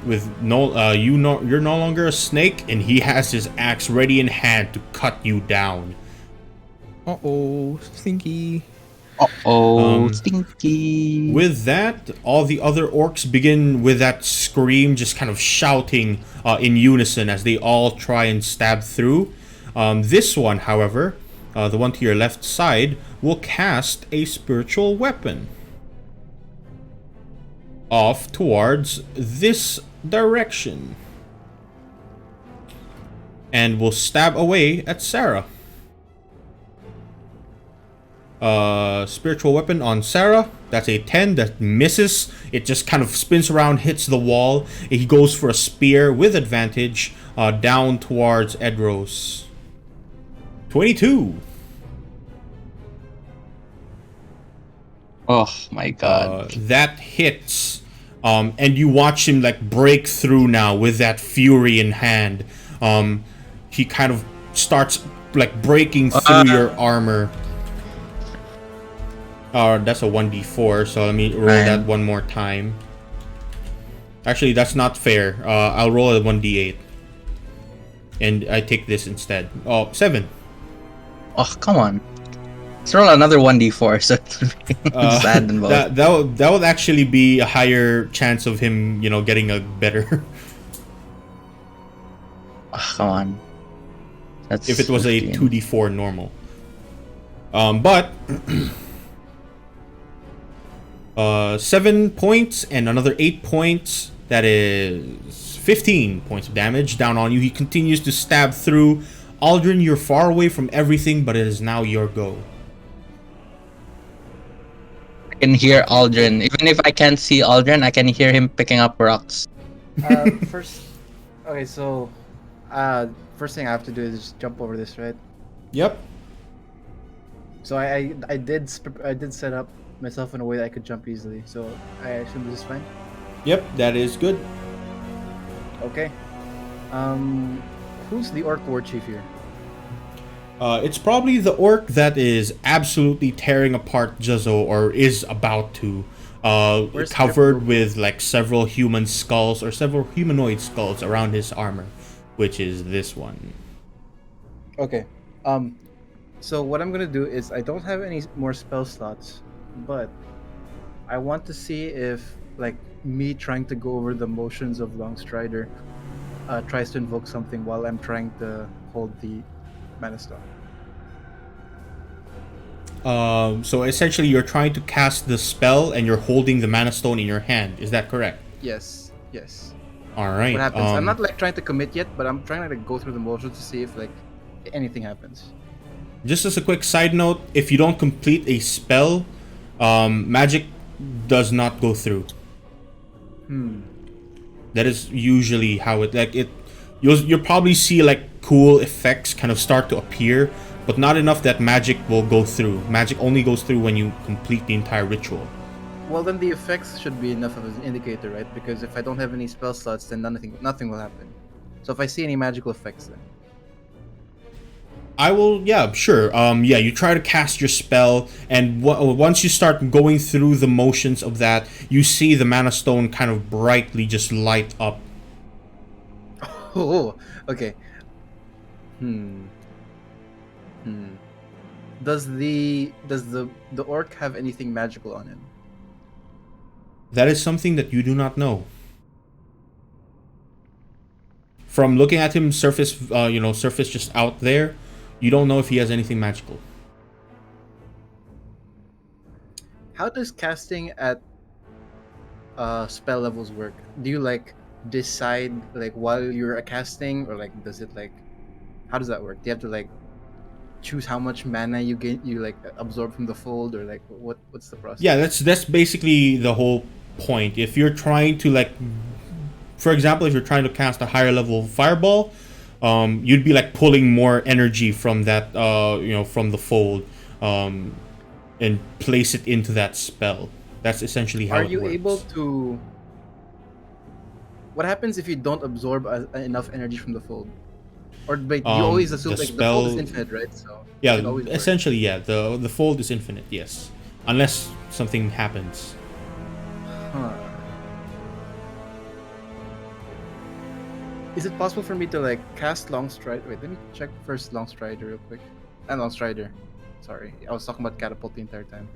With you're no longer a snake, and he has his axe ready in hand to cut you down. Uh-oh. Stinky. Stinky. With that, all the other orcs begin with that scream, just kind of shouting in unison as they all try and stab through. This one, however, the one to your left side, will cast a spiritual weapon off towards this direction and will stab away at Sarah. Spiritual weapon on Sarah. That's a 10 that misses. It just kind of spins around, hits the wall. He goes for a spear with advantage down towards Edros. 22. Oh my god. That hits. And you watch him like break through now with that fury in hand. He kind of starts like breaking through your armor. That's a 1d4, so let me roll that one more time. Actually, that's not fair. I'll roll a 1d8. And I take this instead. Oh, 7. Oh, come on. Let's roll another 1d4 so it would be sad involved. that would actually be a higher chance of him, getting a better. Oh, come on. That's If it was 15. a 2d4 normal. But 7 points and another 8 points. That is 15 points of damage down on you. He continues to stab through. Aldrin, you're far away from everything, but it is now your go. I can hear Aldrin. Even if I can't see Aldrin, I can hear him picking up rocks. First, okay, so first thing I have to do is just jump over this, right? Yep. So I did set up myself in a way that I could jump easily. So I assume this is fine. Yep, that is good. Okay. Who's the Orc Warchief here? It's probably the orc that is absolutely tearing apart Juzzo, or is about to. Where's Covered with like several human skulls or several humanoid skulls around his armor, which is this one. Okay. So what I'm gonna do is I don't have any more spell slots, but I want to see if like me trying to go over the motions of Longstrider tries to invoke something while I'm trying to hold the Mana Stone. So essentially, you're trying to cast the spell and you're holding the Mana Stone in your hand. Is that correct? Yes. Yes. All right. What happens? I'm not like trying to commit yet, but I'm trying to like, go through the motions to see if like anything happens. Just as a quick side note, if you don't complete a spell, magic does not go through. That is usually how you'll probably see like cool effects kind of start to appear, but not enough that magic will go through. Magic only goes through when you complete the entire ritual. Well, then the effects should be enough of an indicator, right? Because if I don't have any spell slots, then nothing will happen. So if I see any magical effects, then I will, yeah, sure. You try to cast your spell, and once you start going through the motions of that, you see the Mana Stone kind of brightly just light up. Oh, okay. Does the orc have anything magical on him? That is something that you do not know. From looking at him surface just out there, you don't know if he has anything magical. How does casting at spell levels work? Do you like decide like while you're casting, or like does it like how does that work? Do you have to like choose how much mana you absorb from the fold, or like what's the process? Yeah, that's basically the whole point. If you're trying to like, for example, if you're trying to cast a higher level fireball, you'd be like pulling more energy from that from the fold, and place it into that spell. That's essentially how it works. Are you able to? What happens if you don't absorb enough energy from the fold? Or but you always assume the like spell, the fold is infinite, right? So yeah, essentially, yeah, the fold is infinite, yes, unless something happens. Is it possible for me to like cast Longstrider? Wait, let me check first Longstrider real quick. And Longstrider. Sorry, I was talking about Catapult the entire time.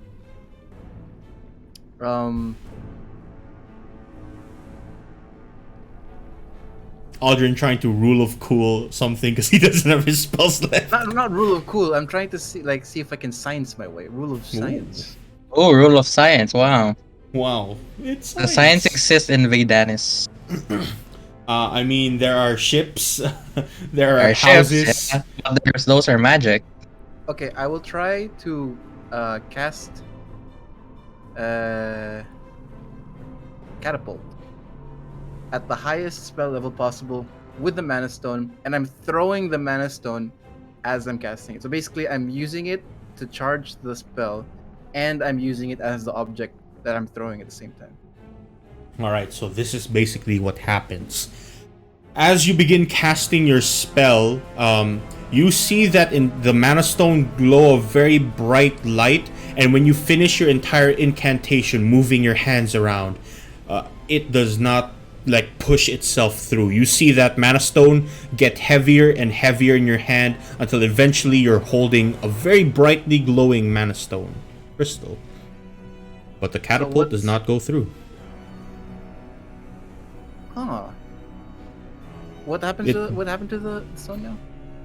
Aldrin trying to rule of cool something because he doesn't have his spells left. Not rule of cool. I'm trying to see if I can science my way. Rule of science. Oh, rule of science! Wow. Wow, it's the science exists in Vaedanys. I mean, there are ships, there are houses. Ships, yeah, but those are magic. Okay, I will try to cast Catapult at the highest spell level possible with the Mana Stone, and I'm throwing the Mana Stone as I'm casting it. So basically, I'm using it to charge the spell, and I'm using it as the object that I'm throwing at the same time. Alright, so this is basically what happens. As you begin casting your spell, you see that in the Mana Stone glow a very bright light, and when you finish your entire incantation, moving your hands around, it does not like push itself through. You see that mana stone get heavier and heavier in your hand until eventually you're holding a very brightly glowing mana stone crystal. But the catapult does not go through. Huh. What happened to the stone now?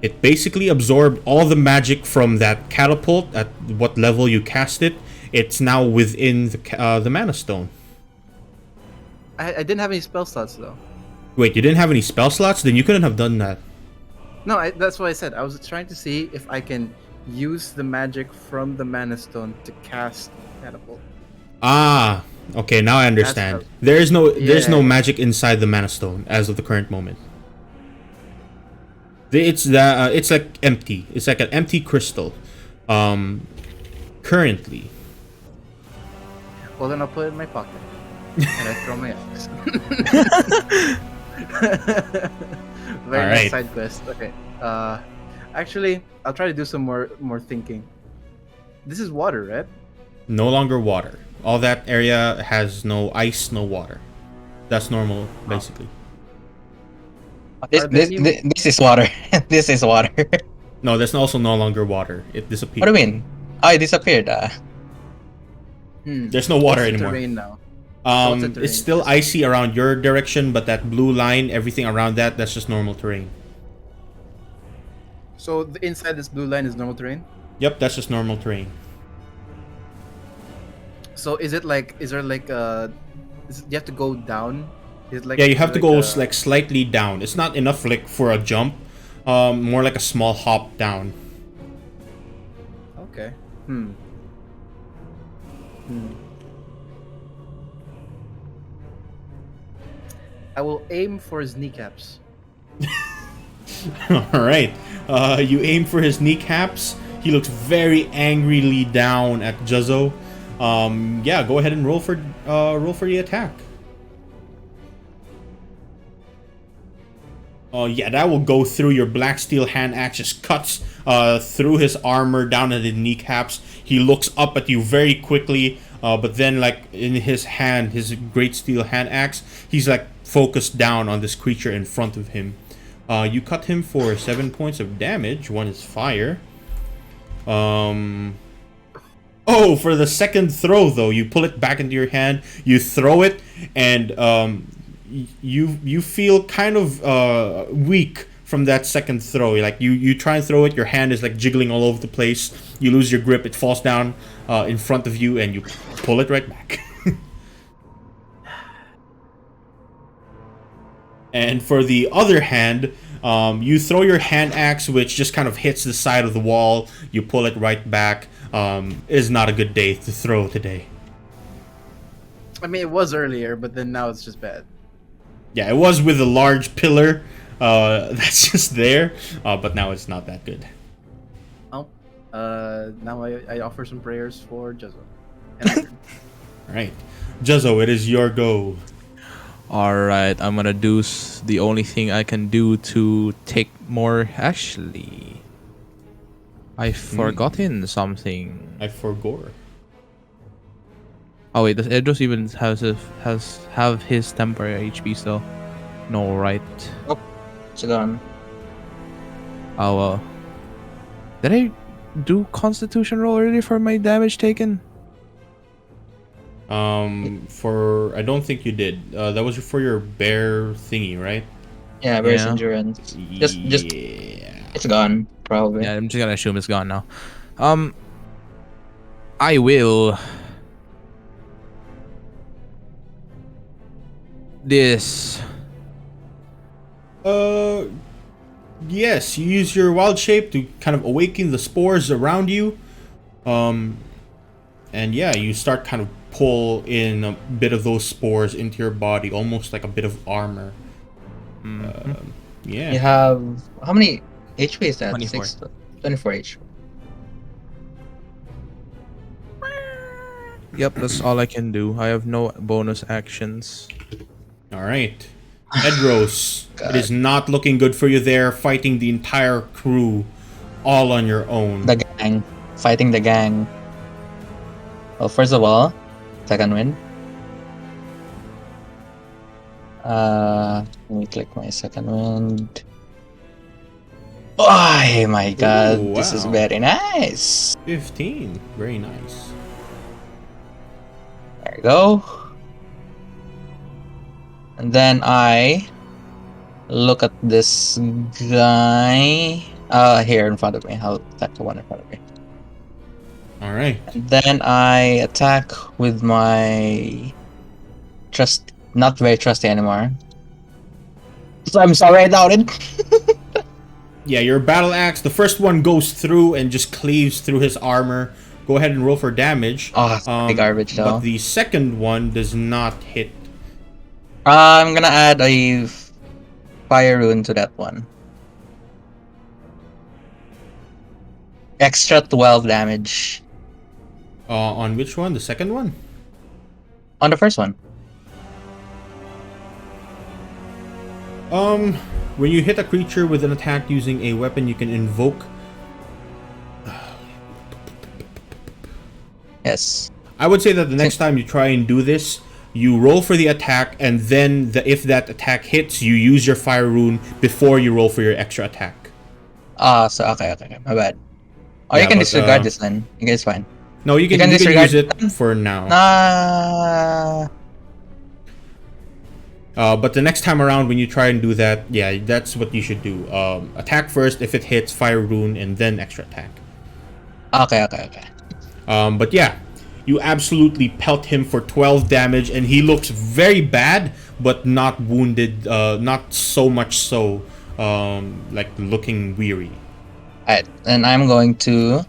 It basically absorbed all the magic from that catapult at what level you cast it. It's now within the mana stone. I didn't have any spell slots though. Wait, you didn't have any spell slots? Then you couldn't have done that. No, that's what I said. I was trying to see if I can use the magic from the mana stone to cast catapult. Ah, okay, now I understand. There's no magic inside the mana stone as of the current moment. It's like empty. It's like an empty crystal. Currently. Well, then I'll put it in my pocket and I throw my axe. Very All nice right. side quest. Okay. Actually, I'll try to do some more thinking. This is water, right? No longer water. All that area has no ice, no water. That's normal, basically. This is water. This is water. No, that's also no longer water. It disappeared. What do you mean? Oh, it disappeared. There's no water What's the anymore. terrain now? What's the terrain? It's still icy around your direction, but that blue line, everything around that's just normal terrain. So inside this blue line is normal terrain. Yep, that's just normal terrain. So is there like you have to go down? Is it like, Yeah, you have to go a- like slightly down. It's not enough like for a jump. More like a small hop down. Okay. I will aim for his kneecaps. All right. You aim for his kneecaps. He looks very angrily down at Juzzo. Yeah, go ahead and roll for the attack. Yeah, that will go through. Your black steel hand axe just cuts through his armor down at the kneecaps. He looks up at you very quickly, but then like in his hand, his great steel hand axe, he's like focused down on this creature in front of him. You cut him for 7 points of damage. One is fire. Oh, for the second throw though, you pull it back into your hand, you throw it, and you feel kind of weak from that second throw. Like you try and throw it, your hand is like jiggling all over the place. You lose your grip, it falls down in front of you, and you pull it right back. And for the other hand, you throw your hand axe, which just kind of hits the side of the wall. You pull it right back. It is not a good day to throw today. I mean, it was earlier, but then now it's just bad. Yeah, it was with a large pillar that's just there, but now it's not that good. Oh, now I offer some prayers for Juzzo. And I turn. All right, Juzzo, it is your go. Alright, I'm gonna do the only thing I can do to take more. Actually, I've forgotten something. I forgore. Oh wait, does Edros even have his temporary HP still? No, right? It's gone. Oh well. Did I do Constitution roll already for my damage taken? I don't think you did. That was for your bear thingy, right? Yeah, Bear's Yeah. endurance. Just Yeah. it's gone probably. Yeah, I'm just gonna assume it's gone now. I will. This. Yes, you use your wild shape to kind of awaken the spores around you. And yeah, you start kind of pull in a bit of those spores into your body, almost like a bit of armor. Yeah. You have how many HP is that? 24. 24 HP. Yep, that's all I can do. I have no bonus actions. All right. Edros, it is not looking good for you there, fighting the entire crew all on your own. The gang. Fighting the gang. Well, first of all, second win. Let me click my second wind. Oh my god, Ooh, this is wow. very nice. 15. Very nice. There you go. And then I look at this guy. Here in front of me. I'll attack the one in front of me. Alright. And then I attack with my not very trusty anymore. So I'm sorry I doubted. Yeah, your battle axe, the first one goes through and just cleaves through his armor. Go ahead and roll for damage. Oh, it's garbage though. But the second one does not hit. I'm gonna add a fire rune to that one. Extra 12 damage. On which one? The second one? On the first one. When you hit a creature with an attack using a weapon, you can invoke. Yes. I would say that the next time you try and do this, you roll for the attack, and then if that attack hits, you use your fire rune before you roll for your extra attack. So okay, my bad. Or Yeah, you can but, disregard this then. Okay, it's fine. No, you can disregard use it for now. But the next time around when you try and do that, yeah, that's what you should do. Attack first, if it hits, fire rune, and then extra attack. Okay. But yeah, you absolutely pelt him for 12 damage, and he looks very bad, but not wounded, not so much so, like looking weary. Alright, and I'm going to...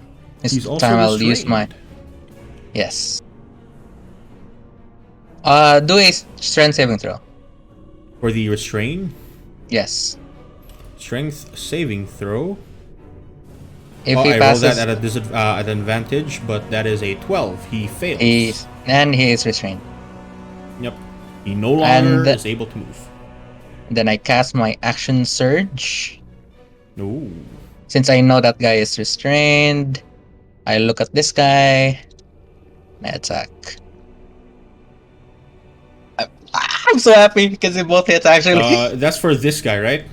This He's also time I'll use my... restrained. Yes. Do a strength saving throw. For the restrain, Yes. strength saving throw. If I he rolled passes, that at an advantage, but that is a 12. He fails. he is restrained. Yep. He no longer And- is able to move. Then I cast my action surge. No. Since I know that guy is restrained, I look at this guy. And I attack. I'm so happy because it both hits actually. That's for this guy, right?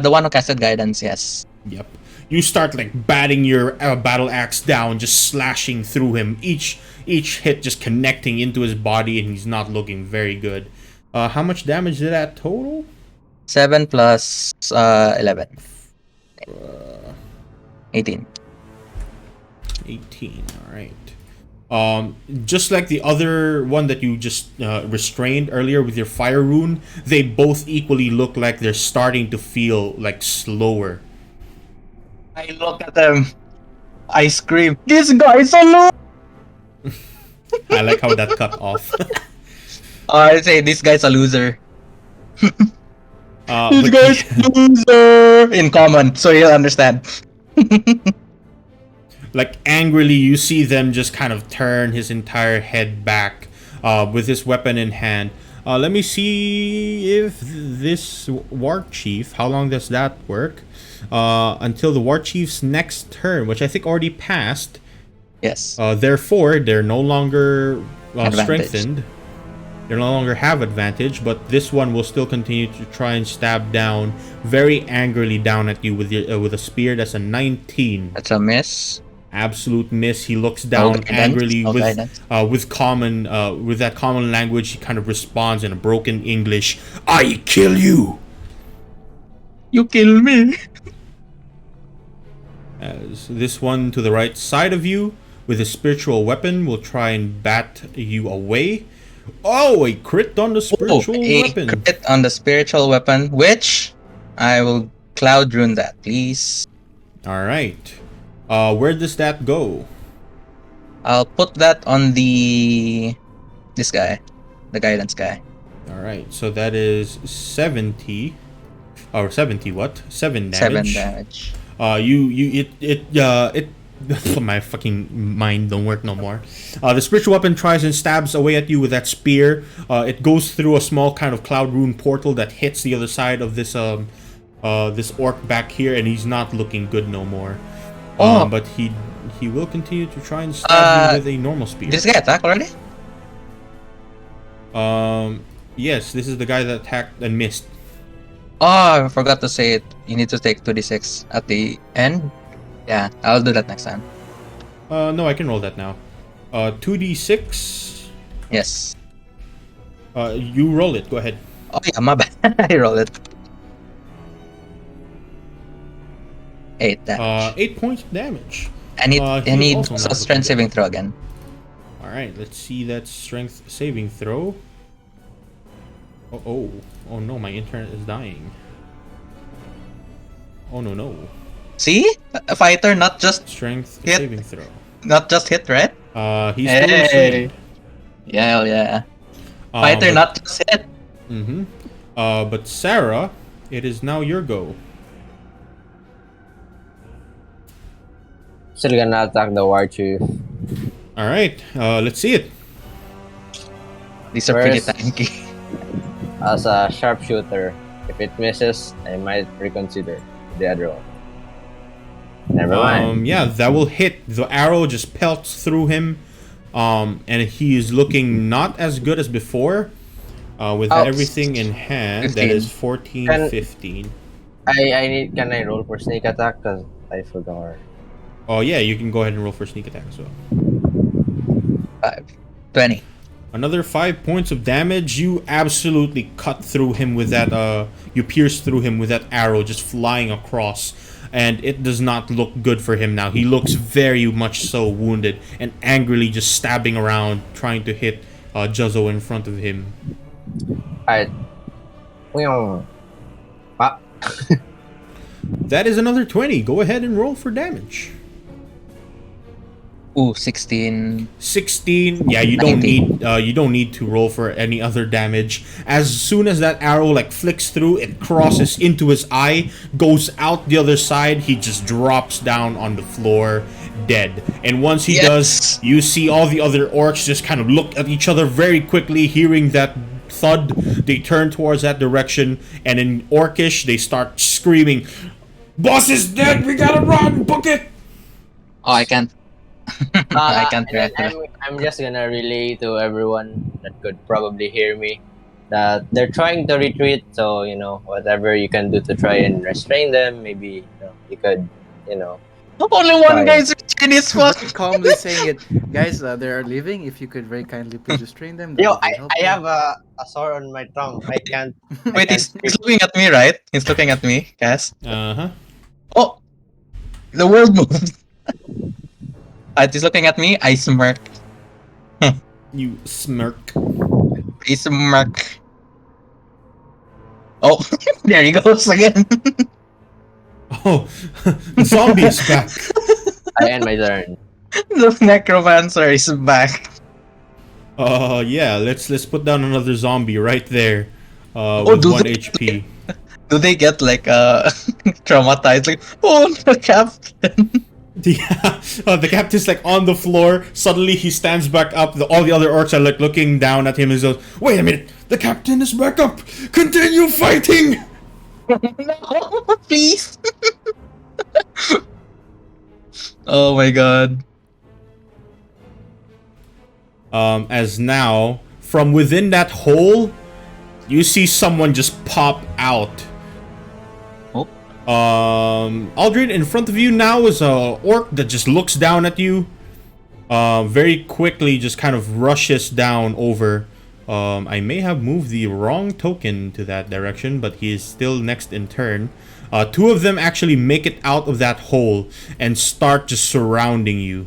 The one who casted guidance, yes. Yep. You start like batting your battle axe down, just slashing through him. Each hit just connecting into his body, and he's not looking very good. How much damage did that total? 7 plus 11. 18. 18. All right. Just like the other one that you just restrained earlier with your fire rune, they both equally look like they're starting to feel like slower. I look at them. I scream, "This guy's a loser!" I like how that cut off. I say, "This guy's a loser." This But guy's a loser! In common, so you'll understand. like angrily, you see them just kind of turn his entire head back with his weapon in hand. Let me see if this Warchief, how long does that work? Until the Warchief's next turn, which I think already passed. Yes. Therefore, they're no longer Advantage. strengthened. They no longer have advantage, but this one will still continue to try and stab down very angrily down at you with a spear. That's a 19. That's a miss. Absolute miss. He looks down guidance, angrily no with guidance. with that common language. He kind of responds in a broken English. I kill you. You kill me. As this one to the right side of you with a spiritual weapon will try and bat you away. Oh, a crit on the spiritual weapon. Crit on the spiritual weapon, which I will cloud rune that, please. All right. Where does that go? I'll put that on this guy, the guidance guy. All right. So that is 70 or 70 what? 7 7 damage. damage. It my fucking mind don't work no more. The spiritual weapon tries and stabs away at you with that spear. It goes through a small kind of cloud rune portal that hits the other side of this this orc back here, and he's not looking good no more. But he will continue to try and stab you with a normal spear. This guy attack already? Yes, this is the guy that attacked and missed. Oh, I forgot to say it. You need to take 2d6 at the end. Yeah, I'll do that next time. No, I can roll that now. 2d6. Yes. You roll it. Go ahead. Oh yeah, my bad. I rolled it. 8 damage. 8 points of damage. I need he also a not strength looking saving good. throw again. All right, let's see that strength saving throw. Oh no, my internet is dying. Oh no. See? A fighter, not just Strength Hit. saving throw. hit, right? He's still restrained. Yeah, hell yeah. Fighter, not just hit. Mm-hmm. But Sarah, it is now your go. Still gonna attack the Warchief. All right, let's see it. These are pretty Where's- tanky. As a sharpshooter, if it misses, I might reconsider the other one. Never mind. Yeah, that will hit. The arrow just pelts through him, and he is looking not as good as before. With Oh. everything in hand, that 15. is 14, Can- 15. Can I roll for sneak attack? Cause I forgot. Oh yeah, you can go ahead and roll for sneak attack as well. 5. 20. Another 5 points of damage. You absolutely cut through him with that. You pierce through him with that arrow just flying across, and it does not look good for him now. He looks very much so wounded and angrily just stabbing around, trying to hit Juzzo in front of him. Alright. Ah. That is another 20. Go ahead and roll for damage. Ooh, 16. 16. Yeah, you don't 19. need you don't need to roll for any other damage. As soon as that arrow like flicks through, it crosses into his eye, goes out the other side. He just drops down on the floor, dead. And once he Yes! does, you see all the other orcs just kind of look at each other very quickly, hearing that thud. They turn towards that direction, and in Orcish, they start screaming, "Boss is dead! We gotta run! Book it!" Oh, I can't. I can't And then react to that. I'm just gonna relay to everyone that could probably hear me that they're trying to retreat. So whatever you can do to try and restrain them, maybe you could, Only one Fine. guy's Chinese fuck. Calmly saying it, guys. They're leaving. If you could very kindly please restrain them. that Yo, would be I helpful. have a sore on my tongue. I can't. Wait, I he's can't speak. looking at me, right? He's looking at me, Cass. Uh-huh. Oh! The world moved. He's looking at me, I smirk. You smirk. I smirk. Oh, there he goes again. Oh, the zombie is back. I end my turn. The necromancer is back. Yeah, let's put down another zombie right there. Oh, With do 1 they- HP. Do they get like traumatized? Like, oh, the captain. Yeah, the captain's like on the floor. Suddenly he stands back up. All the other orcs are like looking down at him and goes, "Wait a minute, the captain is back up. Continue fighting." No, please. Oh my god. As now from within that hole, you see someone just pop out. Aldrin, in front of you now is a orc that just looks down at you. Very quickly just kind of rushes down over. I may have moved the wrong token to that direction, but he is still next in turn. Two of them actually make it out of that hole and start just surrounding you.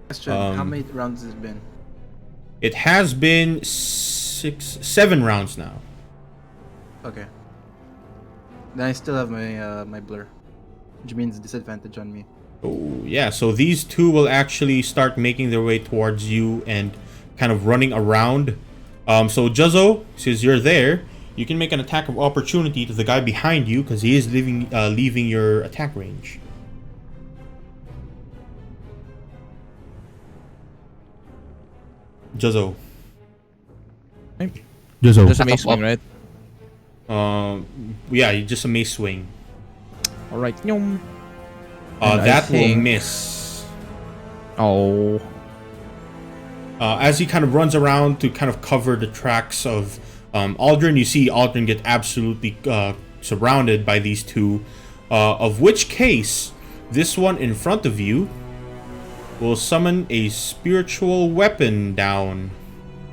Question: How many rounds has it been? It has been 7 rounds now. Okay. Then I still have my my blur, which means disadvantage on me. Oh, yeah, so these two will actually start making their way towards you and kind of running around. So Juzzo, since you're there, you can make an attack of opportunity to the guy behind you because he is leaving your attack range. Juzzo. Juzzo. Just a mace swing, right? Yeah, just a mace swing. All right. Nyum. And I That will think- miss. Oh. As he kind of runs around to kind of cover the tracks of Aldrin, you see Aldrin get absolutely surrounded by these two. Of which case, this one in front of you will summon a spiritual weapon down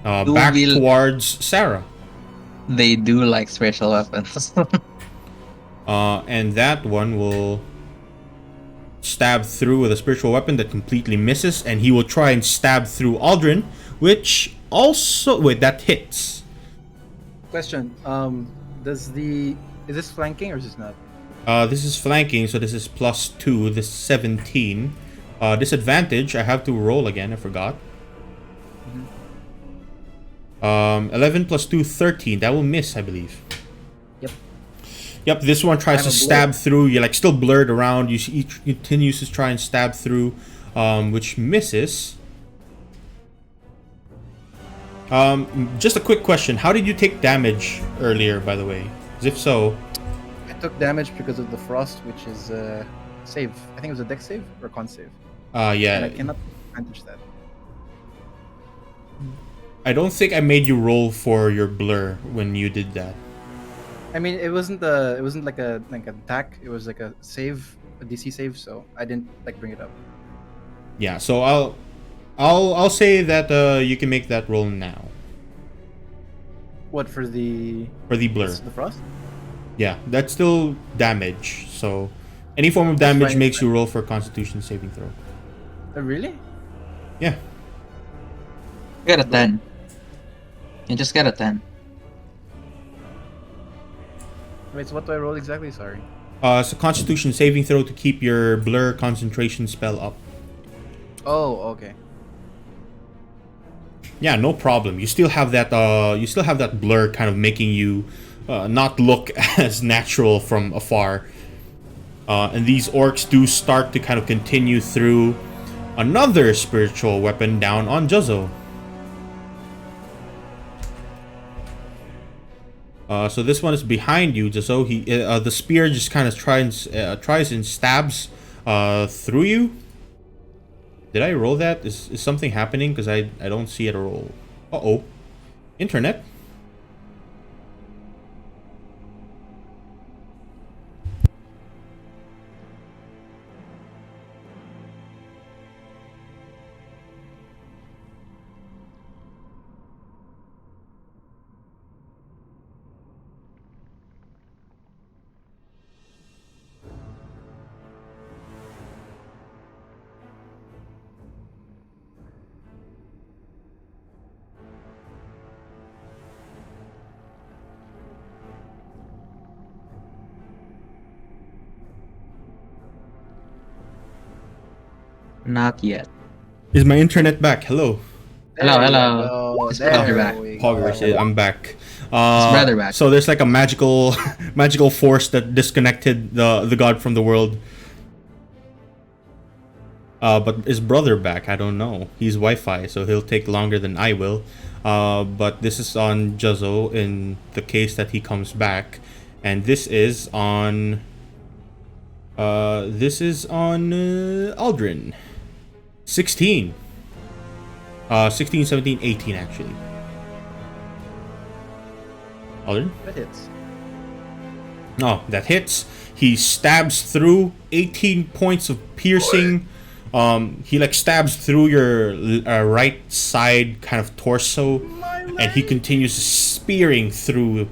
back towards Sarah. They do like special weapons. And that one will stab through with a spiritual weapon that completely misses, and he will try and stab through Aldrin, which also that hits. Question. Is this flanking or is this not? This is flanking, so this is +2. This is 17. Disadvantage. I have to roll again. I forgot. 11 + 2, 13. That will miss, I believe. Yep, this one tries to stab through. You're like still blurred around. He continues to try and stab through, which misses. Just a quick question. How did you take damage earlier, by the way? 'Cause if so... I took damage because of the frost, which is save. I think it was a dex save or con save. Yeah. And I cannot manage that. I don't think I made you roll for your blur when you did that. I mean, it wasn't like an attack. It was like a save, a DC save. So I didn't like bring it up. Yeah, so I'll say that you can make that roll now. What for the blur? The frost? Yeah, that's still damage. So any form of damage fine. makes you roll for a Constitution saving throw. Really? Yeah. Get a 10. You just get a 10. Wait, so what do I roll exactly? Sorry. It's a Constitution saving throw to keep your blur concentration spell up. Oh, okay. Yeah, no problem. You still have that. You still have that blur, kind of making you not look as natural from afar. And these orcs do start to kind of continue through another spiritual weapon down on Juzzo. So this one is behind you, Juzzo. The spear just kind of tries and stabs through you. Did I roll that? Is something happening? Because I don't see it roll. Uh-oh. Internet. Not yet. Is my internet back? Hello. Hello. It's brother back. I'm back. brother back. So there's like a magical force that disconnected the god from the world. But is brother back? I don't know. He's Wi-Fi, so he'll take longer than I will. But this is on Juzzo in the case that he comes back, and this is on Aldrin. 16. 16, 17, 18 actually. Aldrin? That hits. Oh, that hits. He stabs through 18 points of piercing. He like stabs through your right side kind of torso, and he continues spearing through.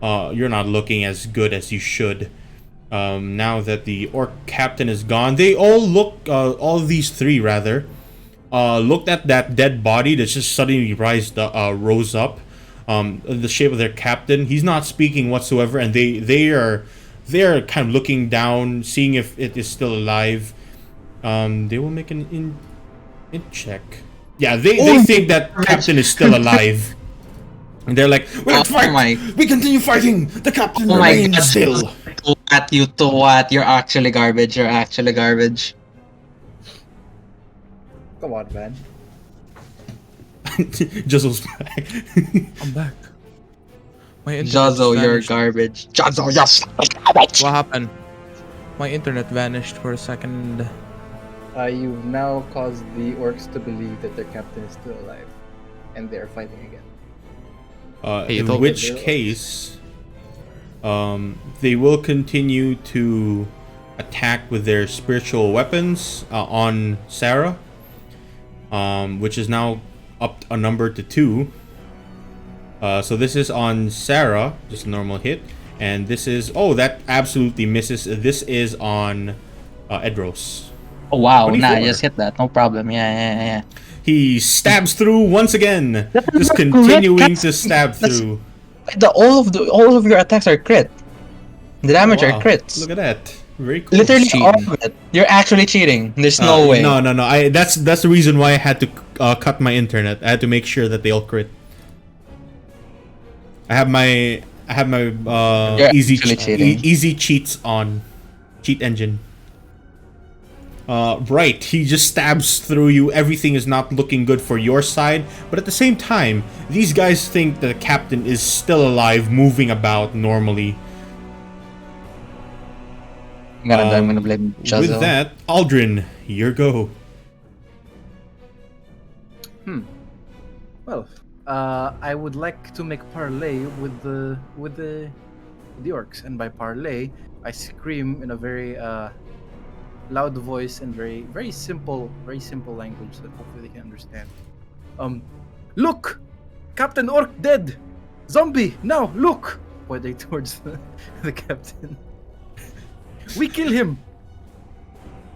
You're not looking as good as you should. Now that the orc captain is gone, they all look. All these three rather, looked at that dead body that just suddenly rose up. In the shape of their captain. He's not speaking whatsoever, and they are kind of looking down, seeing if it is still alive. They will make an in check. Yeah, they think that captain is still alive. And they're like, "We'll fight! We continue fighting! The captain remains still!" To what? You're actually garbage. You're actually garbage. Come on, man. Juzzo's back. I'm back. My internet Juzzo, you're vanished. garbage. Juzzo, yes. What happened? My internet vanished for a second. You've now caused the orcs to believe that their captain is still alive, and they are fighting again. Hey, you In told which me. case, they will continue to attack with their spiritual weapons on Sarah, which is now up a number to 2. So this is on Sarah, just a normal hit, and this is that absolutely misses. This is on Edros. Oh wow, nah, 24. just hit that, no problem. Yeah. He stabs through once again, just Correct, continuing that's- to stab that's- through. All of your attacks are crit. The damage are Wow, crits. look at that. Very cool. Literally Cheating. all of it. You're actually cheating. There's no way. No. That's the reason why I had to cut my internet. I had to make sure that they all crit. I have my You're easy actually cheating. easy cheats on, cheat engine. Right, he just stabs through you. Everything is not looking good for your side, but at the same time, these guys think the captain is still alive, moving about normally. I'm gonna blame Chazo. With that, Aldrin, your go. Well, I would like to make parley with the orcs, and by parley, I scream in a very loud voice and very simple language that hopefully they can understand. Look, Captain Orc dead. Zombie now. Look, pointing towards the captain. We kill him.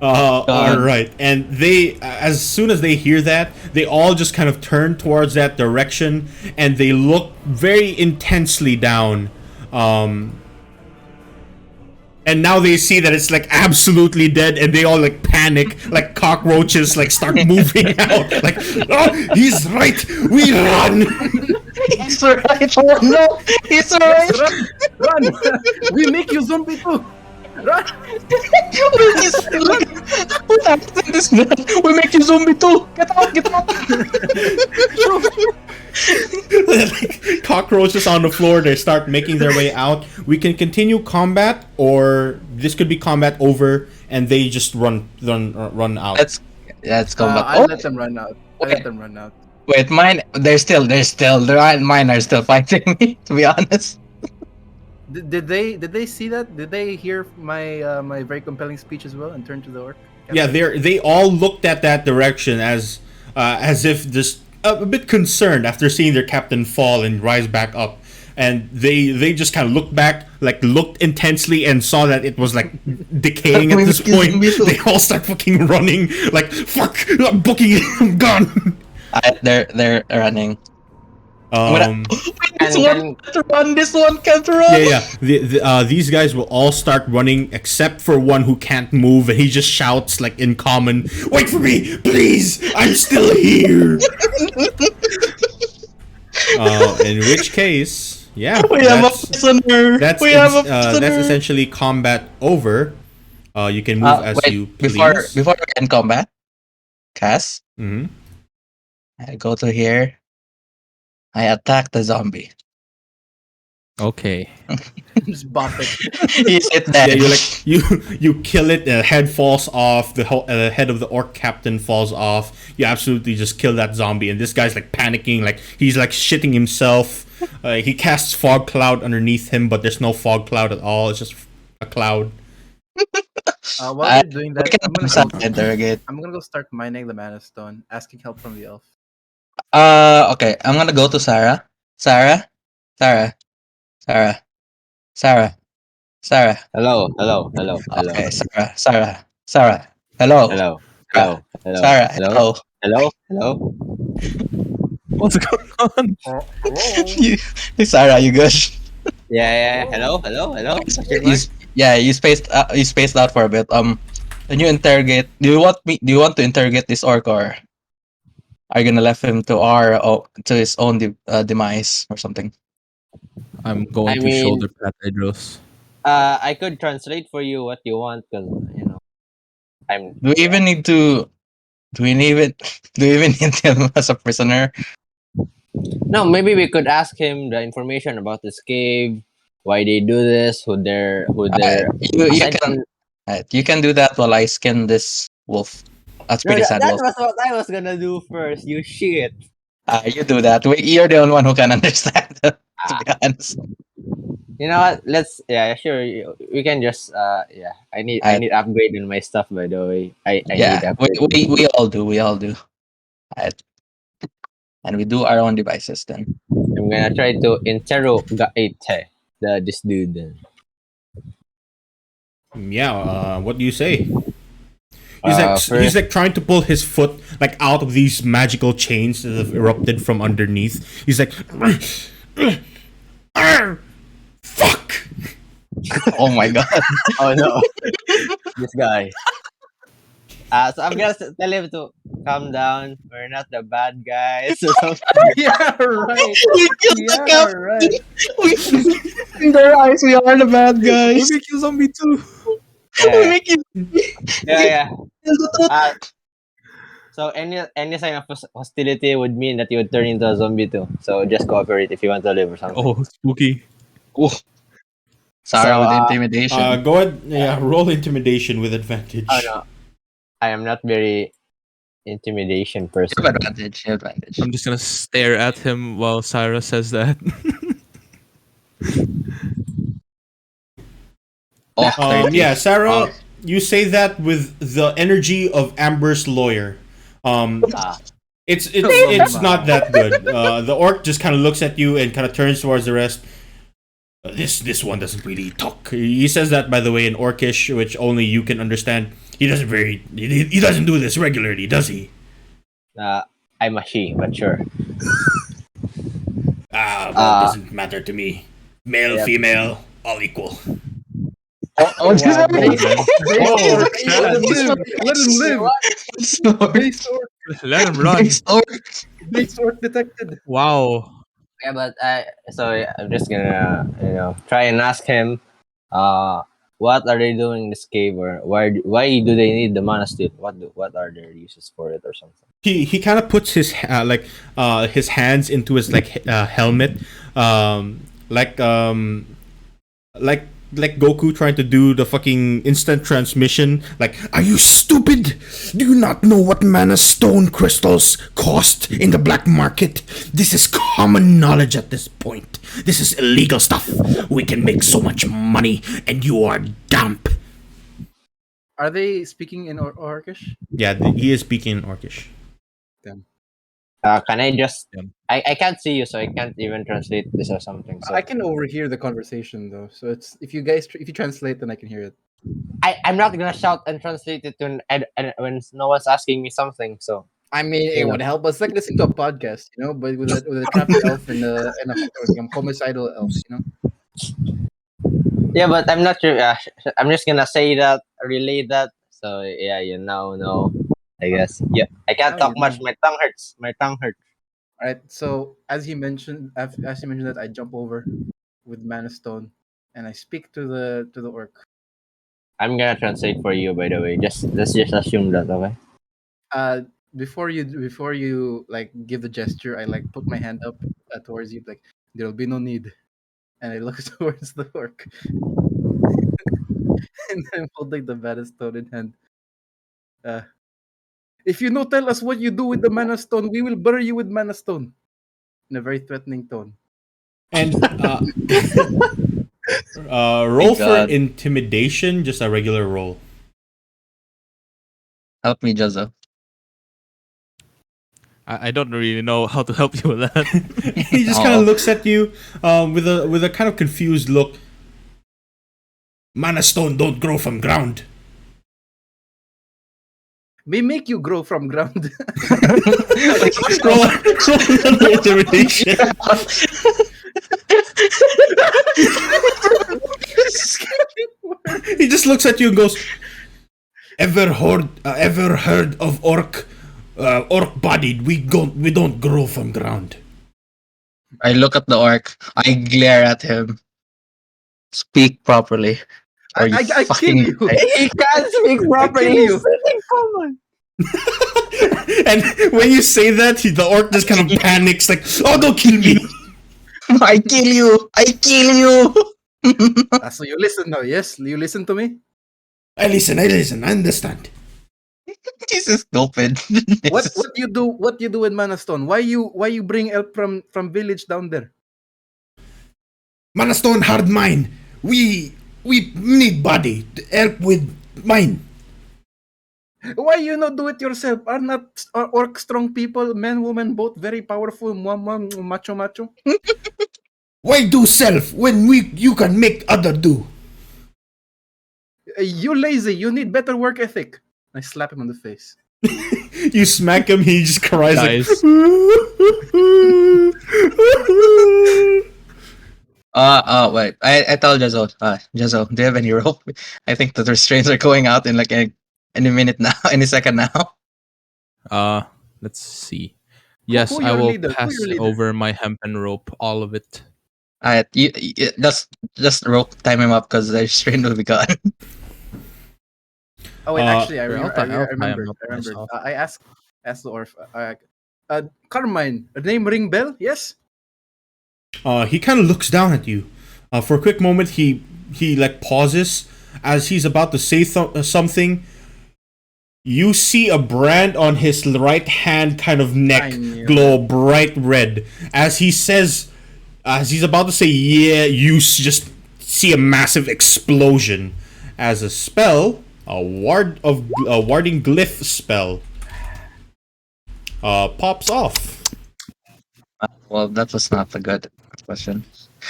All right, and they, as soon as they hear that, they all just kind of turn towards that direction, and they look very intensely down. And now they see that it's like absolutely dead, and they all like panic, like cockroaches, like start moving out. Like, oh, he's right, we run. He's right. Oh no, he's right. Run! We make you zombie too. Run! What happened this man? We make you zombie too. Get out. Like, cockroaches on the floor, they start making their way out. We can continue combat, or this could be combat over, and they just run out. Let's go back. I Oh, let them run out. okay. Wait, mine. Mine are still fighting me. To be honest. Did they see that? Did they hear my my very compelling speech as well and turn to the orc? Yeah, they all looked at that direction as if just a bit concerned after seeing their captain fall and rise back up, and they just kind of looked back, like looked intensely, and saw that it was like decaying at this point. They all start fucking running, like fuck, I'm booking it, I'm gone. They're running. This And one can't run. This one can't run. Yeah. These guys will all start running except for one who can't move, and he just shouts like in common, "Wait for me, please! I'm still here." In which case, yeah, We have a prisoner. that's essentially combat over. You can move as you please. Before we end combat, Cass, Mhm. I go to here. I attack the zombie. Okay. Just bop it. He's hit Yeah, dead. you kill it. The head falls off. The head of the orc captain falls off. You absolutely just kill that zombie, and this guy's like panicking, like he's like shitting himself. He casts fog cloud underneath him, but there's no fog cloud at all. It's just a cloud. While you're doing that, We can interrogate. I'm gonna go start mining the mana stone, asking help from the elf. Okay. I'm gonna go to Sarah. Sarah. hello. Okay, Sarah. Hello. Hello. Sarah. Hello. What's going on? Sarah, you good? Yeah. Hello. You spaced out for a bit. Can you interrogate? Do you want to interrogate this orc, or are you gonna left him to his own demise or something? I'm going I to mean- shoulder pat Edros. I could translate for you what you want, because I'm. Do we even need him as a prisoner? No, maybe we could ask him the information about this cave, why they do this, who they're. You aside can do that while I skin this wolf. That's No, pretty that, sad. that Wolf. was what I was gonna do first. You shit. You do that. You're the only one who can understand. To be honest. You know what? Let's sure. We can just yeah. I Uh, need upgrade in my stuff, by the way. I need yeah, upgrade. we all do. We all do. Uh, and we do our own devices then. I'm gonna try to interrogate this dude then. Yeah, what do you say? He's First, like trying to pull his foot like out of these magical chains that have erupted from underneath. He's like, "Arr! Fuck!" Oh my god. oh no, this guy. So I'm gonna tell him to calm down. We're not the bad guys. or something. Yeah, right. We killed the Yeah, captain. right. In their eyes, we are the bad We guys. make you zombie too. We yeah, make you. yeah. So any sign of hostility would mean that you would turn into a zombie too. So just cooperate if you want to live or something. Oh, spooky. Ooh. Sorry So, with intimidation. Go ahead, roll intimidation with advantage. Oh no, I am not very intimidation You person. have advantage. You have advantage. I'm just gonna stare at him while Syra says that. Oh, 30. Yeah, Sarah, Oh. you say that with the energy of Amber's lawyer. Ah, It's not that good. The orc just kind of looks at you and kind of turns towards the rest. This one doesn't really talk. He says that, by the way, in Orcish, which only you can understand. He doesn't do this regularly, does he? I'm a she, but sure. Well, it doesn't matter to me. Male, Yep. female, all equal. Oh, Let him live. Let him live. Base orc. Let him run. Base orc detected. Wow. Yeah, but I'm just gonna try and ask him, what are they doing in this cave, or why do they need the mana steel? What are their uses for it or something? He kind of puts his his hands into his helmet, like Goku trying to do the fucking instant transmission. Like, are you stupid? Do you not know what mana stone crystals cost in the black market? This is common knowledge at this point. This is illegal stuff. We can make so much money, and you are damp. Are they speaking in Orcish? Yeah, he is speaking in Orcish. Can I just? Yeah. I can't see you, so I can't even translate this or something. So I can overhear the conversation though, so it's if you translate, then I can hear it. I'm not gonna shout and translate it when no one's asking me something. So I mean, it would help us like listen to a podcast, but with a trapper elf and a homicidal elf, yeah, but I'm not sure. I'm just gonna say that, relay that. So yeah, you now know. I guess. Yeah, I can't Now talk you much. know. My tongue hurts. All right. So as he mentioned that, I jump over with Mana Stone and I speak to the orc. I'm gonna translate for you, by the way. Let's just assume that, okay? Before you like give the gesture, I like put my hand up towards you, like there'll be no need, and I look towards the orc, and I'm holding the Mana Stone in hand. If you no tell us what you do with the Mana Stone, we will bury you with Mana Stone. In a very threatening tone. And roll for God. intimidation, just a regular roll. Help me, Jazza. I don't really know how to help you with that. He just kind of looks at you with a kind of confused look. Mana stone don't grow from ground. We make you grow from ground. roll another intimidation. He just looks at you and goes, Ever heard of orc bodied? We don't grow from ground. I look at the orc. I glare at him. Speak properly. Or you I kill fucking you. He can't speak properly. you. He's speaking common. And when you say that, the orc just kind of panics, like, "Oh, don't kill me!" I kill you! I kill you! So you listen now, yes? You listen to me? I listen. I understand. This is stupid. What you do? What you do in Mana Stone? Why you bring help from village down there? Manastone hard mine. We need body to help with mine. Why you not do it yourself? Are not orc strong people, men, women, both very powerful, macho? Why do self when you can make other do? You lazy. You need better work ethic. I slap him on the face. You smack him, he just cries Guys. like. Wait. I told Jazo. Jazo, do you have any rope? I think the restraints are going out in like any minute now, any second now. Let's see. Yes, who I your will leader? Who pass your leader? over my hempen rope, all of it. You just rope time him up because the restraint will be gone. Oh wait, actually, I I'll remember. time up myself. I asked the orph. Carmine, a name ring bell? Yes. He kind of looks down at you. For a quick moment, he like pauses as he's about to say something. You see a brand on his right hand, kind of neck, glow bright red. As he says, as he's about to say "yeah," you just see a massive explosion. As a spell, a warding glyph spell pops off. Well, that was not a good question.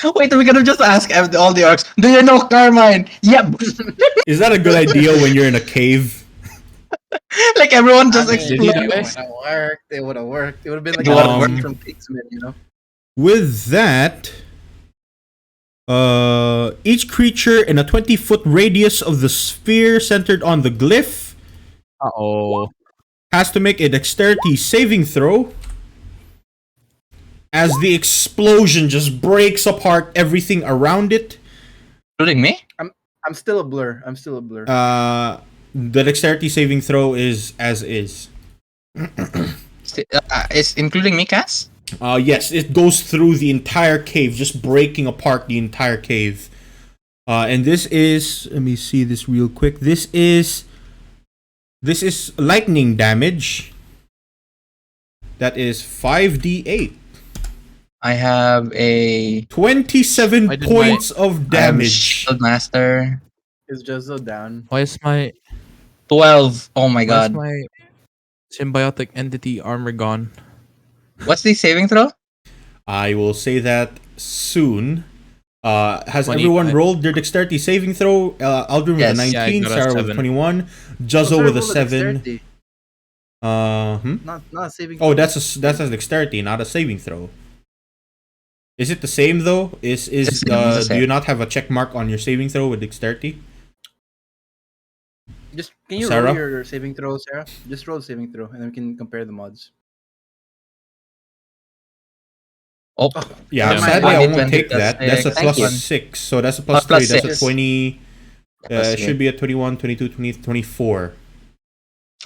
Wait, we're gonna just ask all the orcs. Do you know Carmine? Yep. Is that a good idea when you're in a cave? Like everyone just It would explodes. have worked. It would have worked. It would have been like It would've a worked. from Kingsman, you know. With that, each creature in a 20-foot radius of the sphere centered on the glyph Uh-oh. has to make a dexterity saving throw as the explosion just breaks apart everything around it. Including me? I'm still a blur. The dexterity saving throw is as is. Is including me, Cass? Yes, it goes through the entire cave, just breaking apart the entire cave. And this is, let me see this real quick. This is lightning damage. That is 5d8. I have a 27 I did points of damage. Shield Master. Is just so down. Why is my 12. Oh my why is god. my symbiotic entity armor gone? What's the saving throw? I will say that soon. Has 20, everyone I- rolled their dexterity saving throw? Aldrin with Yes. a Yeah, I 19, got a Sarah with 7. 21, Juzzo with a 7. Not a saving. Oh, that's a dexterity, not a saving throw. Is it the same though? It's the Do same. you not have a check mark on your saving throw with dexterity? Just can you Sarah? roll your saving throw, Sarah? Just roll saving throw, and then we can compare the mods. Oh, Yeah, Never mind. sadly I 20, won't take 20, that. plus That's a six. plus Thank you. 6. So that's a plus Plus 3. That's a six. 20. Plus It should three. be a 21, 22, 20, 24.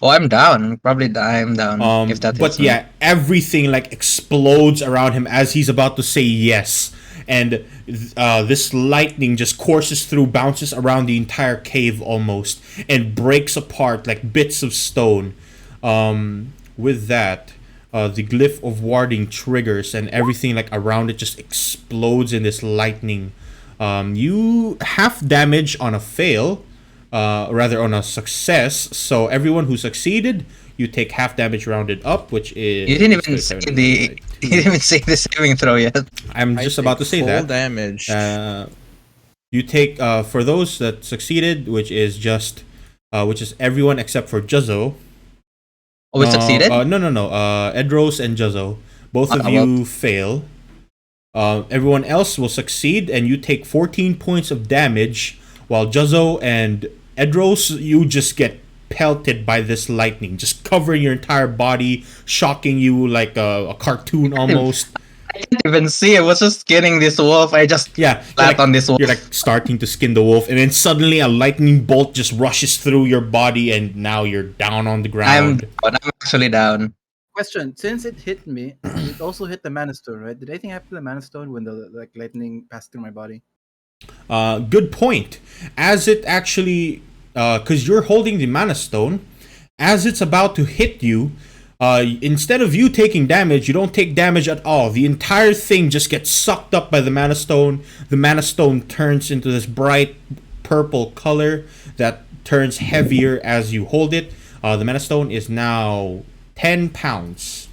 Oh, I'm down. I'm down. If that But hits me. yeah, everything like explodes around him as he's about to say yes, and this lightning just courses through, bounces around the entire cave almost, and breaks apart like bits of stone. With that, the glyph of warding triggers, and everything like around it just explodes in this lightning. You half damage on a fail. Rather on a success. So everyone who succeeded, you take half damage rounded up, which is. You didn't even say the you didn't even say the saving throw yet. I'm just about to say full that. damage. You take for those that succeeded, which is everyone except for Juzzo. Oh, we succeeded? No. Edros and Juzzo, both of you fail. Everyone else will succeed, and you take 14 points of damage, while Juzzo and Edros, you just get pelted by this lightning, just covering your entire body, shocking you like a cartoon almost. I didn't even see. I was just skinning this wolf. I just Yeah, flat on this wolf. you're like starting to skin the wolf, and then suddenly a lightning bolt just rushes through your body, and now you're down on the ground. I'm actually down. Question: since it hit me, it also hit the mana stone, right? Did anything happen to the mana stone when the lightning passed through my body? Good point. As it actually, because you're holding the mana stone, as it's about to hit you, instead of you taking damage, you don't take damage at all. The entire thing just gets sucked up by the Mana Stone. The Mana Stone turns into this bright purple color that turns heavier as you hold it. The Mana Stone is now 10 pounds.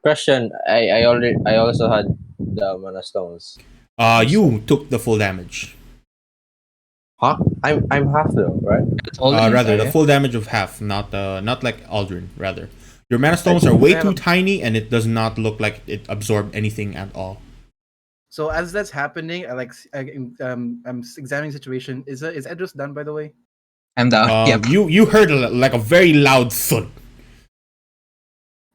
Question. I also had the mana stones. You took the full damage. Huh? I'm half though, right? It's all Rather, inside, the full damage of half, not like Aldrin. Rather, your Mana Stones are way too tiny, and it does not look like it absorbed anything at all. So as that's happening, I'm examining the situation. Is Edros done, by the way? I'm down. Yep. You heard like a very loud thud.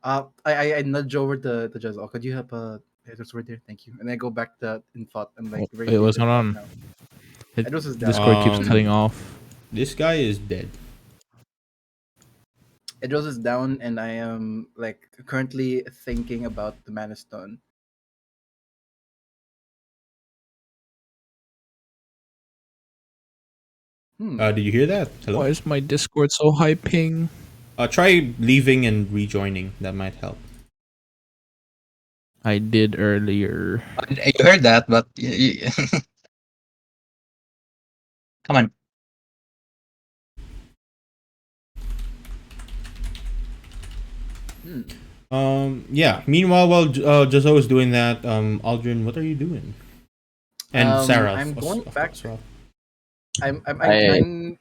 I nudge over to Jazz. Oh, could you help Edros right there? Thank you. And I go back to in thought. I'm like, Wait, what's going on? Edros is down. Discord keeps cutting off. This guy is dead. Edros is down, and I am like currently thinking about the Mana Stone. Did you hear that? Hello. Why is my Discord so high ping? Try leaving and rejoining. That might help. I did earlier. You heard that, but come on. Yeah. Meanwhile, while Jazzo is doing that, Aldrin, what are you doing? And Sarah. I'm going back. As well. I'm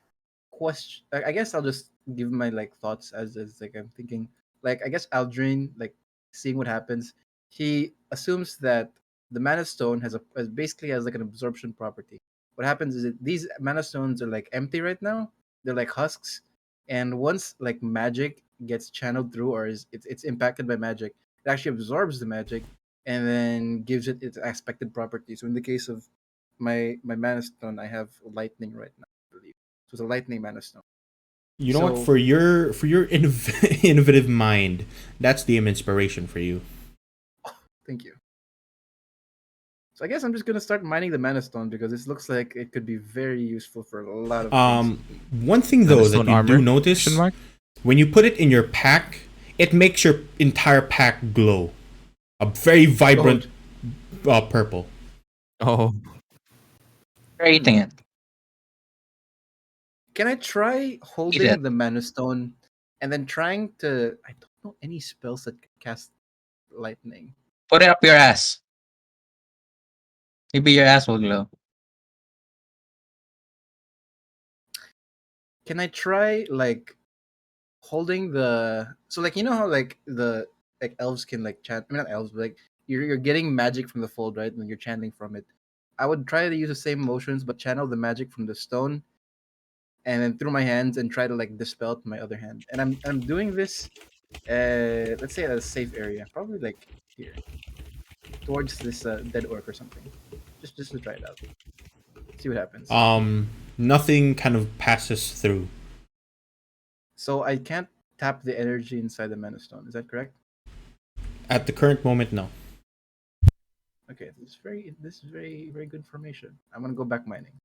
question. I guess I'll just give my like thoughts as like I'm thinking. Like I guess Aldrin, like seeing what happens, he assumes that the Mana Stone has basically has like an absorption property. What happens is that these Mana Stones are like empty right now. They're like husks, and once like magic gets channeled through or it's impacted by magic, it actually absorbs the magic and then gives it its expected property. So in the case of my Mana Stone, I have lightning right now, I believe. So it's a lightning Mana Stone. You know what? For your innovative mind, that's the inspiration for you. Thank you. So I guess I'm just gonna start mining the Mana Stone because this looks like it could be very useful for a lot of things. One thing though that you do notice when you put it in your pack, it makes your entire pack glow. A very vibrant purple. Oh. You're eating it. Can I try holding the Mana Stone and then trying to? I don't know any spells that can cast lightning. Put it up your ass. Maybe your ass will glow. Can I try like holding the? So like you know how like the like elves can like chant. I mean not elves, but like you're getting magic from the fold, right? And you're chanting from it. I would try to use the same motions, but channel the magic from the stone, and then through my hands and try to like dispel it with my other hand. And I'm doing this, let's say at a safe area, probably like here, towards this dead orc or something. Just to try it out. See what happens. Nothing kind of passes through. So I can't tap the energy inside the Mana Stone. Is that correct? At the current moment, no. Okay, this is very good information. I'm gonna go back mining.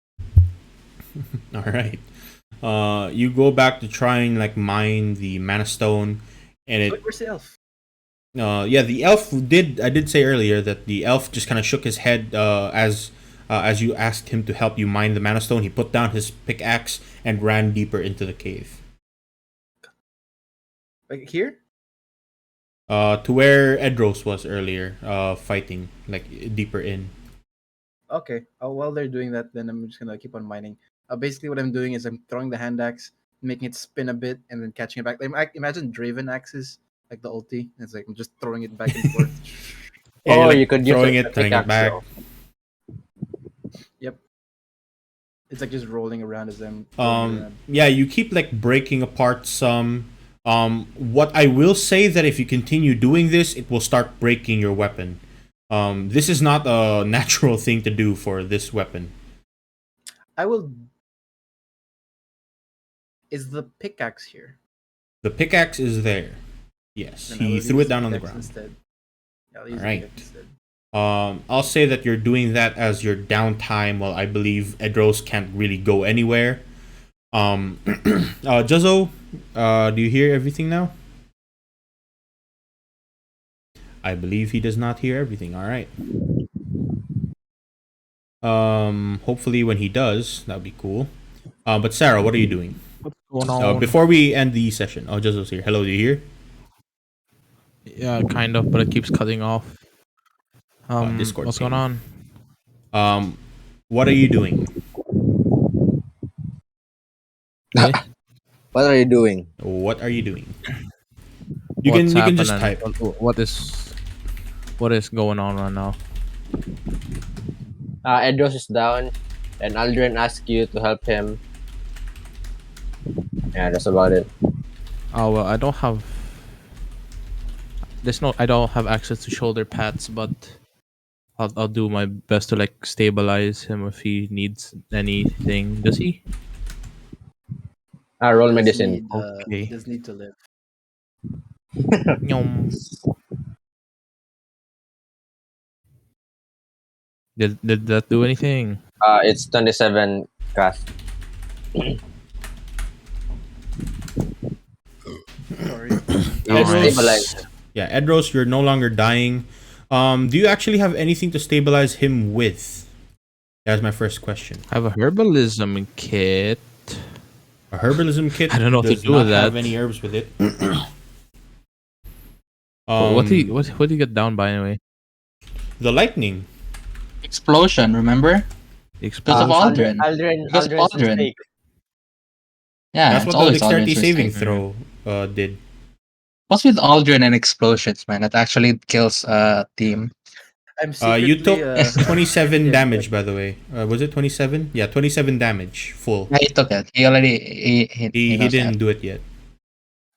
All right. You go back to try and like mine the Mana Stone, and it. Where's the elf? Yeah, the elf did. I did say earlier that the elf just kind of shook his head as you asked him to help you mine the Mana Stone. He put down his pickaxe and ran deeper into the cave. Like here? To where Edros was earlier, fighting, like deeper in. Okay. While they're doing that, then I'm just gonna keep on mining. Basically, what I'm doing is I'm throwing the hand axe, making it spin a bit, and then catching it back. Like, imagine Draven axes, like the ulti. It's like I'm just throwing it back and forth. Yeah, like you could throwing use it, throwing it back. Yep. It's like just rolling around as I'm. Around. Yeah, you keep like breaking apart some. What I will say that if you continue doing this, it will start breaking your weapon. This is not a natural thing to do for this weapon. I will. Is the pickaxe here? The pickaxe is there. Yes, Then he threw it down on the ground. Instead. Yeah, All right. I'll say that you're doing that as your downtime while I believe Edros can't really go anywhere. Juzzo, do you hear everything now? I believe he does not hear everything. All right. Hopefully when he does, that'd be cool. But Sarah, what are you doing? What's going on? Before we end the session, Juzzo's here. Hello, do you hear? Yeah, kind of, but it keeps cutting off. Discord What's going ping. on? What are you doing? Eh? What are you doing? What are you doing? You What's can just happening? type. What is going on right now? Edros is down, and Aldrin asked you to help him. Yeah, that's about it. Oh well, I don't have. I don't have access to shoulder pads, but I'll do my best to like stabilize him if he needs anything. Does he? Roll Does medicine. Need, Okay. Does need to live. Yum. Did that do anything? It's 27 cast. Sorry. Nice. Stabilize. Yeah, Edros, you're no longer dying. Do you actually have anything to stabilize him with? That's my first question. I have a herbalism kit. A herbalism kit I don't know what to does do not with have that. any herbs with it. What do you get down by anyway? The lightning. Explosion, remember? Because of Aldrin. Because of Aldrin's Aldrin. mistake. Yeah, That's it's what the always dexterity Aldrin's saving mistake. throw did. What's with Aldrin and explosions, man? That actually kills a team. I'm secretly. You took 27 yeah, damage, by the way. Was it 27? Yeah, 27 damage full. Yeah, he took it. He already He knows didn't that. do it yet.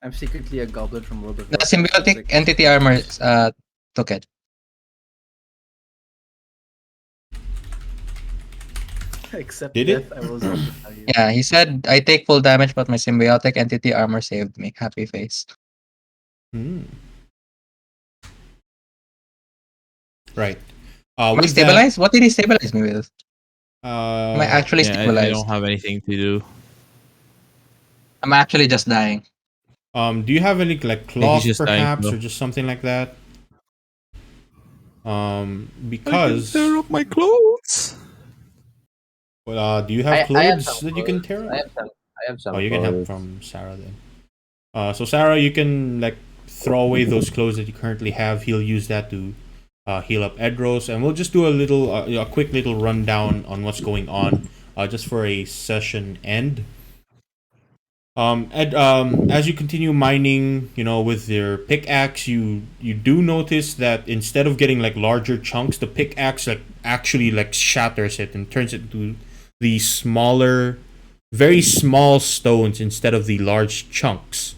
I'm secretly a goblin from World of The Warcraft. symbiotic entity armor took it. Except Did it? death, I was also tell you. Yeah, he said, I take full damage, but my symbiotic entity armor saved me. Happy face. Hmm. Right. Am I With stabilized? What did he stabilize me with? that, Am I actually Yeah, I stabilized? don't have anything to do. I'm actually just dying. do you have any like he's cloth just dying, perhaps though. or just something like that? I Because can tear up my clothes. do you have I have clothes some that you can clothes. tear up? I have some. Oh, you can have clothes. from Sarah then. So Sarah, you can like throw away those clothes that you currently have. He'll use that to heal up Edros, and we'll just do a quick little rundown on what's going on, just for a session end. As you continue mining, with your pickaxe, you do notice that instead of getting like larger chunks, the pickaxe like actually like shatters it and turns it into the smaller, very small stones instead of the large chunks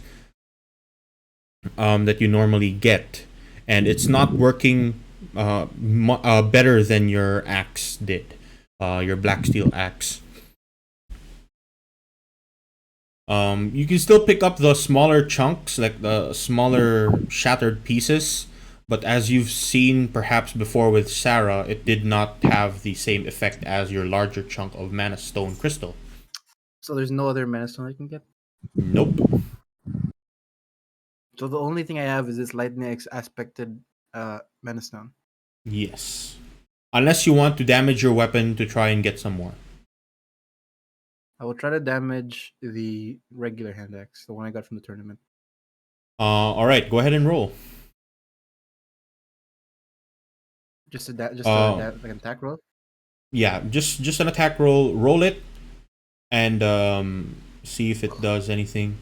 that you normally get, and it's not working better than your axe did, your black steel axe. You can still pick up the smaller chunks, like the smaller shattered pieces, but as you've seen perhaps before with Sarah, it did not have the same effect as your larger chunk of mana stone crystal. So there's no other mana stone I can get. Nope. So the only thing I have is this lightning aspected mana stone. Yes. Unless you want to damage your weapon to try and get some more. I will try to damage the regular hand axe, the one I got from the tournament. Alright, go ahead and roll. Just like an attack roll. Yeah, just an attack roll. Roll it, and see if it does anything.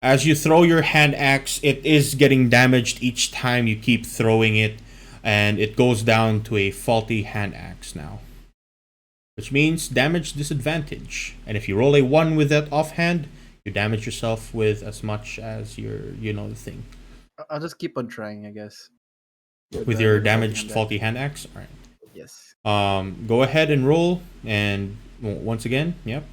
As you throw your hand axe, it is getting damaged each time you keep throwing it, and it goes down to a faulty hand axe now, which means damage disadvantage. And if you roll a 1 with that offhand, you damage yourself with as much as the thing. I'll just keep on trying, I guess. With your damaged faulty hand axe. All right. Yes. Go ahead and roll, and once again, yep.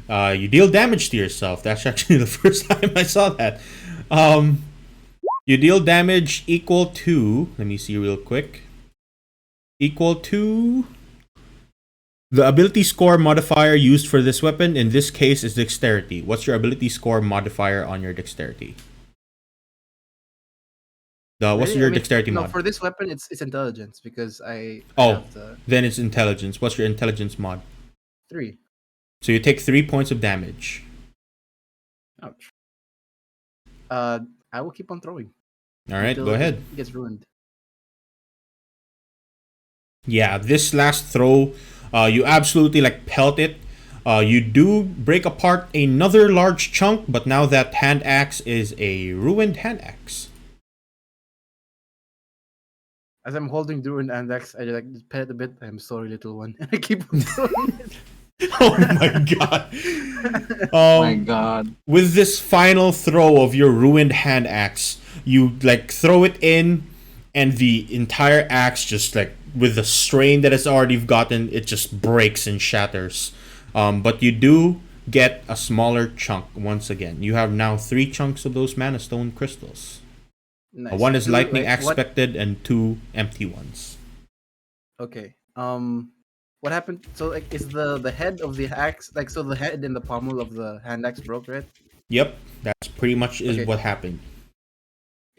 You deal damage to yourself. That's actually the first time I saw that. You deal damage equal to, let me see real quick, equal to The ability score modifier used for this weapon in this case is dexterity. What's your ability score modifier on your dexterity? What's Really? your I mean, dexterity no, mod? for this weapon, it's intelligence because I Oh, have the then it's intelligence. What's your intelligence mod? 3. So you take 3 points of damage. Ouch. I will keep on throwing. All right, until go it ahead. gets ruined. Yeah, this last throw, you absolutely like pelt it. You do break apart another large chunk, but now that hand axe is a ruined hand axe. As I'm holding the ruined index, I like just pet it a bit. I'm sorry, little one, and I keep on throwing it. Oh my god. My God. With this final throw of your ruined hand axe, you like throw it in, and the entire axe just like with the strain that it's already gotten, it just breaks and shatters. But you do get a smaller chunk once again. You have now 3 chunks of those mana stone crystals. Nice. One is Do it, lightning like, what- expected and 2 empty ones. Okay. What happened? So like, is the head of the axe like so? The head and the pommel of the hand axe broke, right? Yep, that's pretty much is Okay. what happened.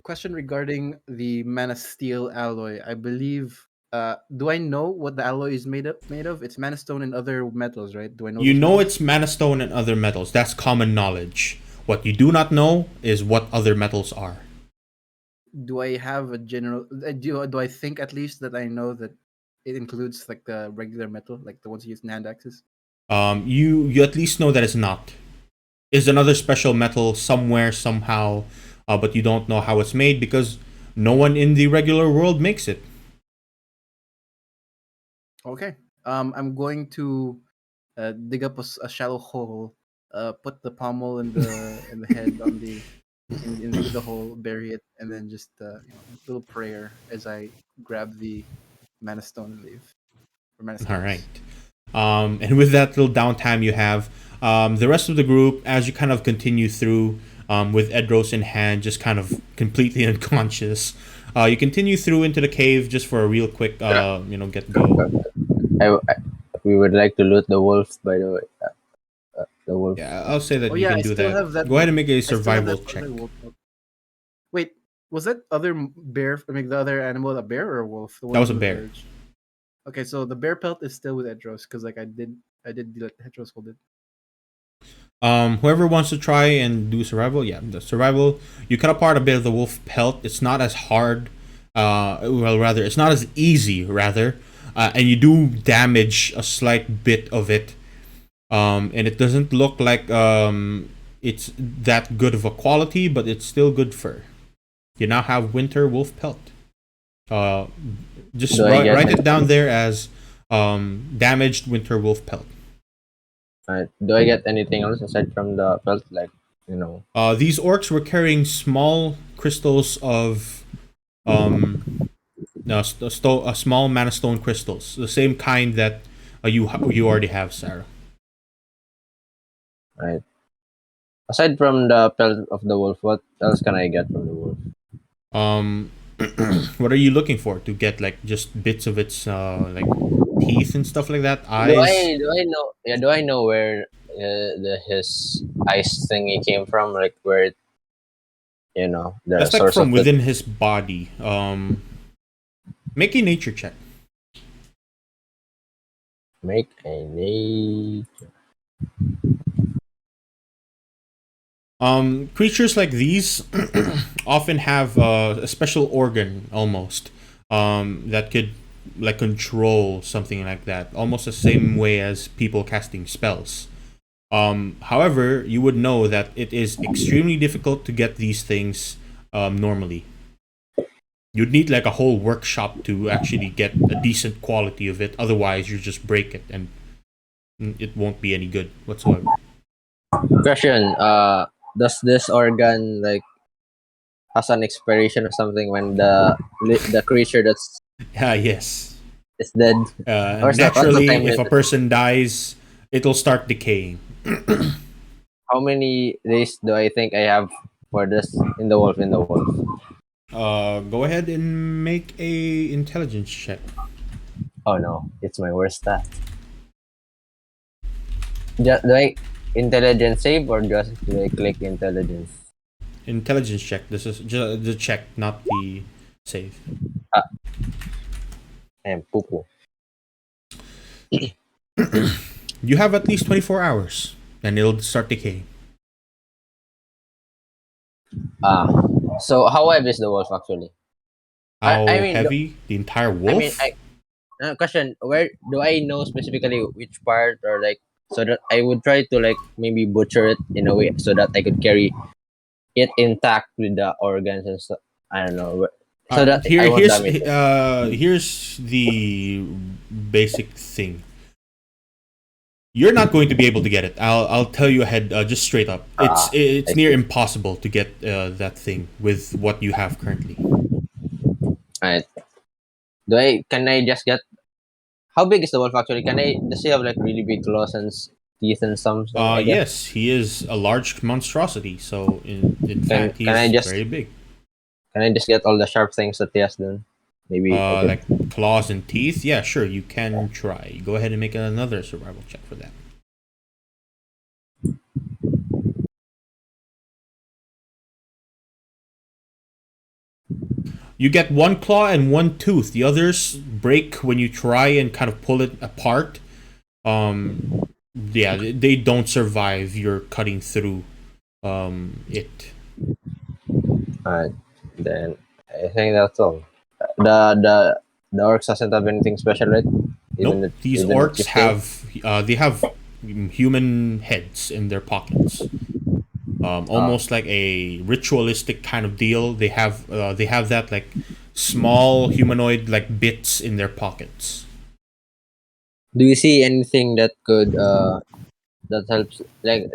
Question regarding the mana steel alloy. I believe. Do I know what the alloy is made of? It's mana stone and other metals, right? Do I know? You those know metals? it's mana stone and other metals. That's common knowledge. What you do not know is what other metals are. Do I have a general? Do I think at least that I know that it includes like the regular metal, like the ones used in hand axes? You at least know that it's not. Is another special metal somewhere somehow, but you don't know how it's made because no one in the regular world makes it. Okay. I'm going to dig up a shallow hole. Put the pommel and the head on the in the hole, bury it, and then just little prayer as I grab the mana stone and leave. Or mana All stones. right. And with that little downtime you have, the rest of the group, as you kind of continue through, with Edros in hand, just kind of completely unconscious, you continue through into the cave just for a real quick, get go. We would like to loot the wolf, by the way. The wolf. Yeah, I'll say that Oh you yeah, can I do still that. have that. Go ahead and make a I still have survival that check. other wolf. Wait, was that other bear? I mean, the other animal a bear or a wolf? The one That was a with bear. urge? Okay, so the bear pelt is still with Edros because like I did let Edros hold it. Whoever wants to try and do survival, yeah, the survival. You cut apart a bit of the wolf pelt. It's not as hard. It's not as easy, rather, and you do damage a slight bit of it. And it doesn't look like it's that good of a quality, but it's still good fur. You now have winter wolf pelt. Just Do I get write it it? down there as damaged winter wolf pelt. Do I get anything else aside from the belt? Like, These orcs were carrying small crystals of small mana stone crystals, the same kind that you already have, Sarah. right. Aside from the pelt of the wolf, what else can I get from the wolf? What are you looking for to get? Like just bits of its like teeth and stuff like that, Do eyes. I know? Yeah, do I know where his ice thingy came from? Like where it, the That's like source from of within his body. Make a nature check. make a name. Creatures like these often have a special organ almost that could like control something like that, almost the same way as people casting spells. However, you would know that it is extremely difficult to get these things normally. You'd need like a whole workshop to actually get a decent quality of it. Otherwise, you just break it and it won't be any good whatsoever. Question: does this organ like has an expiration or something when the creature that's Yes. is dead? What's the Naturally, time if a limit? person dies, it'll start decaying. How many days do I think I have for this in the wolf? Go ahead and make a intelligence check. Oh no, it's my worst stat. Just do I intelligence save or just do I click intelligence? Intelligence check. This is just the check, not the save. And poo poo. You have at least 24 hours, and it'll start decaying. Ah, so how heavy is the wolf actually? How I mean, heavy? The entire I mean, wolf? question: where do I know specifically which part or like so that I would try to like maybe butcher it in a way so that I could carry it intact with the organs and stuff. I don't know, so that I won't damage it. Here's the basic thing. You're not going to be able to get it. I'll tell you ahead, just straight up. It's I near see. impossible to get that thing with what you have currently. Alright. Can I just get how big is the wolf actually? Can I does he have like really big claws and teeth and something? I guess. Yes, he is a large monstrosity. So in fact, he Can I is just very big. get all the sharp things that he has done? Maybe I could. Like claws and teeth. Yeah, sure, you can try. Go ahead and make another survival check for that. You get one claw and one tooth. The others break when you try and kind of pull it apart. Yeah, they don't survive. You're cutting through it. Alright. Then I think that's all. The orcs doesn't have anything special, right? Nope. These even orcs if have human heads in their pockets. Almost like a ritualistic kind of deal. They have that like small humanoid like bits in their pockets. Do you see anything that could that helps? Like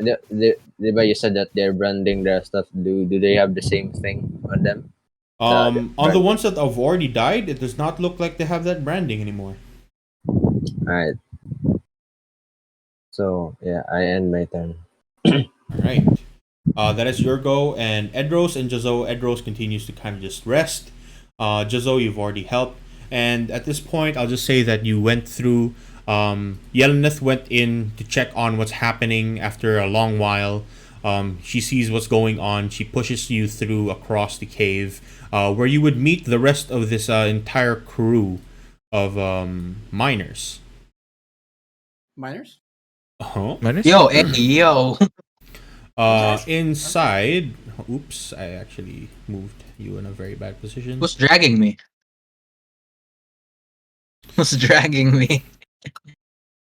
you said that they're branding their stuff. Do they have the same thing on them? On the ones that have already died, it does not look like they have that branding anymore. Alright. So yeah, I end my turn. All right. That is your go, and Edros and Jazo. Edros continues to kind of just rest. Jazo, you've already helped, and at this point, I'll just say that you went through. Yelena went in to check on what's happening after a long while. She sees what's going on. She pushes you through across the cave, where you would meet the rest of this entire crew of miners. Miners? Uh-huh. Yo, hey, yo. Inside. Oops, I actually moved you in a very bad position. Who's dragging me? Who's dragging me?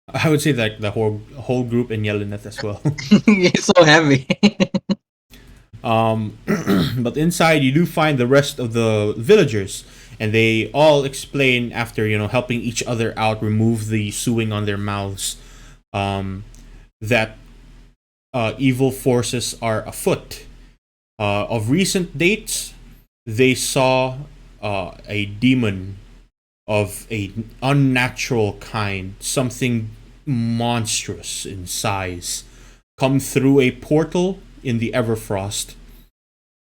I would say that the whole group in Yelena as well. He's so heavy. But inside you do find the rest of the villagers, and they all explain after helping each other out, remove the sewing on their mouths, that evil forces are afoot. Of recent dates, they saw a demon of a unnatural kind, something monstrous in size, come through a portal in the Everfrost,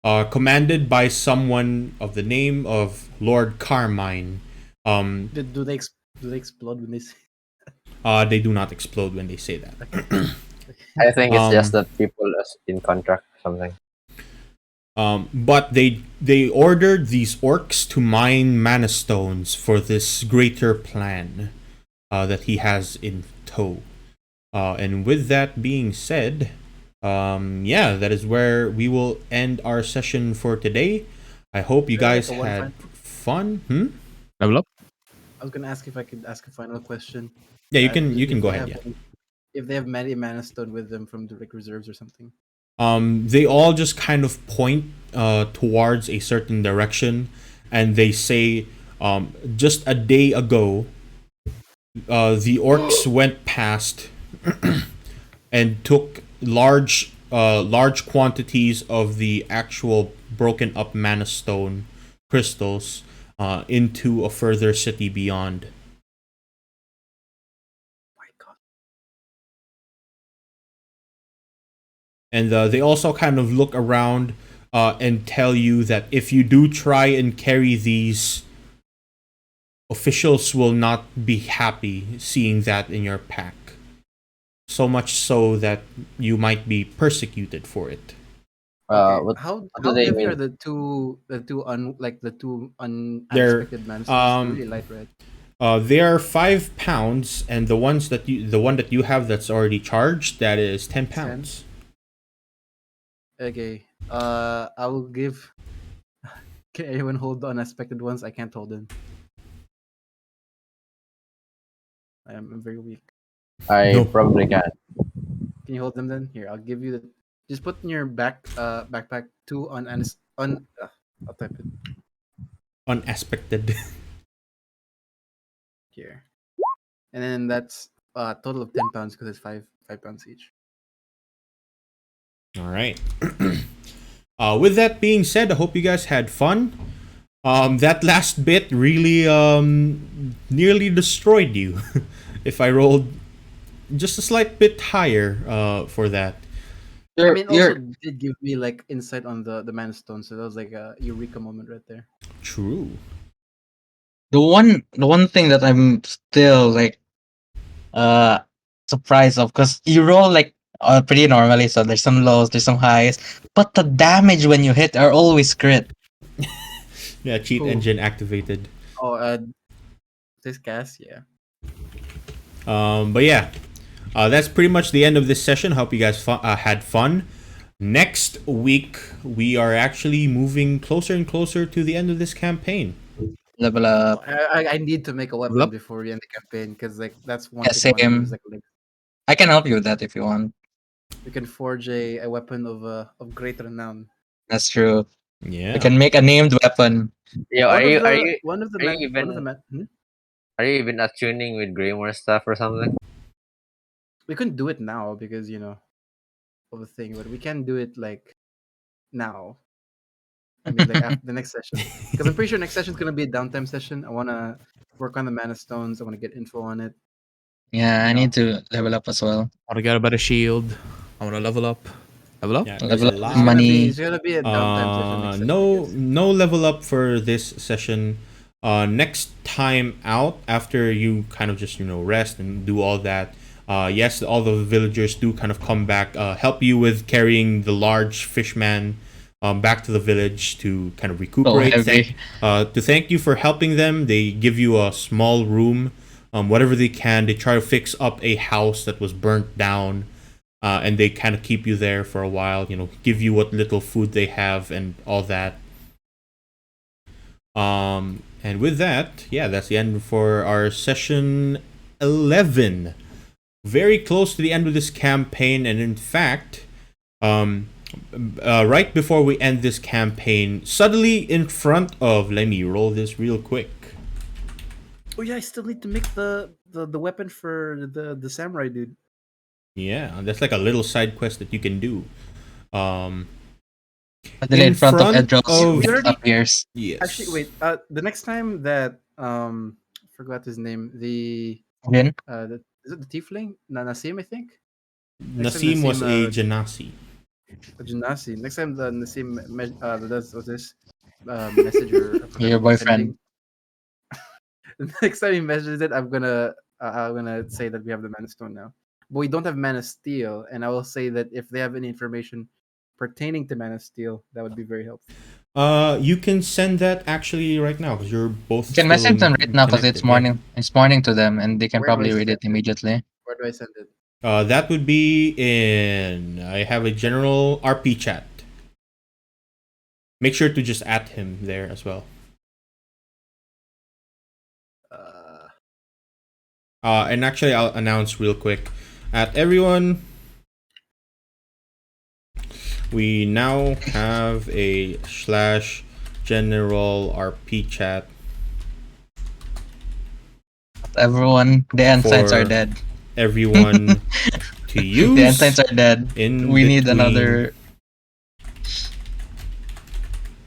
commanded by someone of the name of Lord Carmine. Do they explode when they say? They do not explode when they say that. I think it's just Um, that people is in contract or something. But they ordered these orcs to mine mana stones for this greater plan that he has in tow. And with that being said, yeah, that is where we will end our session for today. I hope you guys Like a had one-time- fun. Level up. I was gonna ask if I could ask a final question. Yeah, you can If go they ahead. have Yeah. If they have many mana stone with them from the reserves or something. They all just kind of point towards a certain direction, and they say, just a day ago, the orcs went past and took large quantities of the actual broken up mana stone crystals into a further city beyond. My God. And they also kind of look around and tell you that if you do try and carry these, officials will not be happy seeing that in your pack. so much so that you might be persecuted for it. What how do how they heavy mean? are the two They're unexpected mana stones? They're really light, right? they are 5 pounds, and the one that you have that's already charged, that is 10 pounds. Okay. I will give. Can anyone hold the unexpected ones? I can't hold them. I'm very weak. I No. probably can. Can you hold them then? Here, I'll give you the. Just put in your backpack two I'll type it Unaspected. here, and then that's a total of 10 pounds because it's 5 pounds each. All right. With that being said, I hope you guys had fun. That last bit really nearly destroyed you. If I rolled just a slight bit higher for that. I mean, also did give me like insight on the mana stone, so that was like a eureka moment right there. True. the one thing that I'm still like surprised of, because you roll like pretty normally, so there's some lows, there's some highs, but the damage when you hit are always crit. Yeah, cheat Cool. engine activated. Oh, this gas, yeah. But yeah, that's pretty much the end of this session. Hope you guys had fun. Next week, we are actually moving closer and closer to the end of this campaign. Level up. I need to make a weapon Yep. before we end the campaign because like that's one Yeah, thing I want to do same. is like I can help you with that if you want. we can forge a weapon of great renown. That's true. Yeah. We can make a named weapon. Yo, One are of you the are you one of the are you men one of the even men. are you even attuning with Grimoire stuff or something? We couldn't do it now because of the thing, but we can do it like now. I mean, like after the next session, because I'm pretty sure next session is gonna be a downtime session. I wanna work on the mana stones. I wanna get info on it. Yeah, I You need to level up as well. I want to get a better shield. I want to level up. Level up? Yeah, there's Level a up lot. It's gonna be a downtime session next session. I No, guess. no level up for this session. Next time out, after you kind of just rest and do all that. Yes, all the villagers do kind of come back, help you with carrying the large fishman back to the village to kind of recuperate. heavy. To thank you for helping them, they give you a small room, whatever they can. They try to fix up a house that was burnt down. And they kind of keep you there for a while, give you what little food they have and all that. And with that, yeah, that's the end for our session 11. Very close to the end of this campaign, and in fact, right before we end this campaign, suddenly in front of, let me roll this real quick. Oh yeah, I still need to make the weapon for the samurai dude. Yeah, that's like a little side quest that you can do. In front of Edros We already- appears. Yes. Actually, wait. The next time that forgot his name. Again? Is it the tiefling? Nasim, I think. Nasim was a Genasi. Janasi. Next time the Nasim does this messenger. Your boyfriend. The next time he messages it, I'm gonna say that we have the mana stone now, but we don't have mana steel, and I will say that if they have any information pertaining to mana steel, that would be very helpful. You can send that actually right now because you're both. You can message them right now because it's morning. It's morning to them, and they can Where do probably I read send it immediately. Where do I send it? That would be in. I have a general RP chat. Make sure to just at him there as well. And actually, I'll announce real quick. At everyone, we now have a /general RP chat. Everyone, the Ensigns are For dead. Everyone to use. The Ensigns are dead. We need between- another.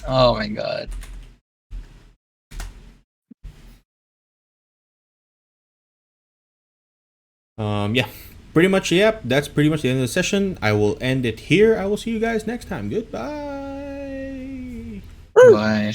Oh my god. Yeah, pretty much. Yep, that's pretty much the end of the session. I will end it here. I will see you guys next time. Goodbye. Bye.